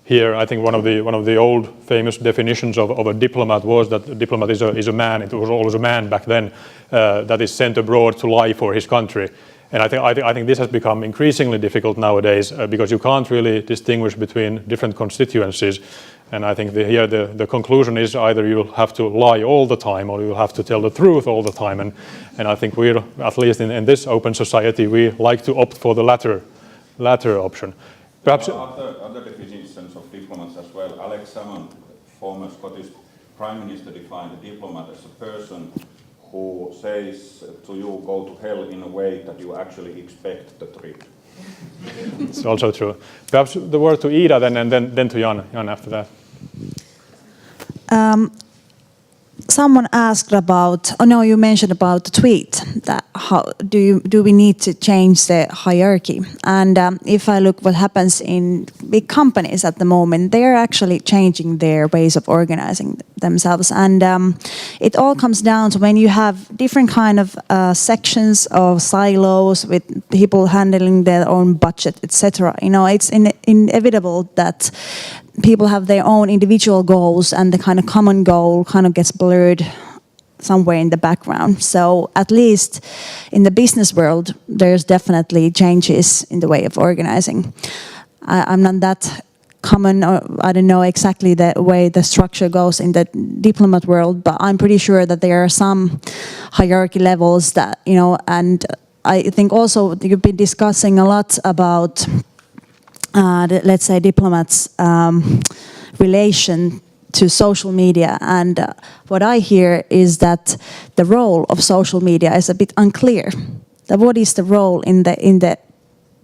A: here. I think one of the old famous definitions of a diplomat was that a diplomat is a man. It was always a man back then that is sent abroad to lie for his country. And I think this has become increasingly difficult nowadays because you can't really distinguish between different constituencies. And I think here the conclusion is either you'll have to lie all the time or you'll have to tell the truth all the time. And I think we're, at least in this open society, we like to opt for the latter option. Perhaps
M: other definitions of diplomats as well. Alex Salmond, former Scottish Prime Minister, defined a diplomat as a person who says to you, go to hell, in a way that you actually expect the trip.
A: It's also true. Perhaps the word to Ida then, and then to Jan after that.
L: Someone asked about, you mentioned about the tweet, that how do we need to change the hierarchy? And if I look what happens in big companies at the moment, they're actually changing their ways of organizing themselves. And it all comes down to when you have different kind of sections of silos with people handling their own budget, etc. You know, it's inevitable that people have their own individual goals and the kind of common goal kind of gets blurred somewhere in the background. So at least in the business world, there's definitely changes in the way of organizing. I'm not that common, or I don't know exactly the way the structure goes in the diplomat world, but I'm pretty sure that there are some hierarchy levels that, you know, and I think also you've been discussing a lot about let's say diplomats' relation to social media, and what I hear is that the role of social media is a bit unclear. That what is the role in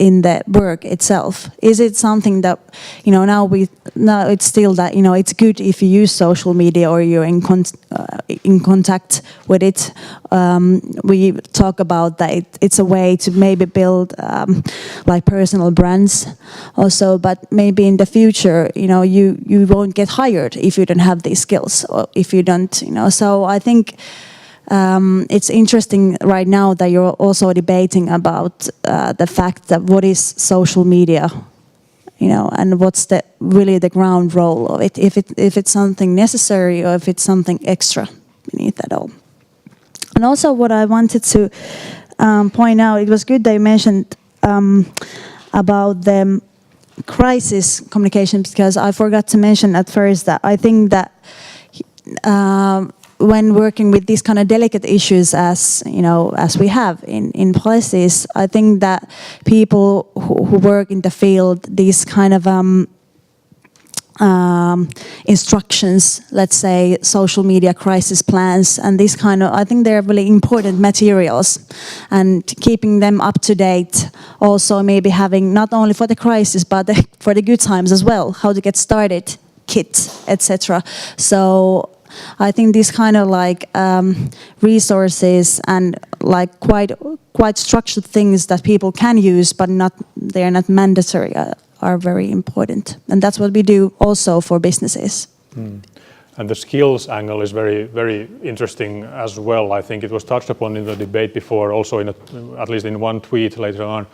L: in the work itself? Is it something that, now it's still that, it's good if you use social media or you're in contact with it. We talk about that it's a way to maybe build like personal brands also, but maybe in the future, you won't get hired if you don't have these skills, or if you don't, so I think it's interesting right now that you're also debating about the fact that what is social media, and what's really the ground role of it, if it's something necessary or if it's something extra beneath that all. And also what I wanted to point out, it was good that you mentioned about the crisis communication, because I forgot to mention at first that I think that when working with these kind of delicate issues as we have in policies, I think that people who work in the field, these kind of instructions, let's say social media crisis plans, and these kind of, I think they're really important materials, and keeping them up to date, also maybe having not only for the crisis but for the good times as well, how to get started kit, etc. So I think these kind of like resources and like quite structured things that people can use, but they're not mandatory, are very important, and that's what we do also for businesses.
A: And the skills angle is very, very interesting as well. I think it was touched upon in the debate before, also at least in one tweet later on.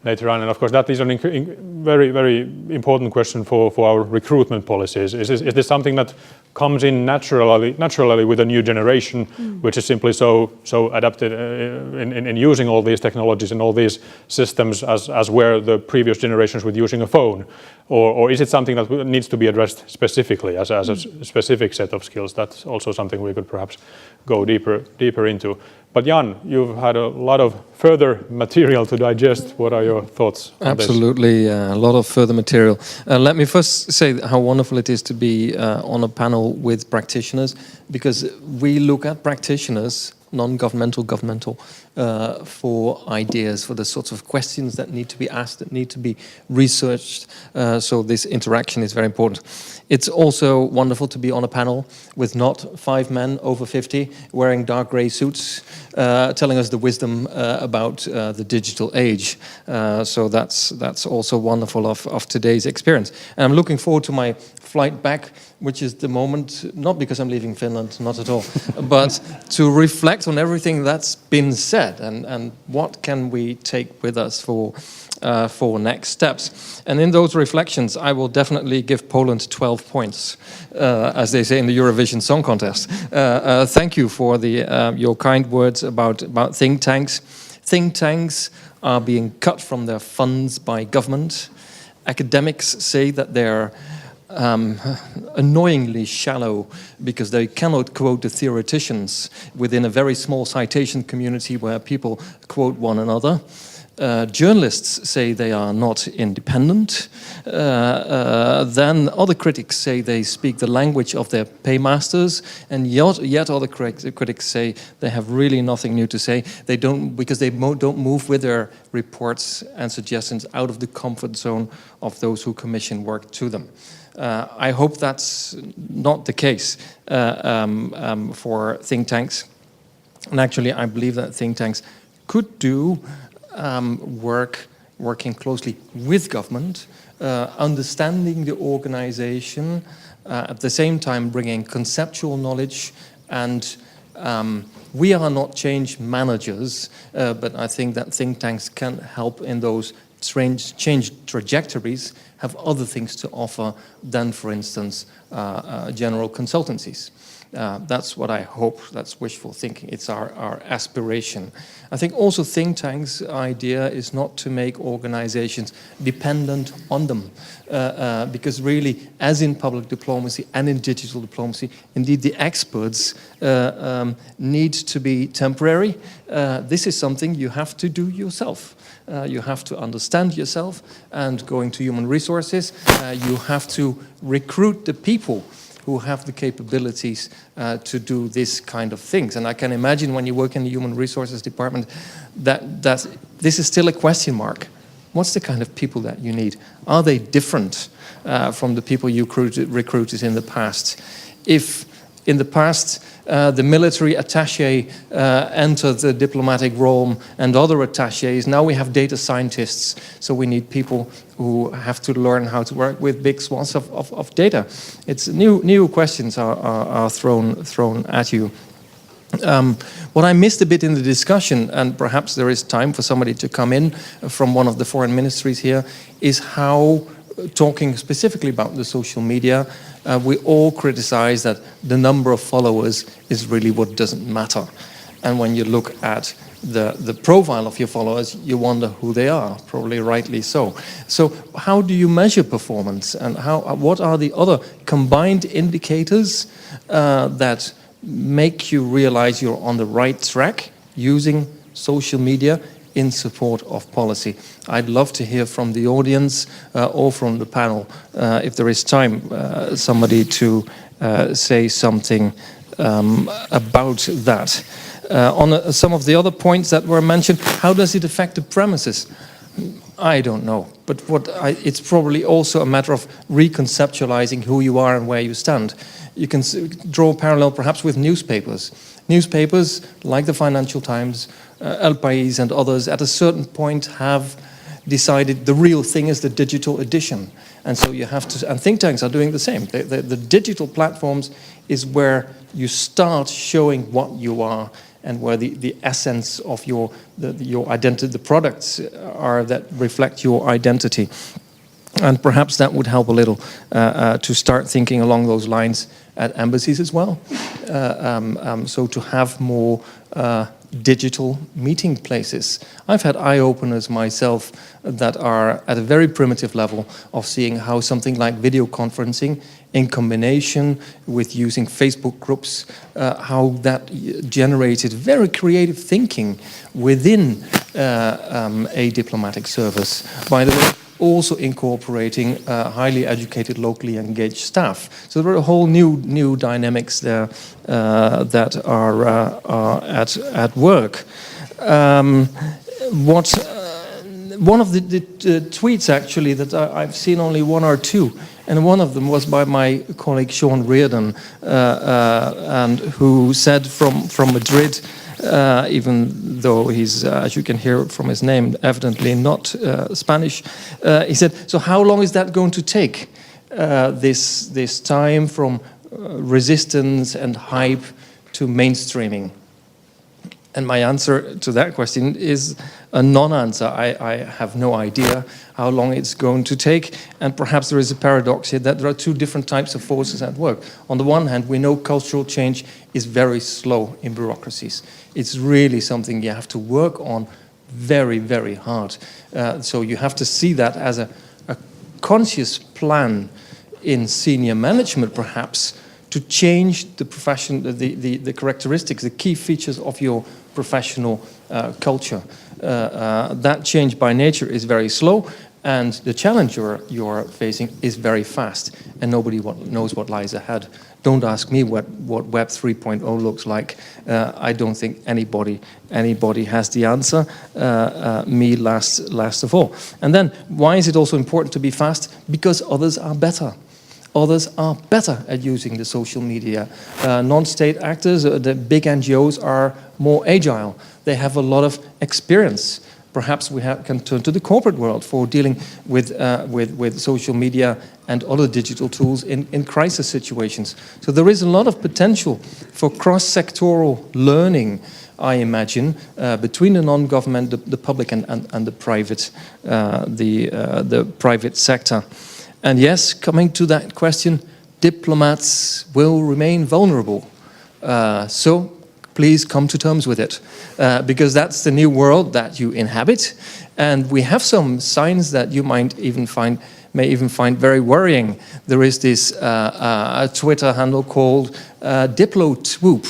A: And of course, that is a very, very important question for our recruitment policies. Is this something that comes in naturally with a new generation, which is simply so adapted in using all these technologies and all these systems as were the previous generations with using a phone? Or is it something that needs to be addressed specifically as a specific set of skills? That's also something we could perhaps go deeper into. But Jan, you've had a lot of further material to digest. What are your thoughts on this?
B: Absolutely, a lot of further material. Let me first say how wonderful it is to be on a panel with practitioners, because we look at practitioners, non-governmental, governmental, for ideas, for the sorts of questions that need to be asked, that need to be researched. So this interaction is very important. It's also wonderful to be on a panel with not 5 men over 50 wearing dark grey suits, telling us the wisdom about the digital age. So that's also wonderful of today's experience. And I'm looking forward to my flight back, which is the moment, not because I'm leaving Finland, not at all, but to reflect on everything that's been said and what can we take with us for next steps. And in those reflections, I will definitely give Poland 12 points, as they say in the Eurovision Song Contest. Thank you for your kind words about think tanks. Think tanks are being cut from their funds by government. Academics say that they're annoyingly shallow because they cannot quote the theoreticians within a very small citation community where people quote one another. Journalists say they are not independent. Then other critics say they speak the language of their paymasters, and yet other critics say they have really nothing new to say. They don't, because they don't move with their reports and suggestions out of the comfort zone of those who commission work to them. I hope that's not the case for think tanks. And actually, I believe that think tanks could do working closely with government, understanding the organization, at the same time bringing conceptual knowledge. And we are not change managers, but I think that think tanks can help in those change trajectories, have other things to offer than, for instance, general consultancies. That's what I hope. That's wishful thinking. It's our aspiration. I think also think tanks' idea is not to make organizations dependent on them, because really, as in public diplomacy and in digital diplomacy, indeed the experts need to be temporary. This is something you have to do yourself. You have to understand yourself, and going to human resources, you have to recruit the people who have the capabilities to do this kind of things. And I can imagine when you work in the human resources department that this is still a question mark. What's the kind of people that you need? Are they different from the people you recruited in the past? If in the past the military attaché entered the diplomatic realm and other attachés, now we have data scientists, so we need people who have to learn how to work with big swaths of data. It's new questions are thrown at you. What I missed a bit in the discussion, and perhaps there is time for somebody to come in from one of the foreign ministries here, is how, talking specifically about the social media, we all criticize that the number of followers is really what doesn't matter. And when you look at the profile of your followers, you wonder who they are, probably rightly so. So how do you measure performance, and what are the other combined indicators that make you realize you're on the right track using social media in support of policy? I'd love to hear from the audience or from the panel, if there is time, somebody to say something about that. On some of the other points that were mentioned, how does it affect the premises? I don't know, but it's probably also a matter of reconceptualizing who you are and where you stand. You can draw a parallel perhaps with newspapers. Newspapers, like the Financial Times, El País and others, at a certain point have decided the real thing is the digital edition. And so you have to, and think tanks are doing the same. The digital platforms is where you start showing what you are and where the essence of your identity, the products are that reflect your identity. And perhaps that would help a little to start thinking along those lines at embassies as well. So to have more digital meeting places. I've had eye-openers myself that are at a very primitive level of seeing how something like video conferencing in combination with using Facebook groups, how that generated very creative thinking within a diplomatic service. By the way, also incorporating highly educated, locally engaged staff. So there are a whole new dynamics there that are at work. One of the tweets actually that I've seen only one or two, and one of them was by my colleague Sean Reardon, and who said from Madrid, even though he's, as you can hear from his name, evidently not Spanish, he said, so how long is that going to take, this time from resistance and hype to mainstreaming? And my answer to that question is a non-answer. I have no idea how long it's going to take. And perhaps there is a paradox here that there are two different types of forces at work. On the one hand, we know cultural change is very slow in bureaucracies. It's really something you have to work on very, very hard. So you have to see that as a conscious plan in senior management, perhaps, to change the profession, the characteristics, the key features of your professional culture. That change by nature is very slow, and the challenge you're facing is very fast, and nobody knows what lies ahead. Don't ask me what Web 3.0 looks like. I don't think anybody has the answer. Me last of all. And then, why is it also important to be fast? Because others are better. Others are better at using the social media. Non-state actors, the big NGOs are more agile. They have a lot of experience. Perhaps we can turn to the corporate world for dealing with social media and other digital tools in crisis situations. So there is a lot of potential for cross-sectoral learning, I imagine, between the non-government, the public, and the private, the private sector. And yes, coming to that question, diplomats will remain vulnerable. So please come to terms with it, because that's the new world that you inhabit. And we have some signs that you may even find very worrying. There is this Twitter handle called DiploTwoop.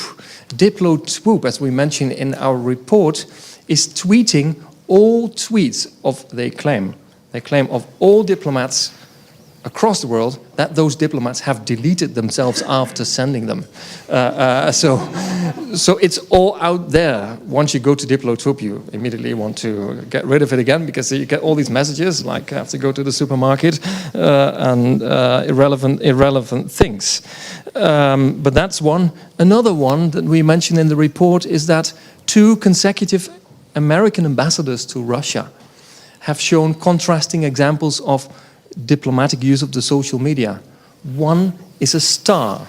B: DiploTwoop, as we mentioned in our report, is tweeting all tweets they claim of all diplomats across the world, that those diplomats have deleted themselves after sending them. So So it's all out there. Once you go to Diplotop, you immediately want to get rid of it again because you get all these messages like I have to go to the supermarket and irrelevant things. But that's one. Another one that we mentioned in the report is that 2 consecutive American ambassadors to Russia have shown contrasting examples of diplomatic use of the social media. One is a star,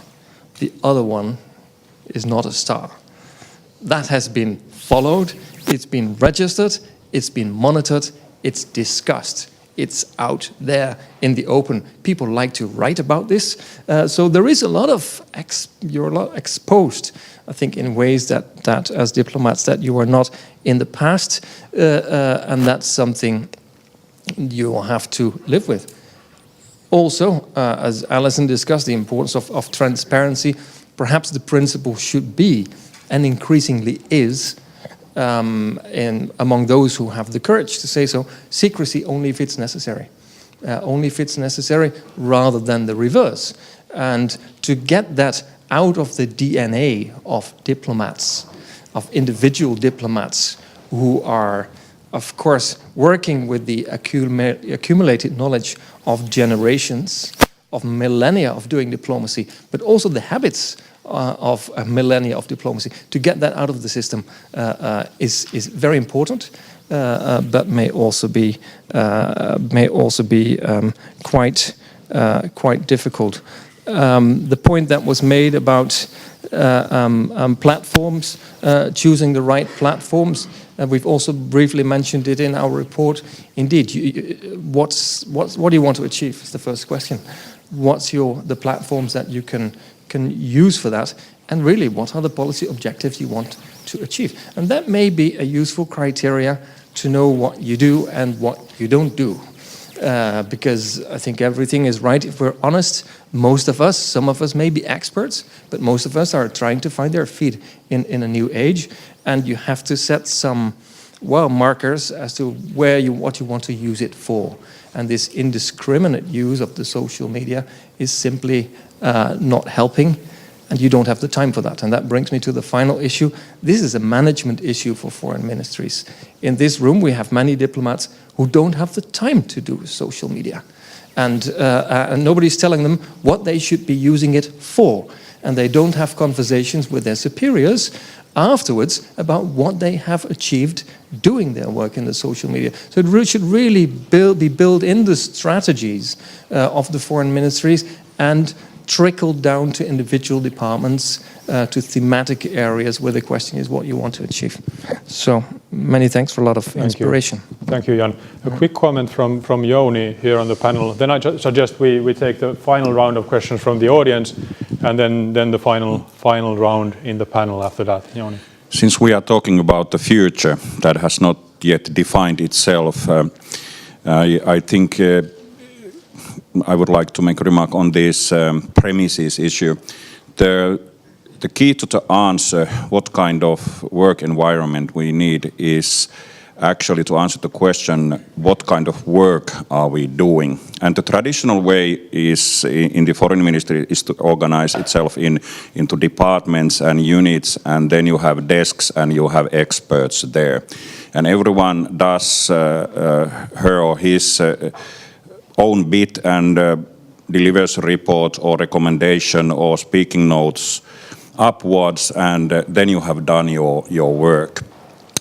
B: the other one is not a star. That has been followed, it's been registered, it's been monitored, it's discussed. It's out there in the open. People like to write about this. So there is a lot of, you're a lot exposed, I think, in ways that as diplomats that you were not in the past. And that's something you will have to live with. Also, as Alison discussed, the importance of transparency. Perhaps the principle should be, and increasingly is, among those who have the courage to say so, secrecy only if it's necessary. Only if it's necessary rather than the reverse. And to get that out of the DNA of diplomats, of individual diplomats who are, of course, working with the accumulated knowledge of generations, of millennia of doing diplomacy, but also the habits of millennia of diplomacy. To get that out of the system is very important, but may also be quite difficult. The point that was made about platforms, choosing the right platforms. We've also briefly mentioned it in our report. Indeed, what do you want to achieve? Is the first question. What's the platforms that you can use for that? And really, what are the policy objectives you want to achieve? And that may be a useful criteria to know what you do and what you don't do. Because I think everything is right if we're honest. Most of us, some of us may be experts, but most of us are trying to find their feet in a new age. And you have to set some, markers as to what you want to use it for. And this indiscriminate use of the social media is simply not helping, and you don't have the time for that. And that brings me to the final issue. This is a management issue for foreign ministries. In this room, we have many diplomats who don't have the time to do social media. And nobody's telling them what they should be using it for. And they don't have conversations with their superiors afterwards about what they have achieved doing their work in the social media. So it should really be built in the strategies of the foreign ministries and trickled down to individual departments, to thematic areas where the question is what you want to achieve. So many thanks for a lot of inspiration.
A: Thank you, Jan. A quick comment from Joni here on the panel. Then I suggest we take the final round of questions from the audience, and then the final round in the panel after that. Joni.
M: Since we are talking about the future that has not yet defined itself, I think I would like to make a remark on this premises issue. The key to the answer, what kind of work environment we need, is actually to answer the question, what kind of work are we doing? And the traditional way is in the foreign ministry is to organize itself into departments and units, and then you have desks and you have experts there. And everyone does her or his own bit and delivers a report or recommendation or speaking notes upwards, and then you have done your work.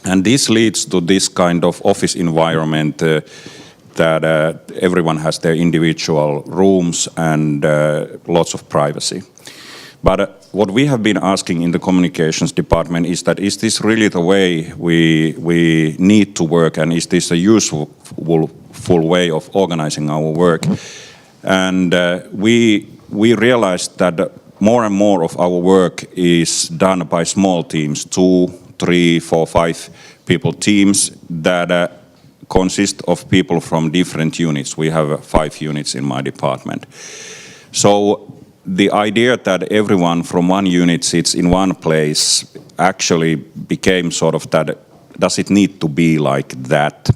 M: And this leads to this kind of office environment that everyone has their individual rooms and lots of privacy. But what we have been asking in the communications department is that, is this really the way we need to work, and is this a useful way of organizing our work? And we realized that more and more of our work is done by small teams, 2, 3, 4, 5 people teams that consist of people from different units. We have 5 units in my department. So the idea that everyone from one unit sits in one place actually became sort of that, does it need to be like that?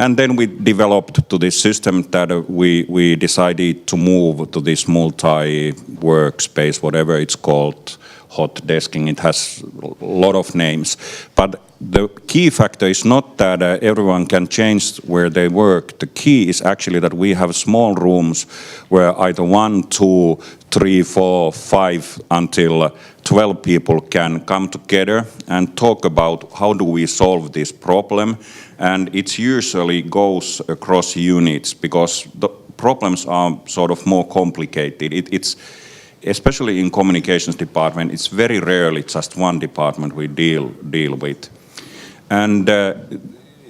M: And then we developed to this system that we decided to move to this multi-workspace, whatever it's called, hot desking. It has a lot of names. But the key factor is not that everyone can change where they work. The key is actually that we have small rooms where either 1, 2, 3, 4, 5 until 12 people can come together and talk about how do we solve this problem. And it usually goes across units because the problems are sort of more complicated. It's especially in communications department, it's very rarely just one department we deal with. And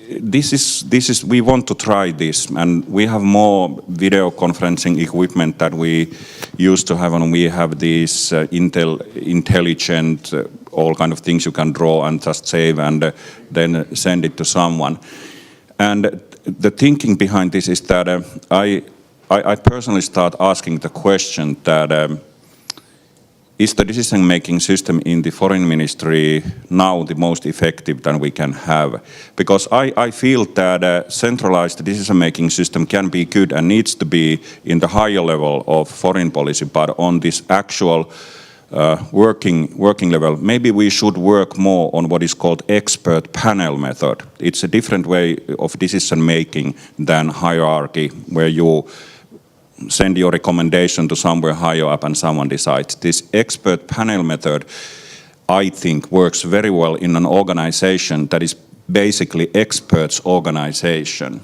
M: this is we want to try this, and we have more video conferencing equipment that we used to have, and we have these intelligent all kind of things you can draw and just save and then send it to someone. And the thinking behind this is that I personally start asking the question that is the decision-making system in the foreign ministry now the most effective that we can have? Because I feel that centralized decision-making system can be good and needs to be in the higher level of foreign policy, but on this actual working level, maybe we should work more on what is called expert panel method. It's a different way of decision-making than hierarchy, where you send your recommendation to somewhere higher up and someone decides. This expert panel method, I think, works very well in an organization that is basically experts organization.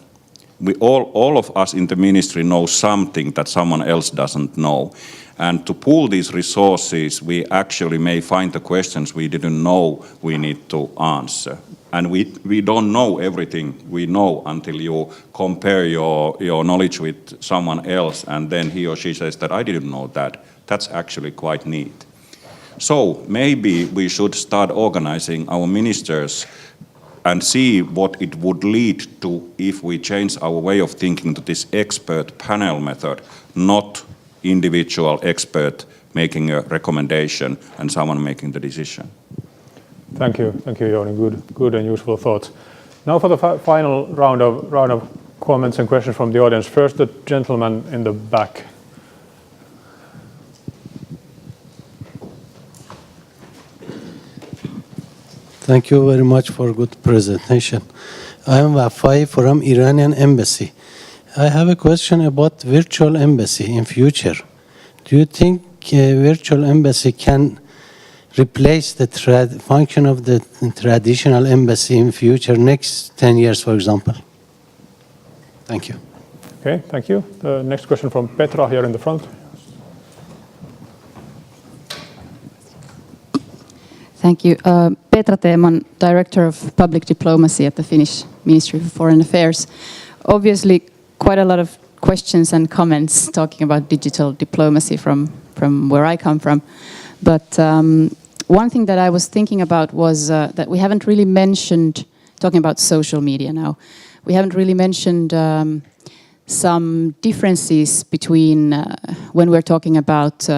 M: We all of us in the ministry know something that someone else doesn't know. And to pool these resources, we actually may find the questions we didn't know we need to answer. And we don't know everything we know until you compare your knowledge with someone else, and then he or she says that I didn't know that. That's actually quite neat. So maybe we should start organizing our ministers and see what it would lead to if we change our way of thinking to this expert panel method, not individual expert making a recommendation and someone making the decision.
A: Thank you, Jouni. Good and useful thoughts. Now for the final round of comments and questions from the audience. First, the gentleman in the back.
Q: Thank you very much for good presentation. I am Wafai from Iranian Embassy. I have a question about virtual embassy in future. Do you think virtual embassy can replace the function of the traditional embassy in future, next 10 years, for example? Thank you.
A: Okay, thank you. The next question from Petra here in the front.
R: Thank you. Petra Teeman, Director of Public Diplomacy at the Finnish Ministry of Foreign Affairs. Obviously, quite a lot of questions and comments talking about digital diplomacy from where I come from. But one thing that I was thinking about was that we haven't really mentioned, talking about social media now, we haven't really mentioned some differences between when we're talking about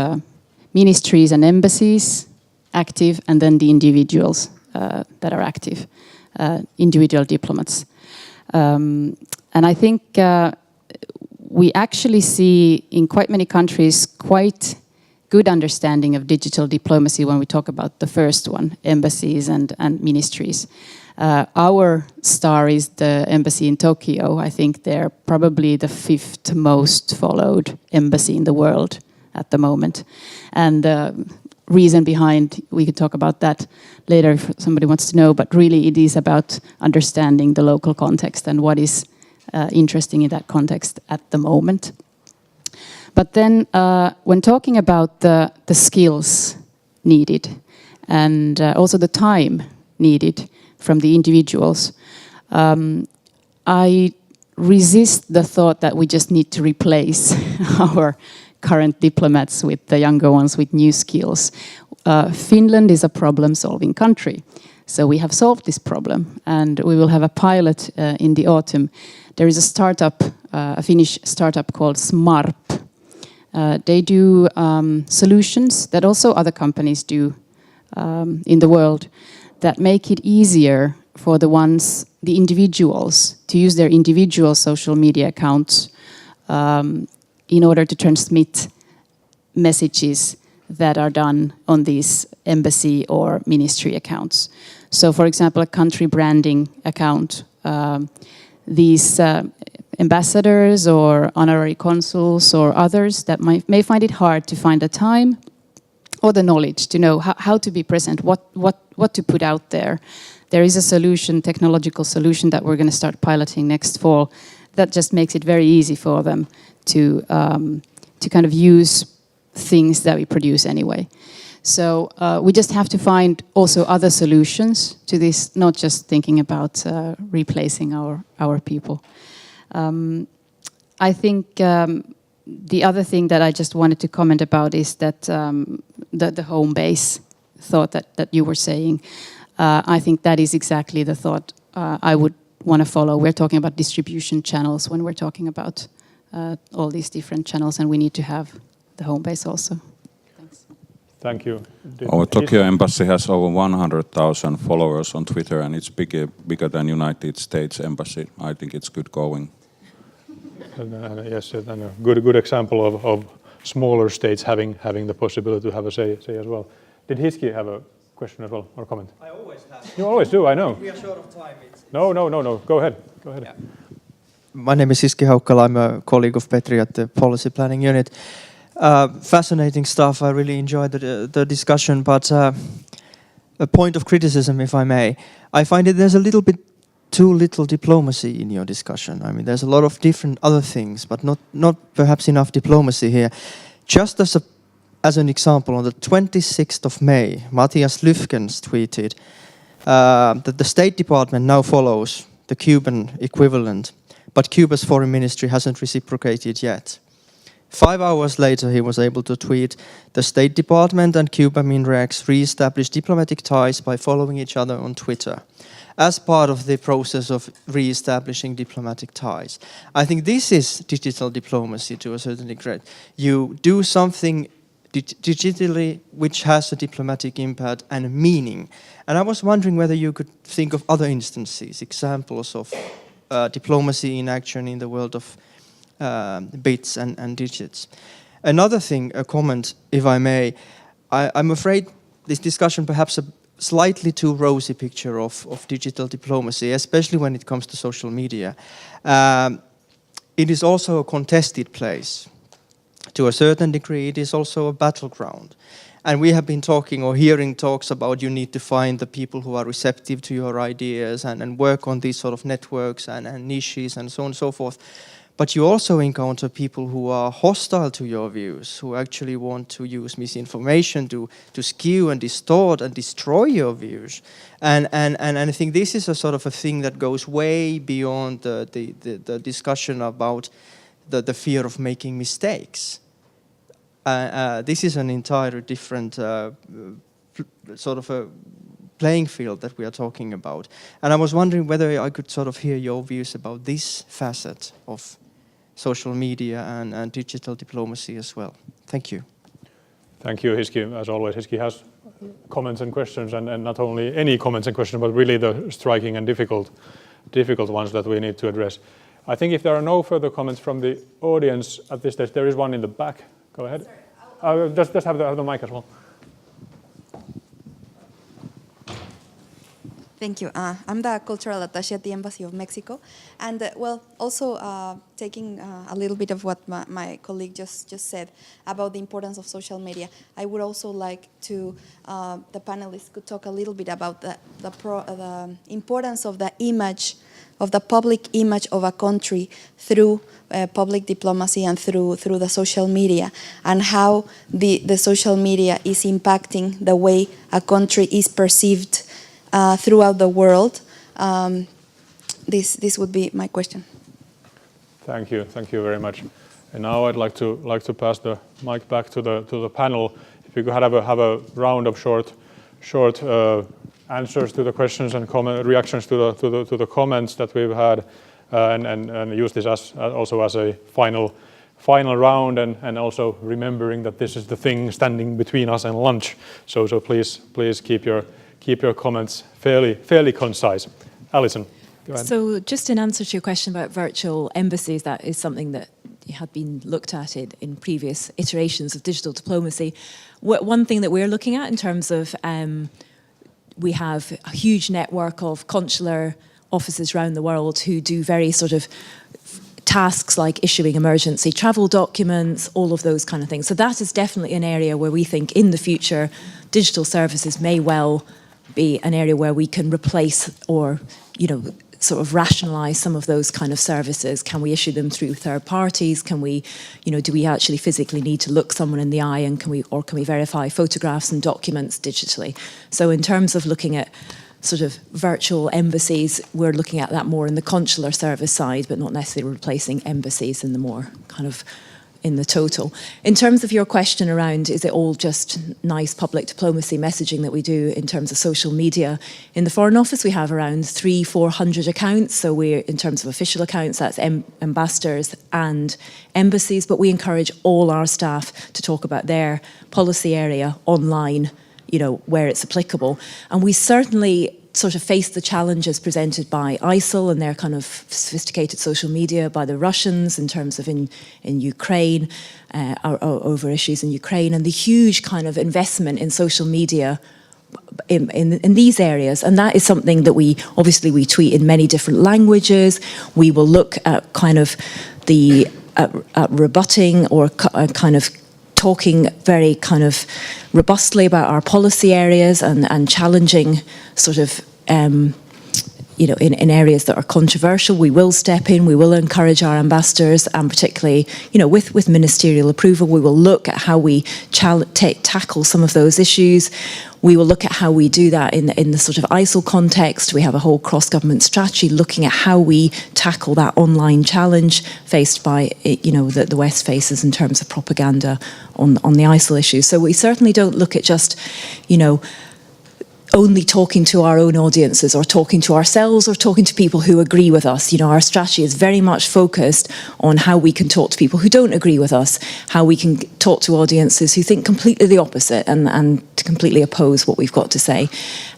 R: ministries and embassies active and then the individuals that are active, individual diplomats. And I think we actually see in quite many countries quite good understanding of digital diplomacy when we talk about the first one, embassies and ministries. Our star is the embassy in Tokyo. I think they're probably the 5th most followed embassy in the world at the moment. And the reason behind, we could talk about that later if somebody wants to know, but really it is about understanding the local context and what is interesting in that context at the moment. But then when talking about the skills needed and also the time needed from the individuals, I resist the thought that we just need to replace our current diplomats with the younger ones with new skills. Finland is a problem-solving country, so we have solved this problem, and we will have a pilot in the autumn. There is a startup, a Finnish startup called Smarp. They do solutions that also other companies do in the world that make it easier for the individuals to use their individual social media accounts in order to transmit messages that are done on these embassy or ministry accounts. So, for example, a country branding account, these ambassadors or honorary consuls or others that may find it hard to find the time or the knowledge to know how to be present, what to put out there. There is a solution, technological solution that we're going to start piloting next fall that just makes it very easy for them to kind of use things that we produce anyway. So we just have to find also other solutions to this, not just thinking about replacing our people. I think the other thing that I just wanted to comment about is that the home base thought that you were saying. I think that is exactly the thought I would want to follow. We're talking about distribution channels when we're talking about all these different channels, and we need to have the home base also. Thanks.
A: Thank you.
M: Our Tokyo embassy has over 100,000 followers on Twitter, and it's bigger than United States embassy. I think it's good going.
A: Yes, and a good example of smaller states having the possibility to have a say as well. Did Hiski have a question as well or comment?
S: I always have.
A: You always do, I know.
S: We are short of time.
A: No. Go ahead.
S: Yeah. My name is Hiski Haukkala. I'm a colleague of Petri at the Policy Planning Unit. Fascinating stuff. I really enjoyed the discussion, but a point of criticism, if I may. I find that there's a little bit too little diplomacy in your discussion. I mean, there's a lot of different other things, but not perhaps enough diplomacy here. Just as an example, on the 26th of May, Matthias Lüfgens tweeted that the State Department now follows the Cuban equivalent, but Cuba's foreign ministry hasn't reciprocated yet. 5 hours later, he was able to tweet, the State Department and Cuba MINREX re-established diplomatic ties by following each other on Twitter, as part of the process of re-establishing diplomatic ties. I think this is digital diplomacy to a certain degree. You do something digitally which has a diplomatic impact and meaning. And I was wondering whether you could think of other instances, examples of diplomacy in action in the world of bits and digits. Another thing, a comment, if I may, I'm afraid this discussion perhaps a slightly too rosy picture of digital diplomacy, especially when it comes to social media. It is also a contested place. To a certain degree, it is also a battleground. And we have been talking or hearing talks about you need to find the people who are receptive to your ideas and work on these sort of networks and niches and so on and so forth. But you also encounter people who are hostile to your views, who actually want to use misinformation to skew and distort and destroy your views. And I think this is a sort of a thing that goes way beyond the discussion about the fear of making mistakes. This is an entirely different sort of a playing field that we are talking about. And I was wondering whether I could sort of hear your views about this facet of social media and digital diplomacy as well. Thank you.
A: Thank you, Hiski. As always, Hiski has comments and questions, and not only any comments and questions, but really the striking and difficult ones that we need to address. I think if there are no further comments from the audience at this stage, there is one in the back. Go ahead. Sorry, just have the mic as well.
T: Thank you. I'm the cultural attaché at the Embassy of Mexico. And also taking a little bit of what my colleague just said about the importance of social media, I would also like to, the panelists could talk a little bit about the importance of the image, of the public image of a country through public diplomacy and through the social media, and how the social media is impacting the way a country is perceived throughout the world. This would be my question.
A: Thank you very much. And now I'd like to pass the mic back to the panel. If you could have a round of short answers to the questions and reactions to the comments that we've had, and use this also as a final round, and also remembering that this is the thing standing between us and lunch. So please keep your comments fairly concise. Alison, go ahead.
J: So just in answer to your question about virtual embassies, that is something that had been looked at in previous iterations of digital diplomacy. One thing that we're looking at in terms of, we have a huge network of consular offices around the world who do very sort of tasks like issuing emergency travel documents, all of those kind of things. So that is definitely an area where we think in the future digital services may well be an area where we can replace or, sort of rationalize some of those kind of services. Can we issue them through third parties? Can we, do we actually physically need to look someone in the eye, and can we verify photographs and documents digitally? So in terms of looking at sort of virtual embassies, we're looking at that more in the consular service side, but not necessarily replacing embassies in the more kind of in the total. In terms of your question around, is it all just nice public diplomacy messaging that we do in terms of social media? In the Foreign Office, we have around 300-400 accounts. So we're, in terms of official accounts, that's ambassadors and embassies, but we encourage all our staff to talk about their policy area online, where it's applicable. And we certainly sort of face the challenges presented by ISIL and their kind of sophisticated social media, by the Russians in terms of in Ukraine, over issues in Ukraine, and the huge kind of investment in social media in these areas. And that is something that we tweet in many different languages. We will look at kind of at rebutting or kind of talking very kind of robustly about our policy areas and challenging sort of, in areas that are controversial. We will step in, we will encourage our ambassadors, and particularly, with ministerial approval, we will look at how we tackle some of those issues. We will look at how we do that in the sort of ISIL context. We have a whole cross-government strategy looking at how we tackle that online challenge faced by, the West faces in terms of propaganda on the ISIL issue. So we certainly don't look at just, only talking to our own audiences or talking to ourselves or talking to people who agree with us. Our strategy is very much focused on how we can talk to people who don't agree with us, how we can talk to audiences who think completely the opposite and to completely oppose what we've got to say.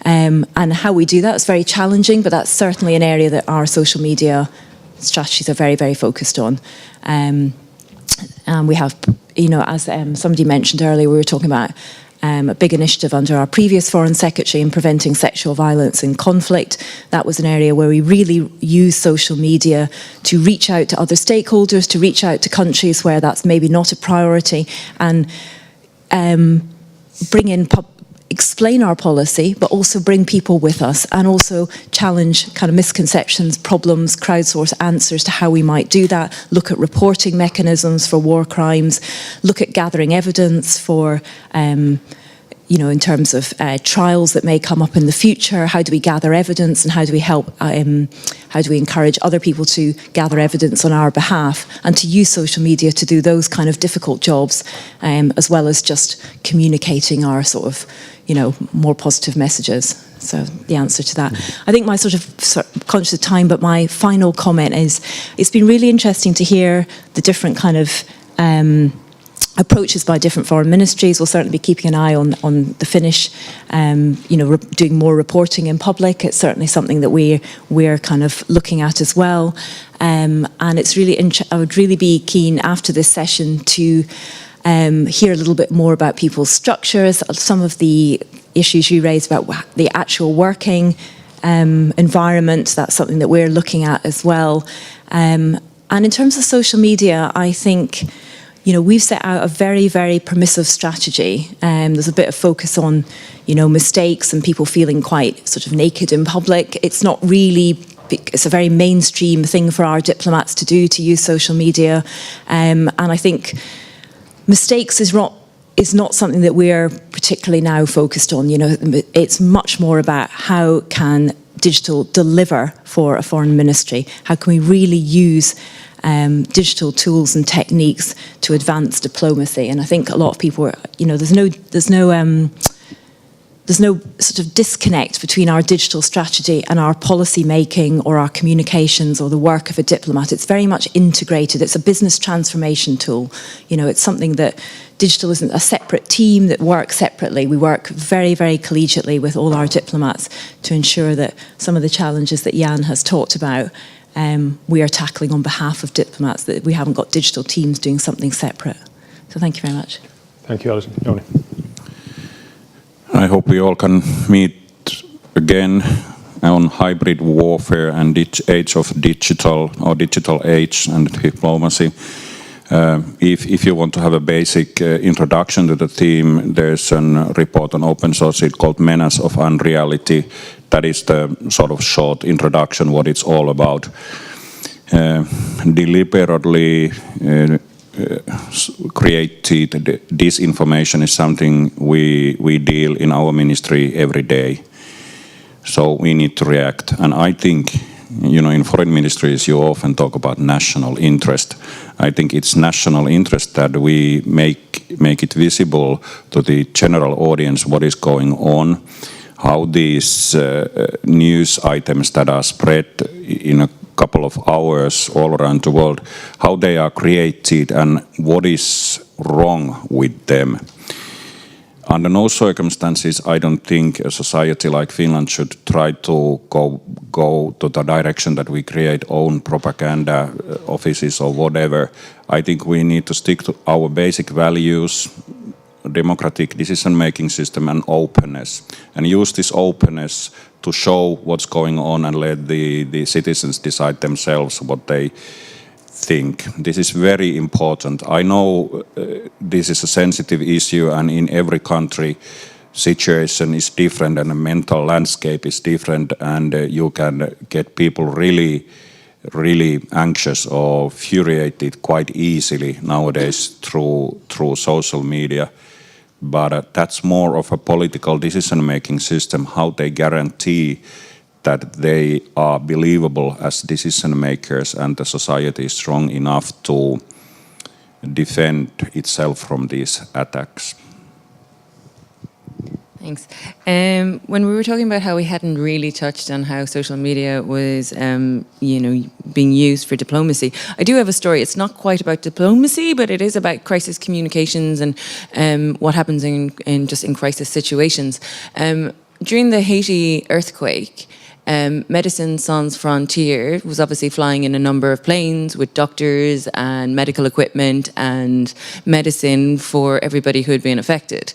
J: And how we do that is very challenging, but that's certainly an area that our social media strategies are very, very focused on. And we have, as somebody mentioned earlier, we were talking about a big initiative under our previous Foreign Secretary in preventing sexual violence in conflict. That was an area where we really use social media to reach out to other stakeholders, to reach out to countries where that's maybe not a priority, and explain our policy, but also bring people with us, and also challenge kind of misconceptions, problems, crowdsource answers to how we might do that, look at reporting mechanisms for war crimes, look at gathering evidence for, in terms of trials that may come up in the future. How do we gather evidence, and how do we help, how do we encourage other people to gather evidence on our behalf, and to use social media to do those kind of difficult jobs, as well as just communicating our sort of, more positive messages. So the answer to that. I think my sort of conscious of time, but my final comment is, it's been really interesting to hear the different kind of approaches by different foreign ministries. We'll certainly be keeping an eye on the Finnish, doing more reporting in public. It's certainly something that we're kind of looking at as well. And it's really, I would really be keen after this session to hear a little bit more about people's structures, some of the issues you raised about the actual working environment. That's something that we're looking at as well. And in terms of social media, I think, we've set out a very, very permissive strategy. There's a bit of focus on, mistakes and people feeling quite sort of naked in public. It's not really, it's a very mainstream thing for our diplomats to do, to use social media. And I think mistakes is not something that we're particularly now focused on. It's much more about how can digital deliver for a foreign ministry? How can we really use digital tools and techniques to advance diplomacy? And I think a lot of people are, there's there's no sort of disconnect between our digital strategy and our policy making or our communications or the work of a diplomat. It's very much integrated. It's a business transformation tool. You know, it's something that digital isn't a separate team that works separately. We work very, very collegiately with all our diplomats to ensure that some of the challenges that Jan has talked about, we are tackling on behalf of diplomats, that we haven't got digital teams doing something separate. So thank you very much.
A: Thank you, Alison. Joni.
M: I hope we all can meet again on hybrid warfare and age of digital or digital age and diplomacy. If you want to have a basic introduction to the theme, there's a report on open source called Menace of Unreality. That is the sort of short introduction, what it's all about. Deliberately created disinformation is something we deal in our ministry every day. So we need to react. And I think, you know, in foreign ministries, you often talk about national interest. I think it's national interest that we make it visible to the general audience what is going on, how these news items that are spread in a couple of hours all around the world, how they are created and what is wrong with them. Under no circumstances, I don't think a society like Finland should try to go to the direction that we create own propaganda offices or whatever. I think we need to stick to our basic values, democratic decision-making system and openness, and use this openness to show what's going on and let the citizens decide themselves what they think. This is very important. I know this is a sensitive issue, and in every country situation is different and the mental landscape is different, and you can get people really anxious or furiated quite easily nowadays through social media. But that's more of a political decision-making system, how they guarantee that they are believable as decision makers and the society is strong enough to defend itself from these attacks.
K: Thanks. When we were talking about how we hadn't really touched on how social media was, being used for diplomacy, I do have a story. It's not quite about diplomacy, but it is about crisis communications and what happens in crisis situations. During the Haiti earthquake, Médecins Sans Frontières was obviously flying in a number of planes with doctors and medical equipment and medicine for everybody who had been affected.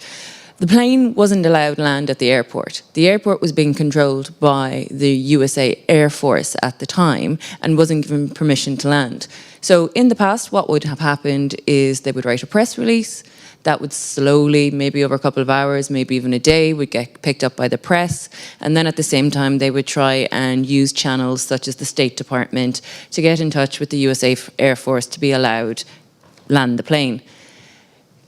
K: The plane wasn't allowed to land at the airport. The airport was being controlled by the USA Air Force at the time and wasn't given permission to land. So in the past, what would have happened is they would write a press release that would slowly, maybe over a couple of hours, maybe even a day, would get picked up by the press. And then at the same time, they would try and use channels such as the State Department to get in touch with the USA Air Force to be allowed land the plane.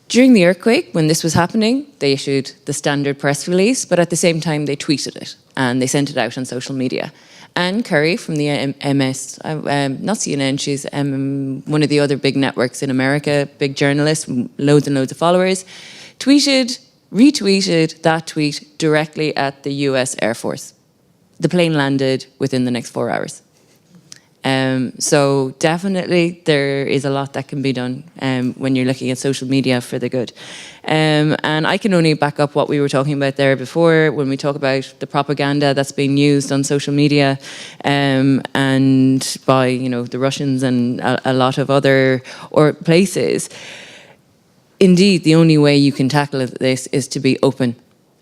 K: During the earthquake, when this was happening, they issued the standard press release, but at the same time, they tweeted it and they sent it out on social media. Anne Curry from the MS, not CNN, she's one of the other big networks in America, big journalist, loads and loads of followers, retweeted that tweet directly at the US Air Force. The plane landed within the next 4 hours. So definitely there is a lot that can be done when you're looking at social media for the good. And I can only back up what we were talking about there before when we talk about the propaganda that's being used on social media and by the Russians and a lot of other places. Indeed, the only way you can tackle this is to be open.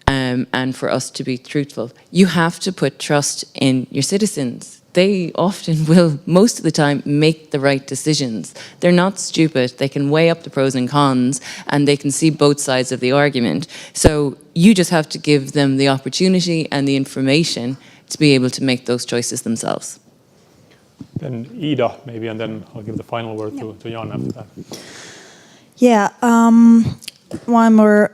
K: And for us to be truthful. You have to put trust in your citizens. They often will, most of the time, make the right decisions. They're not stupid. They can weigh up the pros and cons, and they can see both sides of the argument. So you just have to give them the opportunity and the information to be able to make those choices themselves.
A: Then Ida, maybe, and then I'll give the final word to Jan after that.
L: Yeah, one more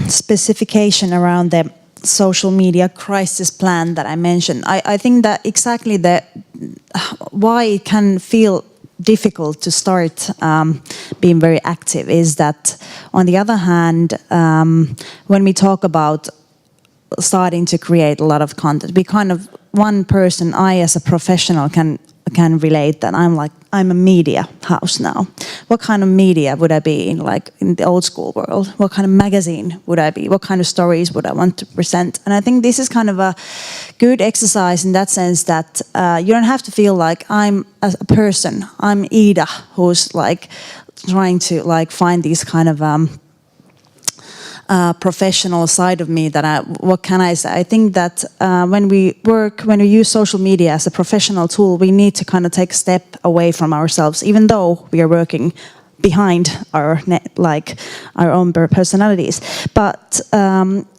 L: specification around the social media crisis plan that I mentioned. I think that exactly why it can feel difficult to start being very active is that, on the other hand, when we talk about starting to create a lot of content. We kind of, one person, I as a professional can relate that I'm a media house now. What kind of media would I be in, like in the old school world? What kind of magazine would I be? What kind of stories would I want to present? And I think this is kind of a good exercise in that sense that you don't have to feel like I'm as a person. I'm Ida, who's like trying to like find these kind of professional side of me that what can I say? I think that when we use social media as a professional tool, we need to kind of take a step away from ourselves, even though we are working behind our own personalities. But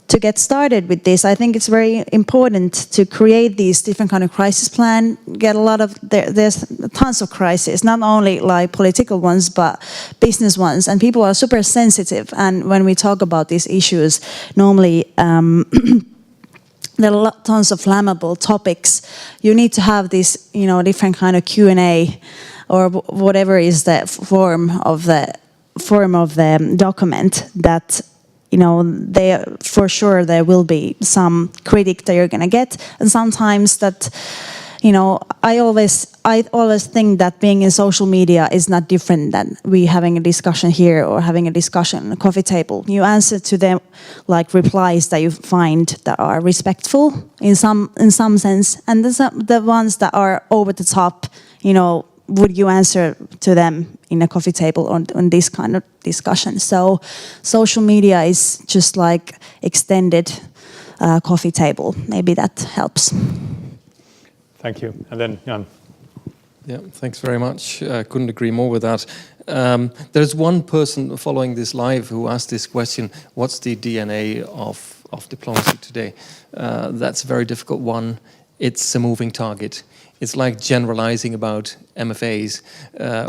L: to get started with this, I think it's very important to create these different kind of crisis plan. There's tons of crises, not only like political ones, but business ones, and people are super sensitive. And when we talk about these issues, normally there are tons of flammable topics. You need to have this, different kind of Q&A or whatever is the form of the document that. For sure there will be some critic that you're going to get, and sometimes that, I always think that being in social media is not different than we having a discussion here or having a discussion on a coffee table. You answer to them like replies that you find that are respectful in some sense, and the ones that are over the top, would you answer to them in a coffee table on this kind of discussion? So social media is just like extended coffee table. Maybe that helps.
A: Thank you. And then Jan.
B: Yeah, thanks very much. I couldn't agree more with that. There's one person following this live who asked this question, what's the DNA of diplomacy today? That's a very difficult one. It's a moving target. It's like generalizing about MFAs,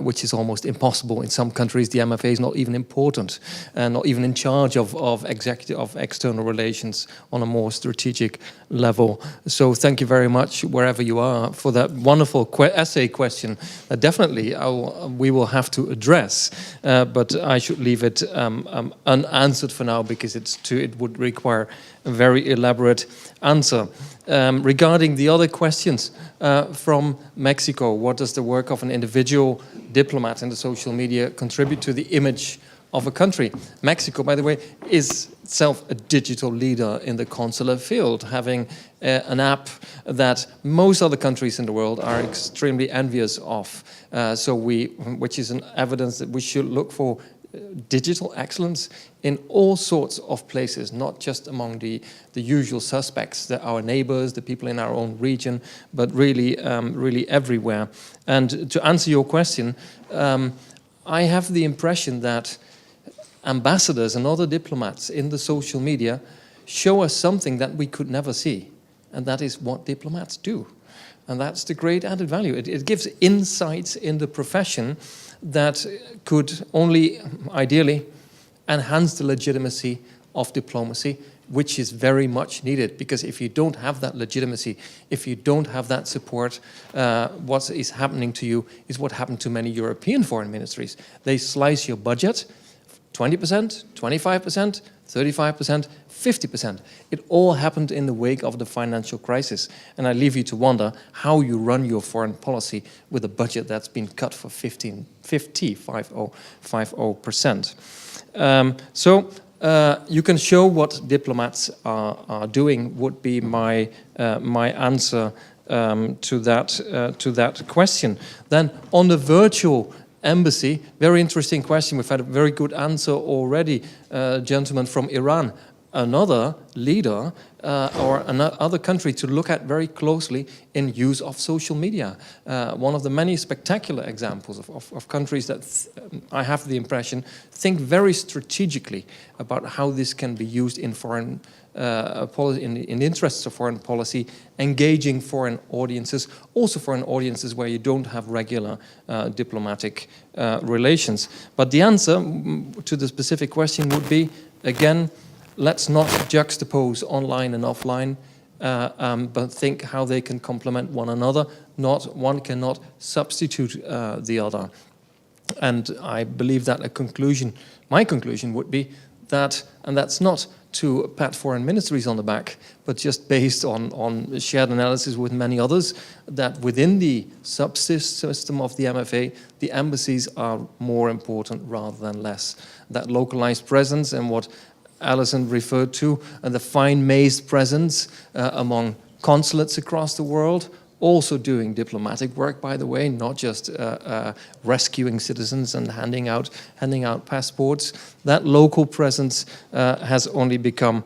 B: which is almost impossible. In some countries, the MFA is not even important and not even in charge of external relations on a more strategic level. So thank you very much, wherever you are, for that wonderful essay question. Definitely, we will have to address, but I should leave it unanswered for now because it would require a very elaborate answer. Regarding the other questions from Mexico, what does the work of an individual diplomat in the social media contribute to the image of a country? Mexico, by the way, is itself a digital leader in the consular field, having an app that most other countries in the world are extremely envious of. Which is an evidence that we should look for digital excellence in all sorts of places, not just among the usual suspects, our neighbors, the people in our own region, but really everywhere. And to answer your question, I have the impression that ambassadors and other diplomats in the social media show us something that we could never see, and that is what diplomats do. And that's the great added value. It gives insights in the profession that could only, ideally, enhance the legitimacy of diplomacy, which is very much needed. Because if you don't have that legitimacy, if you don't have that support, what is happening to you is what happened to many European foreign ministries. They slice your budget, 20%, 25%, 35%, 50%. It all happened in the wake of the financial crisis. And I leave you to wonder how you run your foreign policy with a budget that's been cut for 50%. You can show what diplomats are doing would be my answer to that question. Then on the virtual embassy, very interesting question. We've had a very good answer already, gentleman from Iran. Another leader or another country to look at very closely in use of social media. One of the many spectacular examples of countries that I have the impression think very strategically about how this can be used in foreign policy, in the interests of foreign policy, engaging foreign audiences, also foreign audiences where you don't have regular diplomatic relations. But the answer to the specific question would be, again, let's not juxtapose online and offline, but think how they can complement one another. One cannot substitute the other. And I believe that my conclusion would be that, and that's not to pat foreign ministries on the back, but just based on shared analysis with many others, that within the subsystem of the MFA, the embassies are more important rather than less. That localized presence and what Alison referred to, the fine-mazed presence among consulates across the world, also doing diplomatic work, by the way, not just rescuing citizens and handing out passports. That local presence has only become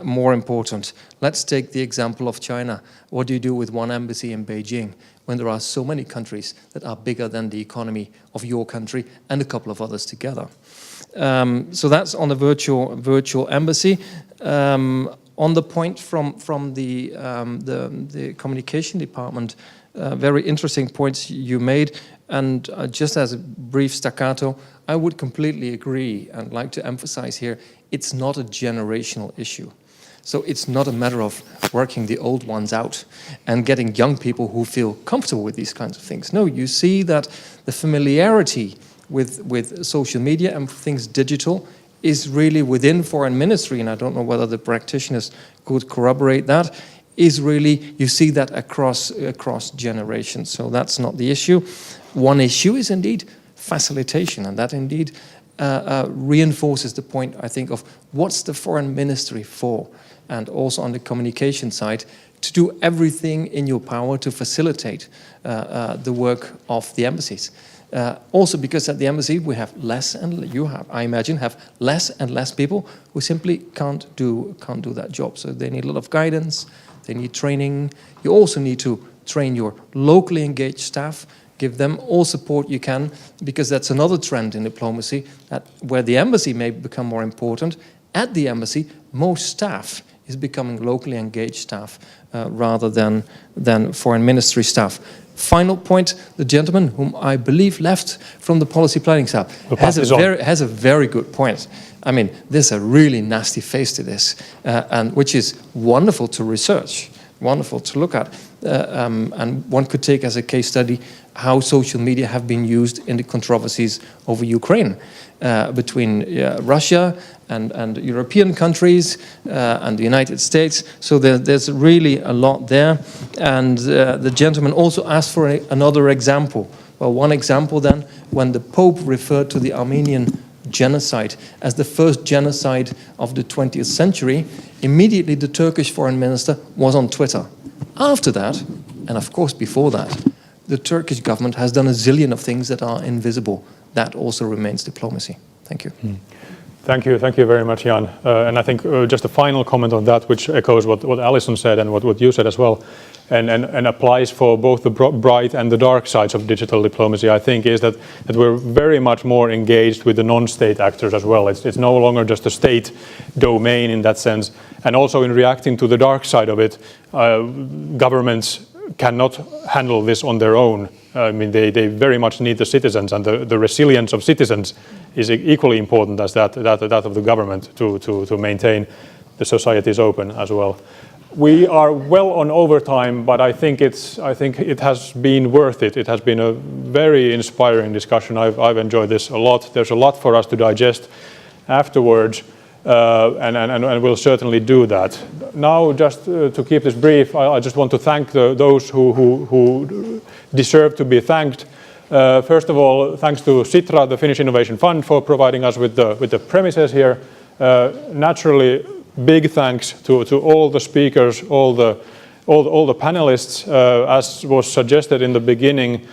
B: more important. Let's take the example of China. What do you do with one embassy in Beijing when there are so many countries that are bigger than the economy of your country and a couple of others together? So that's on the virtual embassy. On the point from the communication department, very interesting points you made, and just as a brief staccato, I would completely agree and like to emphasize here, it's not a generational issue. So it's not a matter of working the old ones out and getting young people who feel comfortable with these kinds of things. No, you see that the familiarity with social media and things digital is really within foreign ministry, and I don't know whether the practitioners could corroborate that, is really, you see that across generations. So that's not the issue. One issue is indeed facilitation, and that indeed reinforces the point, I think, of what's the foreign ministry for, and also on the communication side, to do everything in your power to facilitate the work of the embassies. Also because at the embassy we have less, and you have, I imagine, have less and less people who simply can't do that job. So they need a lot of guidance, they need training. You also need to train your locally engaged staff, give them all support you can, because that's another trend in diplomacy, that where the embassy may become more important, at the embassy most staff is becoming locally engaged staff rather than foreign ministry staff. Final point, the gentleman whom I believe left from the policy planning staff has a very good point. I mean, there's a really nasty face to this, and which is wonderful to research, wonderful to look at. And one could take as a case study how social media have been used in the controversies over Ukraine between Russia and European countries and the United States. So there's really a lot there. And the gentleman also asked for another example. Well, one example then, when the Pope referred to the Armenian genocide as the first genocide of the 20th century, immediately the Turkish foreign minister was on Twitter. After that, and of course before that, the Turkish government has done a zillion of things that are invisible. That also remains diplomacy. Thank you.
A: Thank you very much, Jan. And I think just a final comment on that, which echoes what Alison said and what you said as well, and applies for both the bright and the dark sides of digital diplomacy, I think, is that we're very much more engaged with the non-state actors as well. It's no longer just a state domain in that sense. And also in reacting to the dark side of it, governments cannot handle this on their own. I mean, they very much need the citizens, and the resilience of citizens is equally important as that of the government to maintain the societies open as well. We are well on overtime, but I think it has been worth it. It has been a very inspiring discussion. I've enjoyed this a lot. There's a lot for us to digest afterwards, and we'll certainly do that. Now, just to keep this brief, I just want to thank those who deserve to be thanked. First of all, thanks to Sitra, the Finnish Innovation Fund, for providing us with the premises here. Naturally, big thanks to all the speakers, all the panelists. As was suggested in the beginning,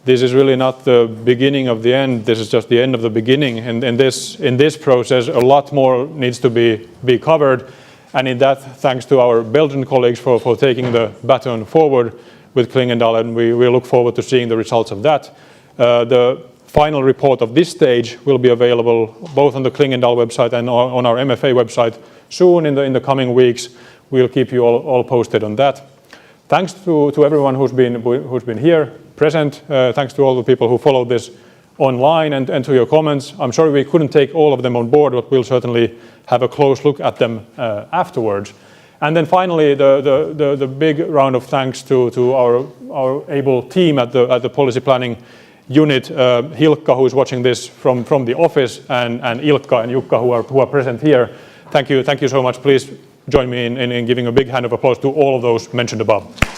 A: this is really not the beginning of the end. This is just the end of the beginning. And in this process, a lot more needs to be covered. And in that, thanks to our Belgian colleagues for taking the baton forward with Klingendal, and we look forward to seeing the results of that. The final report of this stage will be available both on the Klingendal website and on our MFA website soon in the coming weeks. We'll keep you all posted on that. Thanks to everyone who's been here present. Thanks to all the people who followed this online and to your comments. I'm sorry we couldn't take all of them on board, but we'll certainly have a close look at them afterwards. And then finally, the big round of thanks to our able team at the policy planning unit, Hilkka, who is watching this from the office, and Ilkka and Jukka, who are present here. Thank you so much. Please join me in giving a big hand of applause to all of those mentioned above.